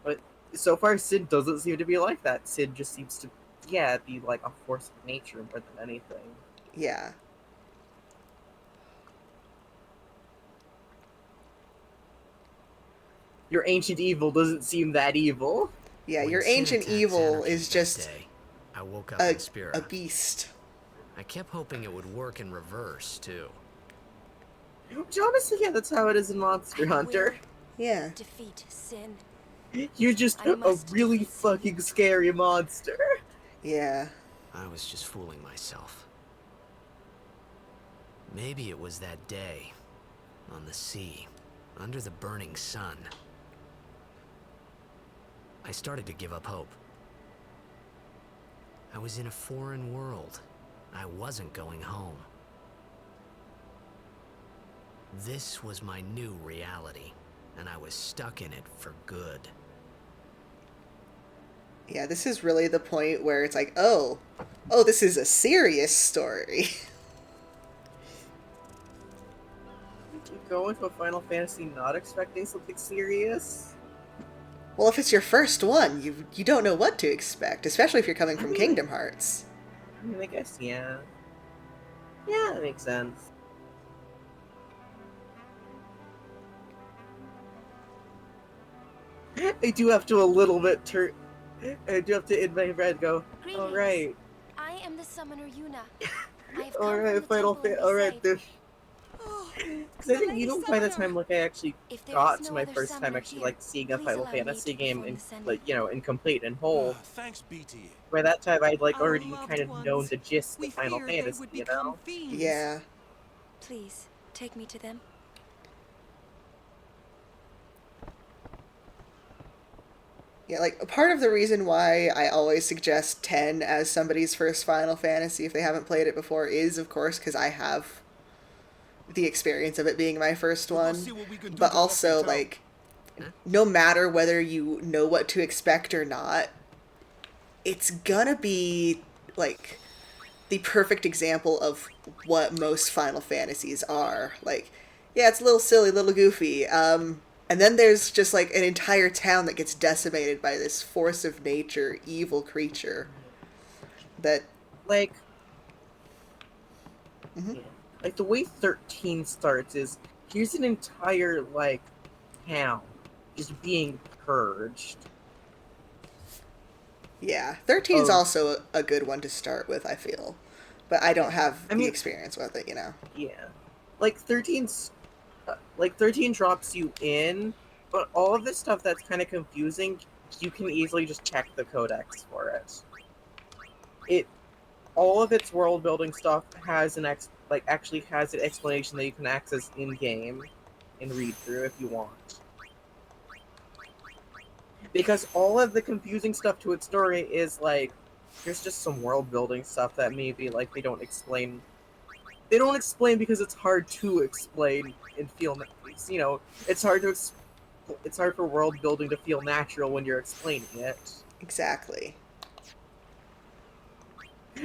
But so far, Sid doesn't seem to be like that. Sid just seems to, yeah, be like a force of nature more than anything. Yeah. Your ancient evil doesn't seem that evil. Yeah, When your Sin ancient attacked evil Xanarchy is that just day, I woke up in Spira. a beast. I kept hoping it would work in reverse, too. Honestly, yeah, that's how it is in Monster Hunter. Yeah. Defeat Sin. You're just a really fucking scary monster. Yeah. I was just fooling myself. Maybe it was that day, on the sea, under the burning sun. I started to give up hope. I was in a foreign world. I wasn't going home. This was my new reality, and I was stuck in it for good. Yeah, this is really the point where it's like, oh, this is a serious story. Do you go into a Final Fantasy not expecting something serious? Well, if it's your first one, you don't know what to expect, especially if you're coming from Kingdom Hearts. I mean, I guess, yeah. Yeah, that makes sense. I do have to a little bit I do have to in my head go, alright. I am the summoner Yuna. Alright, Final Fantasy, alright, this. Because I think, you know, by the time, like, I actually got to my first time actually, like, seeing a Final Fantasy game in, like, you know, incomplete and whole. Thanks, BT. By that time, I'd, like, already kind of known the gist of Final Fantasy, you know? Yeah. Please, take me to them. Yeah, like, part of the reason why I always suggest 10 as somebody's first Final Fantasy if they haven't played it before is, of course, because I have the experience of it being my first one. But also, like, no matter whether you know what to expect or not, it's gonna be, like, the perfect example of what most Final Fantasies are. Like, yeah, it's a little silly, a little goofy, and then there's just, like, an entire town that gets decimated by this force of nature, evil creature. That... Like... Mm-hmm. Like, the way 13 starts is, here's an entire, like, town just being purged. Yeah, 13's also a good one to start with, I feel. But I don't have the experience with it, you know? Yeah. Like, 13's... like, 13 drops you in, but all of this stuff that's kind of confusing, you can easily just check the codex for it. all of its world building stuff has actually has an explanation that you can access in game and read through if you want. Because all of the confusing stuff to its story is like there's just some world building stuff that maybe like they don't explain. They don't explain because it's hard to explain and feel. You know, it's hard to. It's hard for world building to feel natural when you're explaining it. Exactly.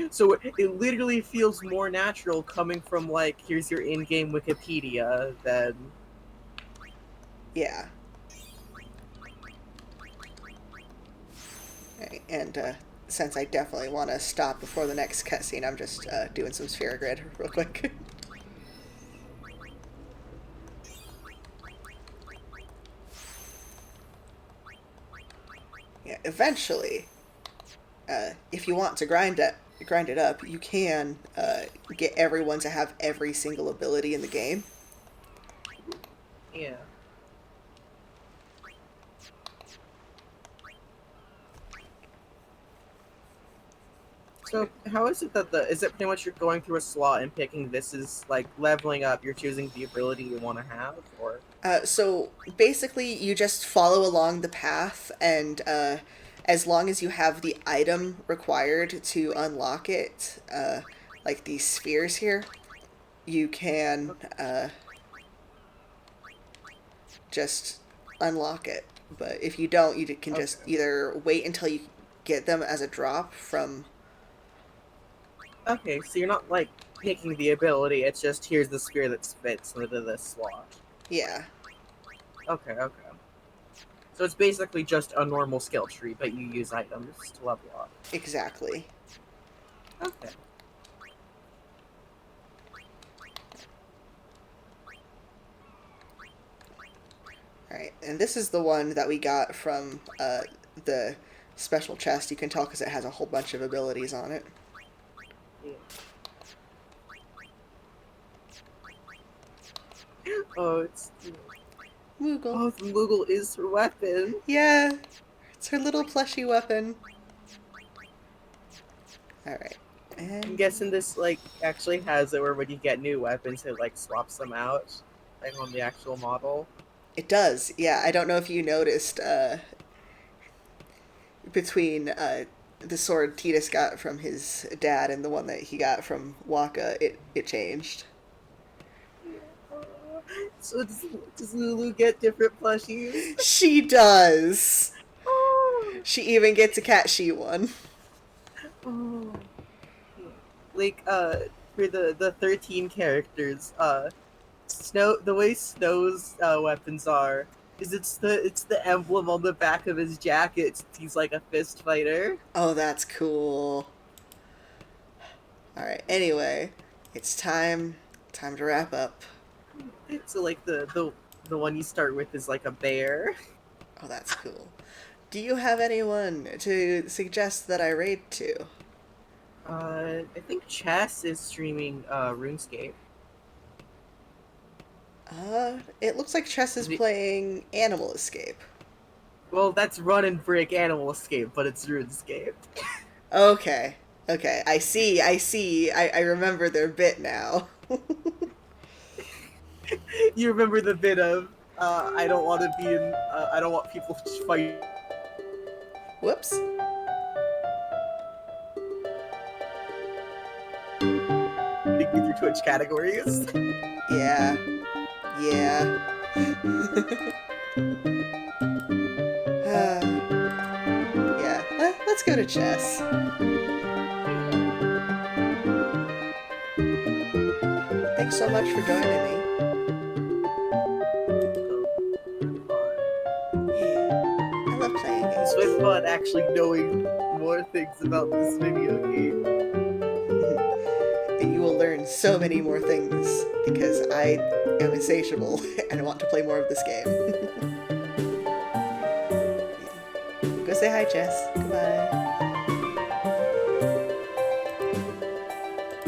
So it literally feels more natural coming from like here's your in-game Wikipedia than. Yeah. Right, and since I definitely want to stop before the next cutscene, I'm just doing some sphere grid real quick. Yeah, eventually, if you want to grind it up, you can get everyone to have every single ability in the game. Yeah. So how is it that is it pretty much you're going through a slot and picking this is like leveling up, you're choosing the ability you want to have, or? So basically you just follow along the path, and as long as you have the item required to unlock it, like these spheres here, you can just unlock it. But if you don't, you can just either wait until you get them as a drop from... Okay, so you're not like picking the ability, it's just here's the sphere that fits into this slot. Yeah. Okay. So it's basically just a normal skill tree, but you use items to level up. Exactly. Okay. Alright, and this is the one that we got from the special chest. You can tell because it has a whole bunch of abilities on it. Yeah. Oh, it's... Moogle. Oh, the Moogle is her weapon. Yeah, it's her little plushy weapon. Alright. And... I'm guessing this, like, actually has it where when you get new weapons, it, like, swaps them out, like, on the actual model. It does, yeah. I don't know if you noticed, between, the sword Tidus got from his dad and the one that he got from Waka, it changed. So does Lulu get different plushies? She does! She even gets a cat she one. Oh. Like, for the 13 characters, Snow, the way Snow's weapons are, is it's the emblem on the back of his jacket. He's like a fist fighter. Oh, that's cool. Alright, anyway, it's time to wrap up. So like the one you start with is like a bear. Oh, that's cool. Do you have anyone to suggest that I raid to? I think Chess is streaming RuneScape. It looks like Chess is playing Animal Escape. Well, that's Run and Brick Animal Escape, but it's RuneScape. Okay. I see. I remember their bit now. You remember the bit of, I don't want to be in, I don't want people to fight. Whoops. With your Twitch categories. Yeah. Yeah. Let's go to Chess. Thanks so much for joining me. Yeah, I love playing games. It's been fun actually knowing more things about this video game. You will learn so many more things because I am insatiable and I want to play more of this game. Go say hi, Jess. Goodbye.